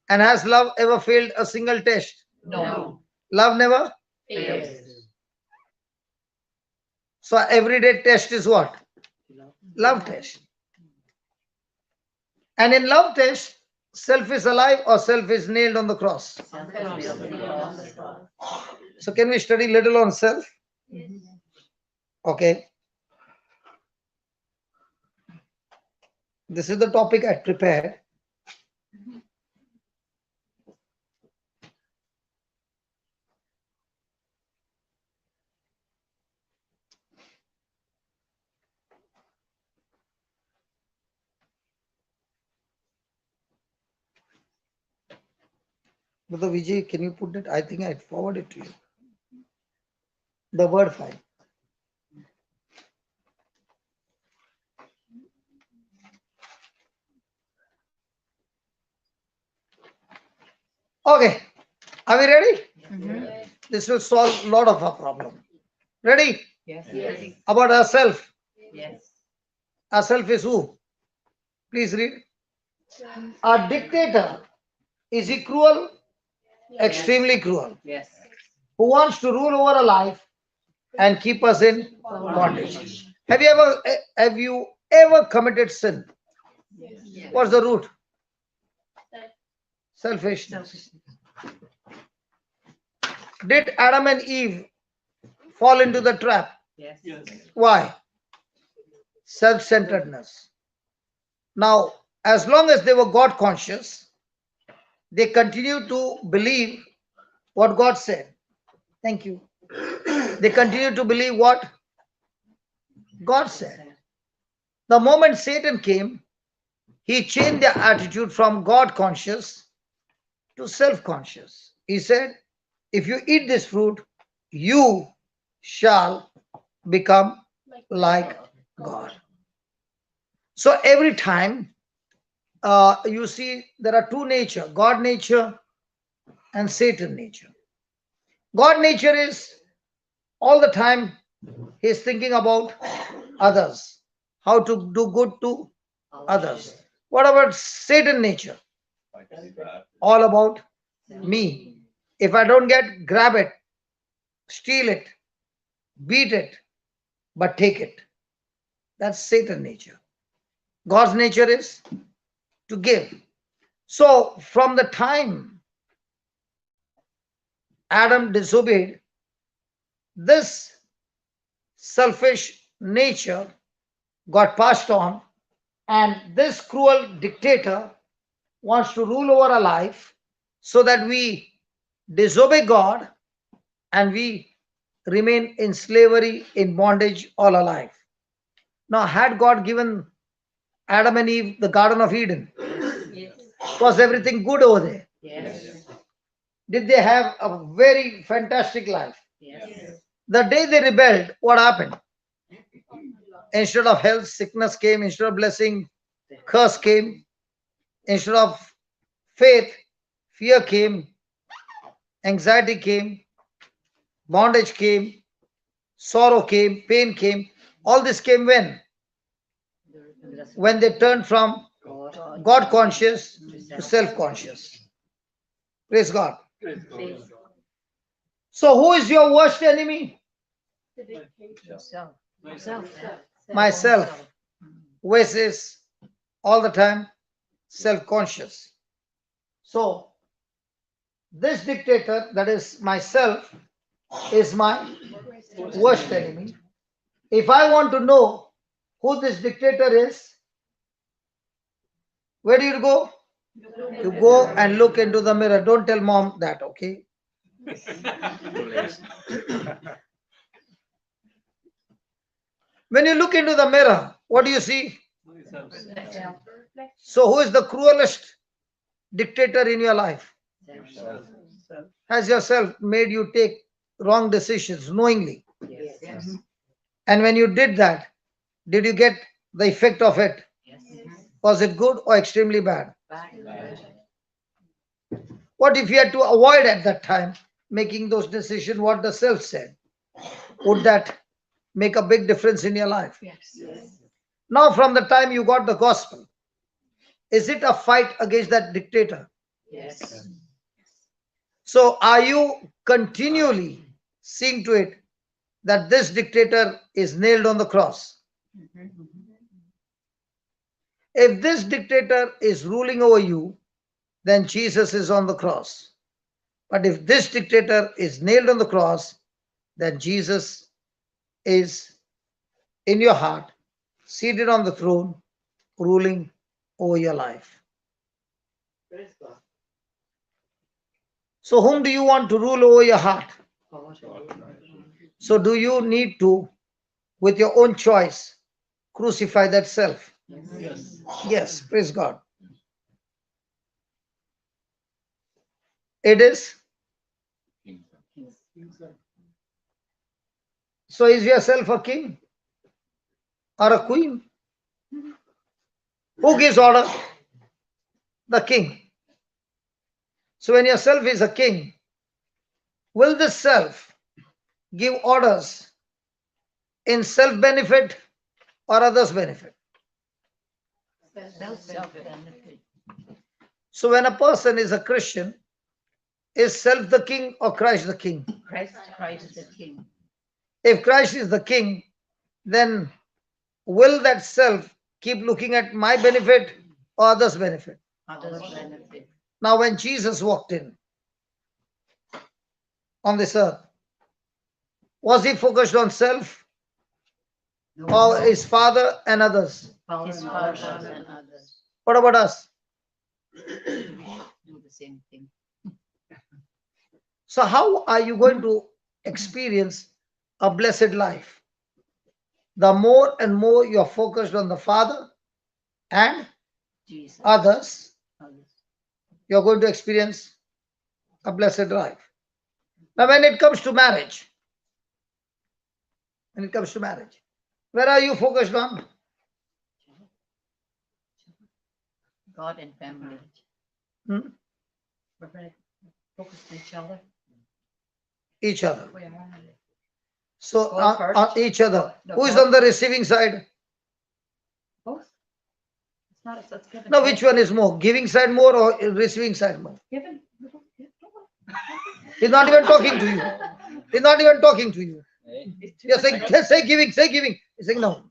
And has love ever failed a single test? No. Love never? Fails. So everyday test is what? Love test. And in love test, self is alive or self is nailed on the cross. So can we study little on self? Okay. This is the topic I prepared. Brother Vijay, can you put it? I think I forwarded to you. The word file. Okay. Are we ready? This will solve a lot of our problem. Ready? Yes. About ourselves. Yes. Ourself is who? Please read. A dictator. Is he cruel? Extremely cruel. Yes. Who wants to rule over a life and keep us in bondage. Have you ever committed sin? What's the root? Selfishness. Did Adam and Eve fall into the trap? Yes. Yes. Why? Self-centeredness. Now, as long as they were God conscious, they continued to believe what God said. Thank you. They continued to believe what God said. The moment Satan came, he changed their attitude from God conscious to self conscious. He said, if you eat this fruit, you shall become like God. So every time you see there are two nature, God nature and Satan nature. God nature is all the time he's thinking about others, how to do good to others. What about Satan nature? All about me. If I don't get, grab it. steal it, beat it, but take it. That's Satan's nature. God's nature is to give. So from the time Adam disobeyed, this selfish nature got passed on, and this cruel dictator wants to rule over our life so that we disobey God and we remain in slavery, in bondage all our life. Now, had God given Adam and Eve the Garden of Eden, Yes. was everything good over there? Yes. Did they have a very fantastic life? Yes. The day they rebelled, what happened? Instead of health, sickness came. Instead of blessing, curse came. Instead of faith, fear came. Anxiety came. Bondage came. Sorrow came. Pain came. All this came when? When they turned from God conscious to self conscious. Praise God. So, who is your worst enemy? Yourself. Myself. Versus all the time self conscious. So, this dictator, that is myself, is my worst enemy. If I want to know who this dictator is, where do you go? You go and look into the mirror. Don't tell mom that, okay? When you look into the mirror, what do you see? So, who is the cruelest dictator in your life? Has yourself made you take wrong decisions knowingly? Yes. And when you did that, did you get the effect of it? Yes. Was it good or extremely bad? Bad. What if you had to avoid at that time making those decisions what the self said? Would that make a big difference in your life? Yes. Now, from the time you got the gospel, is it a fight against that dictator? Yes. So, are you continually seeing to it that this dictator is nailed on the cross? If this dictator is ruling over you, then Jesus is on the cross. But if this dictator is nailed on the cross, then Jesus is in your heart, seated on the throne, ruling over your life. So, whom do you want to rule over your heart? So, do you need to, with your own choice, crucify that self? Yes, praise God. It is. So, is yourself a king or a queen? Who gives order? The king. So, when yourself is a king, will this self give orders in self benefit or others' benefit? Self-benefit. So, when a person is a Christian, is self the king or Christ the king? Christ the King. If Christ is the king, then will that self keep looking at my benefit or others' benefit? Others benefit. Now, when Jesus walked in on this earth, was he focused on self or his father and others? His fathers and others What about us? do the same thing. So, how are you going to experience a blessed life? The more and more you're focused on the Father and Jesus. others, Others. you're going to experience a blessed life. Now, when it comes to marriage, where are you focused on? God and family. Hmm? We're very focused on each other. Each other. We are. So, God first. on each other. No, Who is God. on the receiving side? Both. It's not, it's given. Now, which one is more? Giving side more or receiving side more? Given. He's not even talking to you. He's not even talking to you. You're saying, say giving, say giving. He's saying no.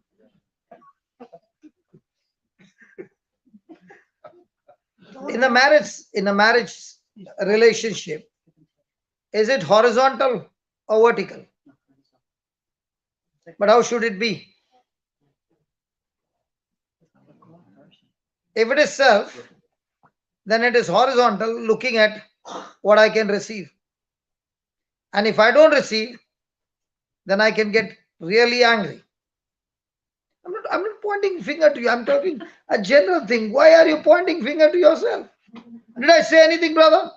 In a marriage relationship, is it horizontal or vertical? But how should it be? If it is self, then it is horizontal, looking at what I can receive. And if I don't receive, then I can get really angry. I'm not pointing finger to you. I'm talking a general thing. Why are you pointing finger to yourself? Did I say anything, brother?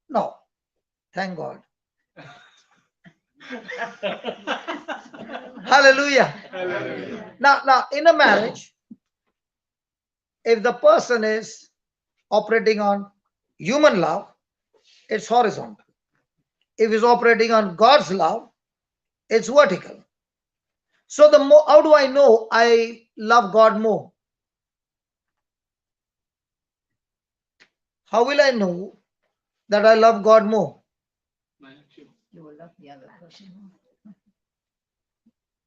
No. Thank God. Hallelujah. Now, in a marriage, if the person is operating on human love, it's horizontal. If he's operating on God's love, it's vertical. So how do I know I love God more? How will I know that I love God more? You will love the other person.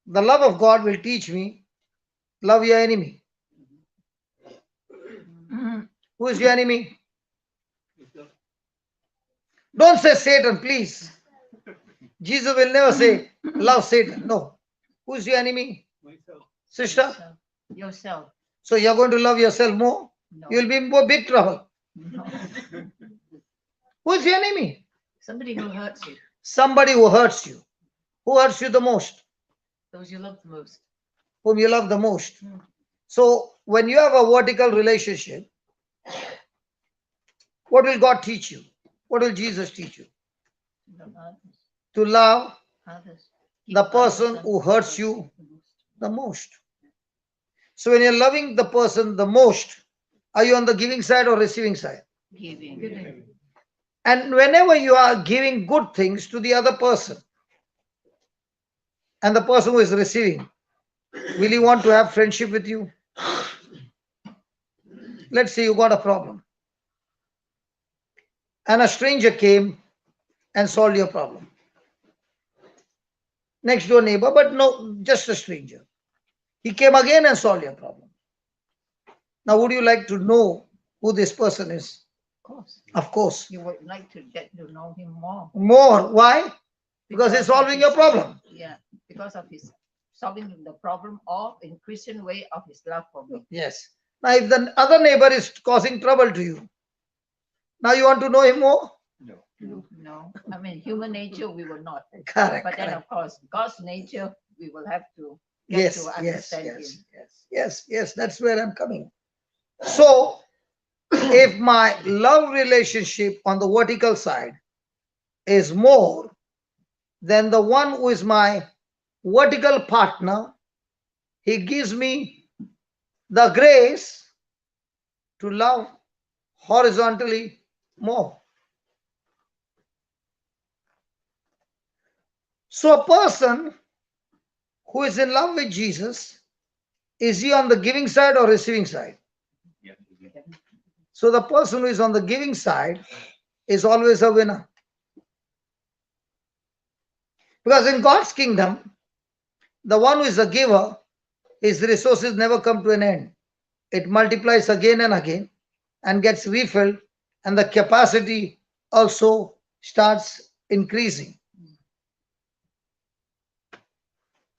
The love of God will teach me, love your enemy. Who is your enemy? Don't say Satan, please. Jesus will never say, love Satan. No. Who is your enemy? Myself. Sister? Yourself. So you're going to love yourself more? No. You'll be in more big trouble. No. Who is your enemy? Somebody who hurts you. Somebody who hurts you. Who hurts you the most? Those you love the most. Whom you love the most. So when you have a vertical relationship, what will God teach you? What will Jesus teach you? Love others. To love Others. the Keep person others who and hurts others you the most. the most. So when you're loving the person the most, are you on the giving side or receiving side? Giving. And whenever you are giving good things to the other person, and the person who is receiving, will he want to have friendship with you? Let's say you got a problem, and a stranger came and solved your problem. Next door neighbor, but no, just a stranger. He came again and solved your problem. Now, would you like to know who this person is? Of course. Of course. You would like to get to know him more. More. Why? Because he's of solving his- your problem. Yeah, because of his solving the problem or in Christian way of his love for me. Yes. Now, if the other neighbor is causing trouble to you, now you want to know him more? No, I mean human nature we will not. Correct. But then correct. of course God's nature we will have to get Yes, to yes, understand yes, him. yes. That's where I'm coming. So, if my love relationship on the vertical side is more than the one who is my vertical partner, he gives me the grace to love horizontally more. So, a person who is in love with Jesus, is he on the giving side or receiving side? So, the person who is on the giving side is always a winner. Because in God's kingdom, the one who is a giver, his resources never come to an end. It multiplies again and again and gets refilled, and the capacity also starts increasing.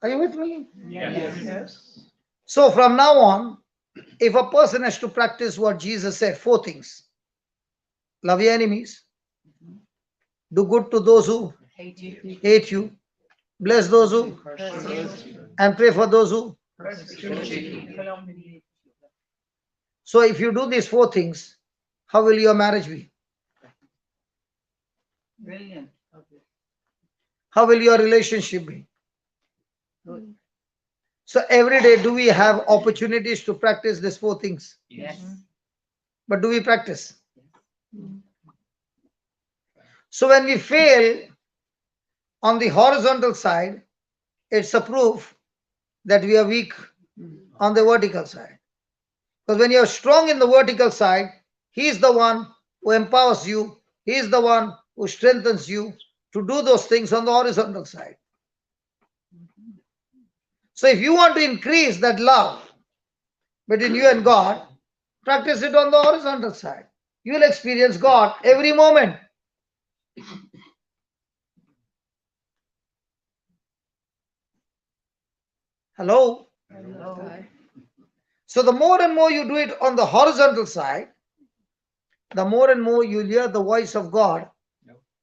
Are you with me? Yes. So from now on, if a person has to practice what Jesus said, 4 things: love your enemies, do good to those who Hate you. hate you, bless those who, and pray for those who. So if you do these 4 things, how will your marriage be? Brilliant. How will your relationship be? Good. So every day, do we have opportunities to practice these 4 things? Yes. But do we practice? So when we fail on the horizontal side, it's a proof that we are weak on the vertical side. Because when you're strong in the vertical side, He is the one who empowers you. He is the one who strengthens you. to do those things on the horizontal side. So if you want to increase that love between you and God, practice it on the horizontal side. You will experience God every moment. Hello? So the more and more you do it on the horizontal side, the more and more you'll hear the voice of God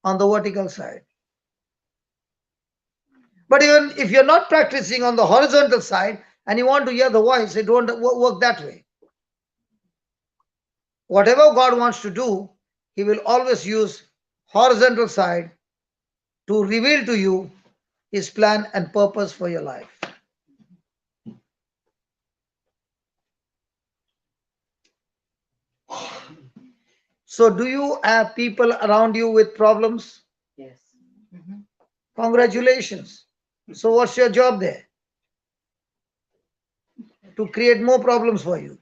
on the vertical side. But even if you're not practicing on the horizontal side and you want to hear the voice, it won't work that way. Whatever God wants to do, He will always use horizontal side to reveal to you His plan and purpose for your life. So do you have people around you with problems? Yes. Congratulations. So what's your job there? To create more problems for you.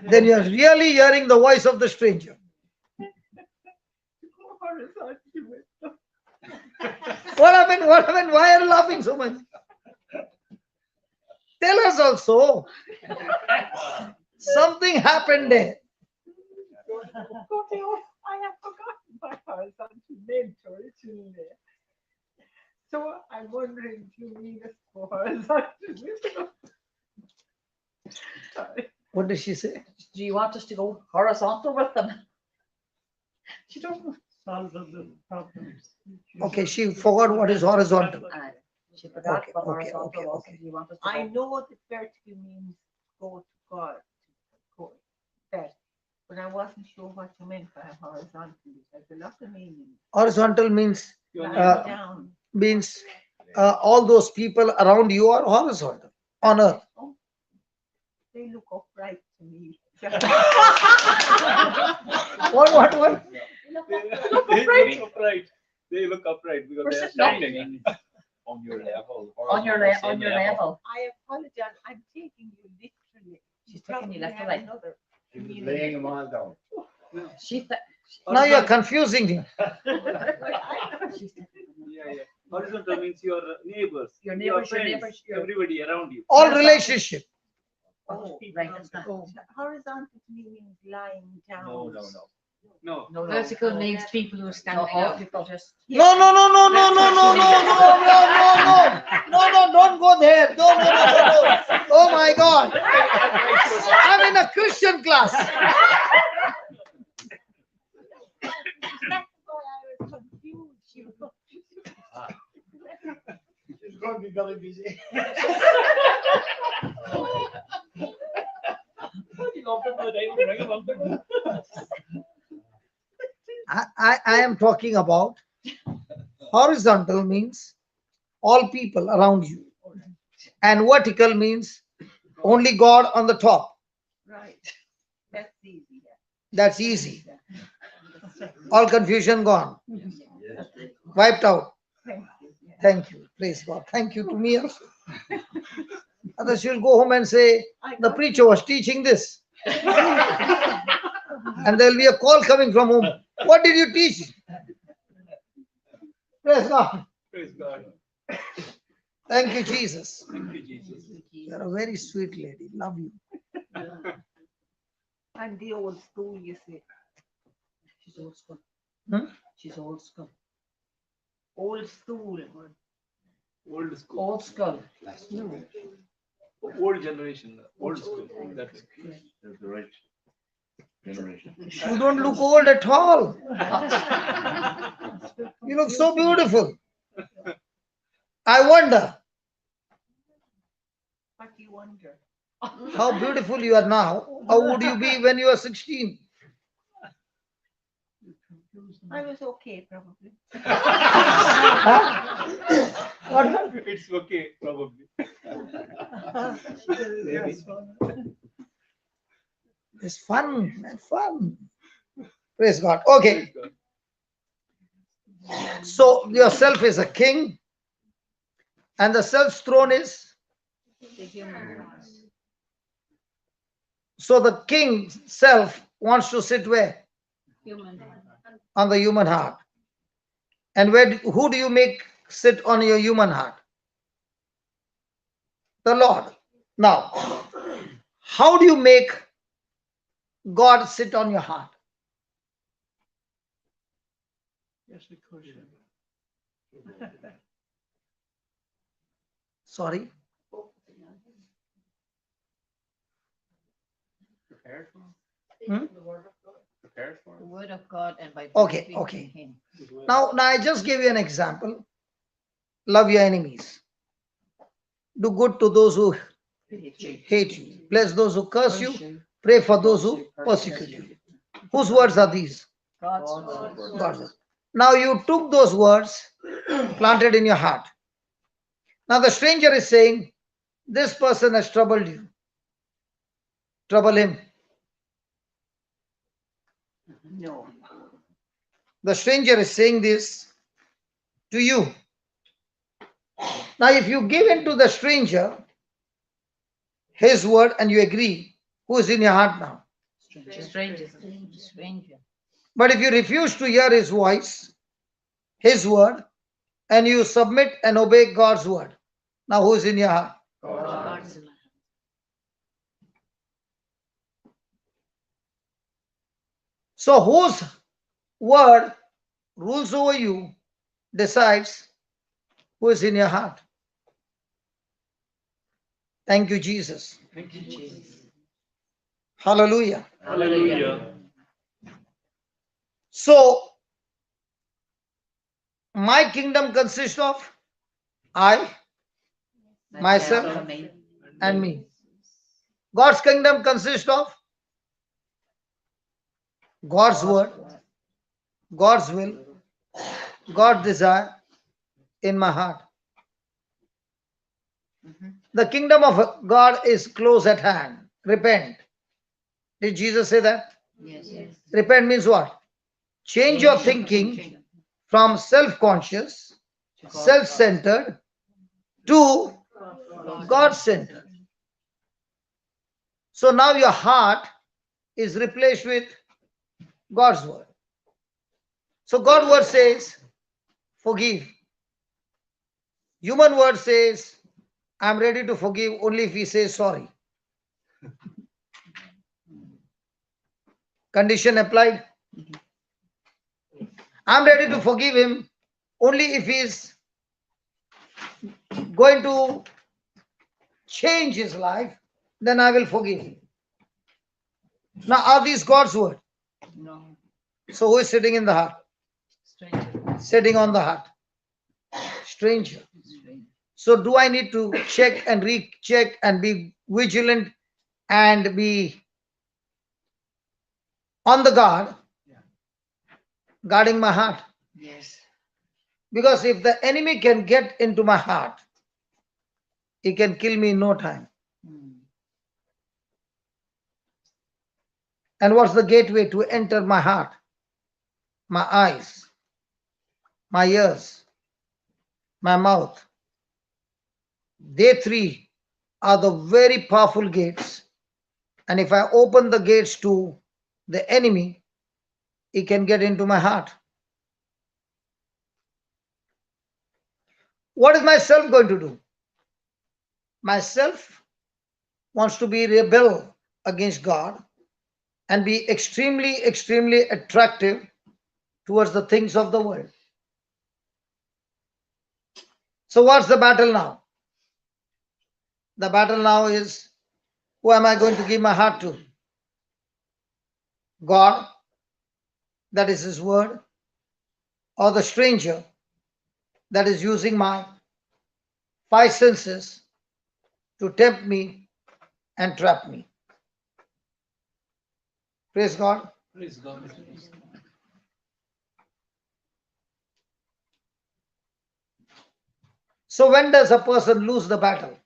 Then you're really hearing the voice of the stranger. What happened? What happened? Why are you laughing so much? Tell us also. Something happened there. I have forgotten my horizontal mentor originally. So I'm wondering, do you mean us for horizontal? Sorry. What did she say? Do you want us to go horizontal with them? She doesn't. Solve the problems. Okay, she forgot what is horizontal. She forgot Okay, what okay, horizontal okay, was. okay. Do you want us to I go? know that vertical means go to God, go that, but I wasn't sure what you meant by horizontal. There's a lot of meanings. Horizontal means Lying Uh, down. all those people around you are horizontal on earth. Oh, they look upright to me. What? They look upright. They look upright because We're they are sitting up. standing. On your level. On your level. I apologize. I'm taking you literally. She's taking you Probably have literally. another He was meaning. laying them all down. She th- Now you're confusing me. Yeah. Horizontal means your neighbors, Your neighbors, your friends, neighbors, your- everybody around you. All relationship. Oh, right, that's not. horizontal means lying down. No. No, Vertical means people who are standing all up. people just. No, don't go there. No. Oh my God. I'm in a Christian class. That's why I was confused. She's going to be very busy. I am talking about horizontal means all people around you. And vertical means only God on the top. Right. That's easy. That's easy. All confusion gone. Wiped out. Thank you. Thank you. Praise God. Thank you to me also. Others will go home and say, the preacher was teaching this. And there will be a call coming from home. What did you teach? Praise God. Praise God. Thank you, Jesus. Thank you, Jesus. You're a very sweet lady. Love you. And the old school, you see. She's old school. Hmm? She's old school. Old school. Old school. Old school. Old generation. Old school. That's it. That's the right generation. You don't look old at all. You look so beautiful. I wonder What do you wonder? how beautiful you are now. How would you be when you are 16? I was okay, probably. It's okay, probably. It's fun, man, fun. Praise God. Okay. Praise God. So yourself is a king, and the self's throne is. So the king self wants to sit where? Human. On the human heart. And who do you make sit on your human heart? The Lord. Now, how do you make God sit on your heart? Yes, the question. Sorry. Prepared for Hmm? Prepared for The word of God and by Okay, believing okay. in him. Now I just gave you an example. Love your enemies. Do good to those who hate you. Bless those who curse you. Pray for those who persecute you. Whose words are these? God's word. God's words. Now you took those words, planted in your heart. Now the stranger is saying, this person has troubled you. Trouble him. No. The stranger is saying this to you. Now if you give in to the stranger his word and you agree, who is in your heart now? Stranger. Stranger. But if you refuse to hear his voice, his word, and you submit and obey God's word, now who is in your heart? God's word. So whose word rules over you decides who is in your heart. Thank you, Jesus. Thank you, Jesus. Hallelujah. Hallelujah. So my kingdom consists of I, myself, and me. God's kingdom consists of God's word, God's will, God's desire in my heart. The kingdom of God is close at hand. Repent. Did Jesus say that? Yes. Repent means what? Change your thinking from self-conscious, self-centered to God-centered. So now your heart is replaced with God's word. So God's word says, forgive. Human word says, I'm ready to forgive only if he says sorry. Condition applied. I'm ready to forgive him only if he is going to change his life, then I will forgive him. Now, are these God's word? No. So who is sitting in the heart? Stranger. Sitting on the heart. Stranger. So do I need to check and recheck and be vigilant and be on the guard, guarding my heart? Yes. Because if the enemy can get into my heart, he can kill me in no time. And what's the gateway to enter my heart? My eyes, my ears, my mouth. They three are the very powerful gates. And if I open the gates to the enemy, he can get into my heart. What is myself going to do? Myself wants to be rebel against God and be extremely, extremely attractive towards the things of the world. So what's the battle now? The battle now is, who am I going to give my heart to? God, that is his word, or the stranger that is using my five senses to tempt me and trap me. Praise God. Praise God. So when does a person lose the battle?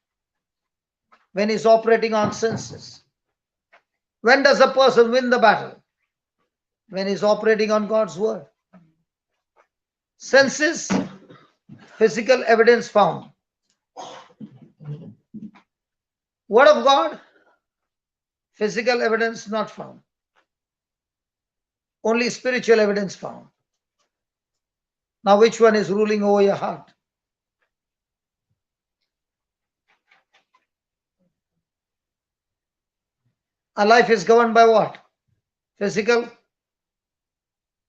When he's operating on senses. When does a person win the battle? When he's operating on God's word. Senses, physical evidence found. Word of God, physical evidence not found. Only spiritual evidence found. Now, which one is ruling over your heart? Our life is governed by what? Physical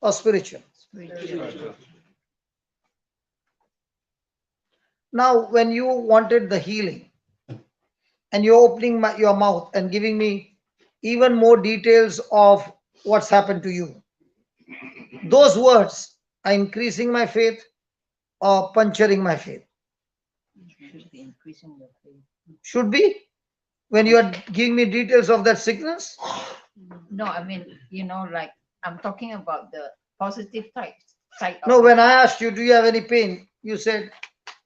or spiritual? Spiritual. Now, when you wanted the healing and you're opening your mouth and giving me even more details of what's happened to you, those words are increasing my faith or puncturing my faith? Should be increasing your faith. Should be. When you are giving me details of that sickness, No, I mean, like I'm talking about the positive side of no, it. when I asked you, do you have any pain? You said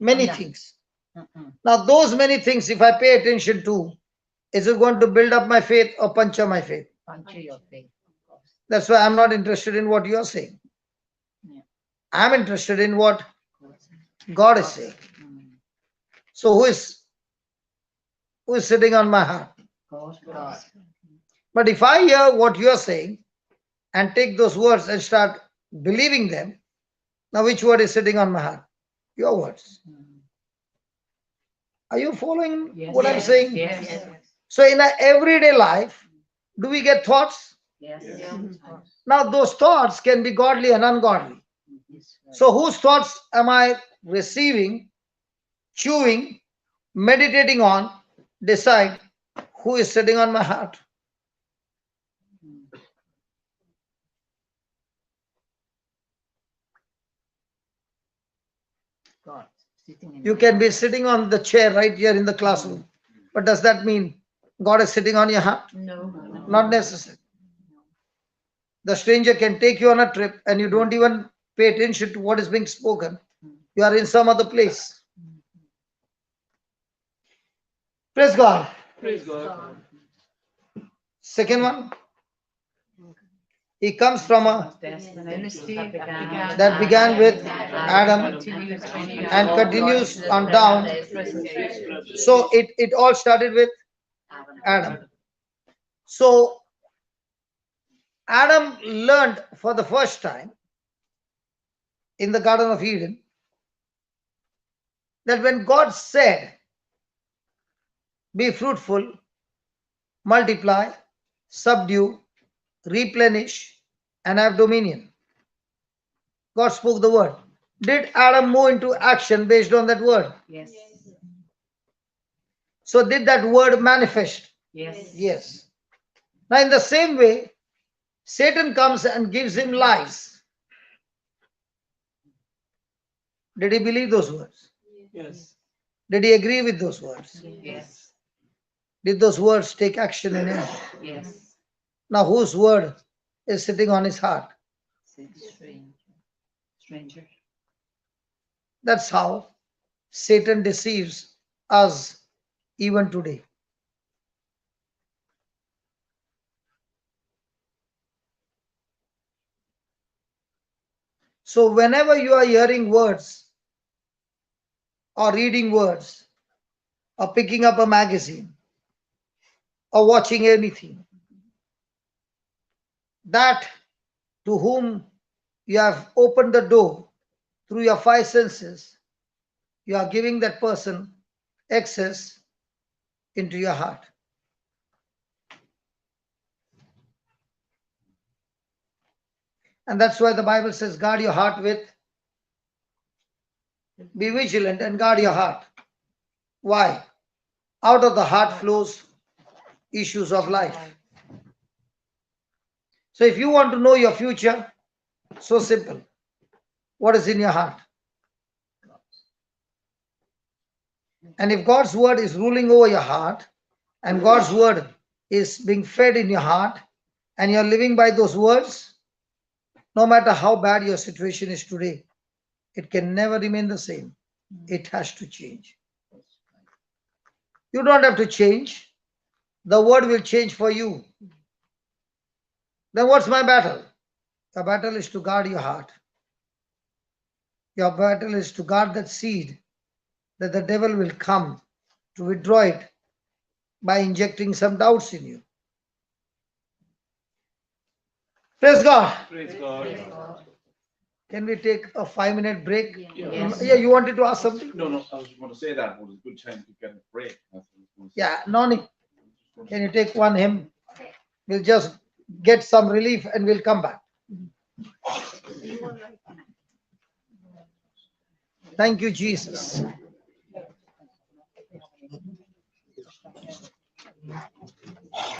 many Yeah. things. Mm-mm. Now, those many things, if I pay attention to, is it going to build up my faith or puncture my faith? Puncture your faith, of course. That's why I'm not interested in what you're saying. Yeah. I'm interested in what God is saying. Mm. So who is sitting on my heart? God. But if I hear what you're saying and take those words and start believing them, now which word is sitting on my heart? Your words. Mm. Are you following Yes. what I'm saying? Yes. So in our everyday life, do we get thoughts? Yes. Now those thoughts can be godly and ungodly. Yes. So whose thoughts am I receiving, chewing, meditating on? Decide who is sitting on my heart. Mm. God sitting in You my can be heart. sitting on the chair right here in the classroom. But does that mean God is sitting on your heart? No. Not necessary. The stranger can take you on a trip and you don't even pay attention to what is being spoken. You are in some other place. Praise God. Praise God. Second one, he comes from a Ministry that began with Adam and continues on down. So it all started with Adam. So Adam learned for the first time in the Garden of Eden that when God said, be fruitful, multiply, subdue, replenish, and have dominion. God spoke the word. Did Adam move into action based on that word? Yes. So did that word manifest? Yes. Yes. Now in the same way, Satan comes and gives him lies. Did he believe those words? Yes. Did he agree with those words? Yes. Did those words take action in him? Yes. Now whose word is sitting on his heart? Stranger. That's how Satan deceives us even today. So whenever you are hearing words or reading words or picking up a magazine or watching anything, that to whom you have opened the door through your five senses, you are giving that person access into your heart. And that's why the Bible says, guard your heart with, be vigilant and guard your heart. Why? Out of the heart flows issues of life. So if you want to know your future, so simple. What is in your heart? And if God's word is ruling over your heart, and God's word is being fed in your heart, and you're living by those words, no matter how bad your situation is today, it can never remain the same. It has to change. You don't have to change. The word will change for you. Then what's my battle? Your battle is to guard your heart. Your battle is to guard that seed that the devil will come to withdraw it by injecting some doubts in you. Praise God. Praise God. Can we take a 5-minute break? Yes. Yeah, you wanted to ask something? No, I was going to say that was a good time to get a break. That's what I was gonna say. Yeah, Noni, can you take one hymn? We'll just get some relief and we'll come back. Thank you, Jesus.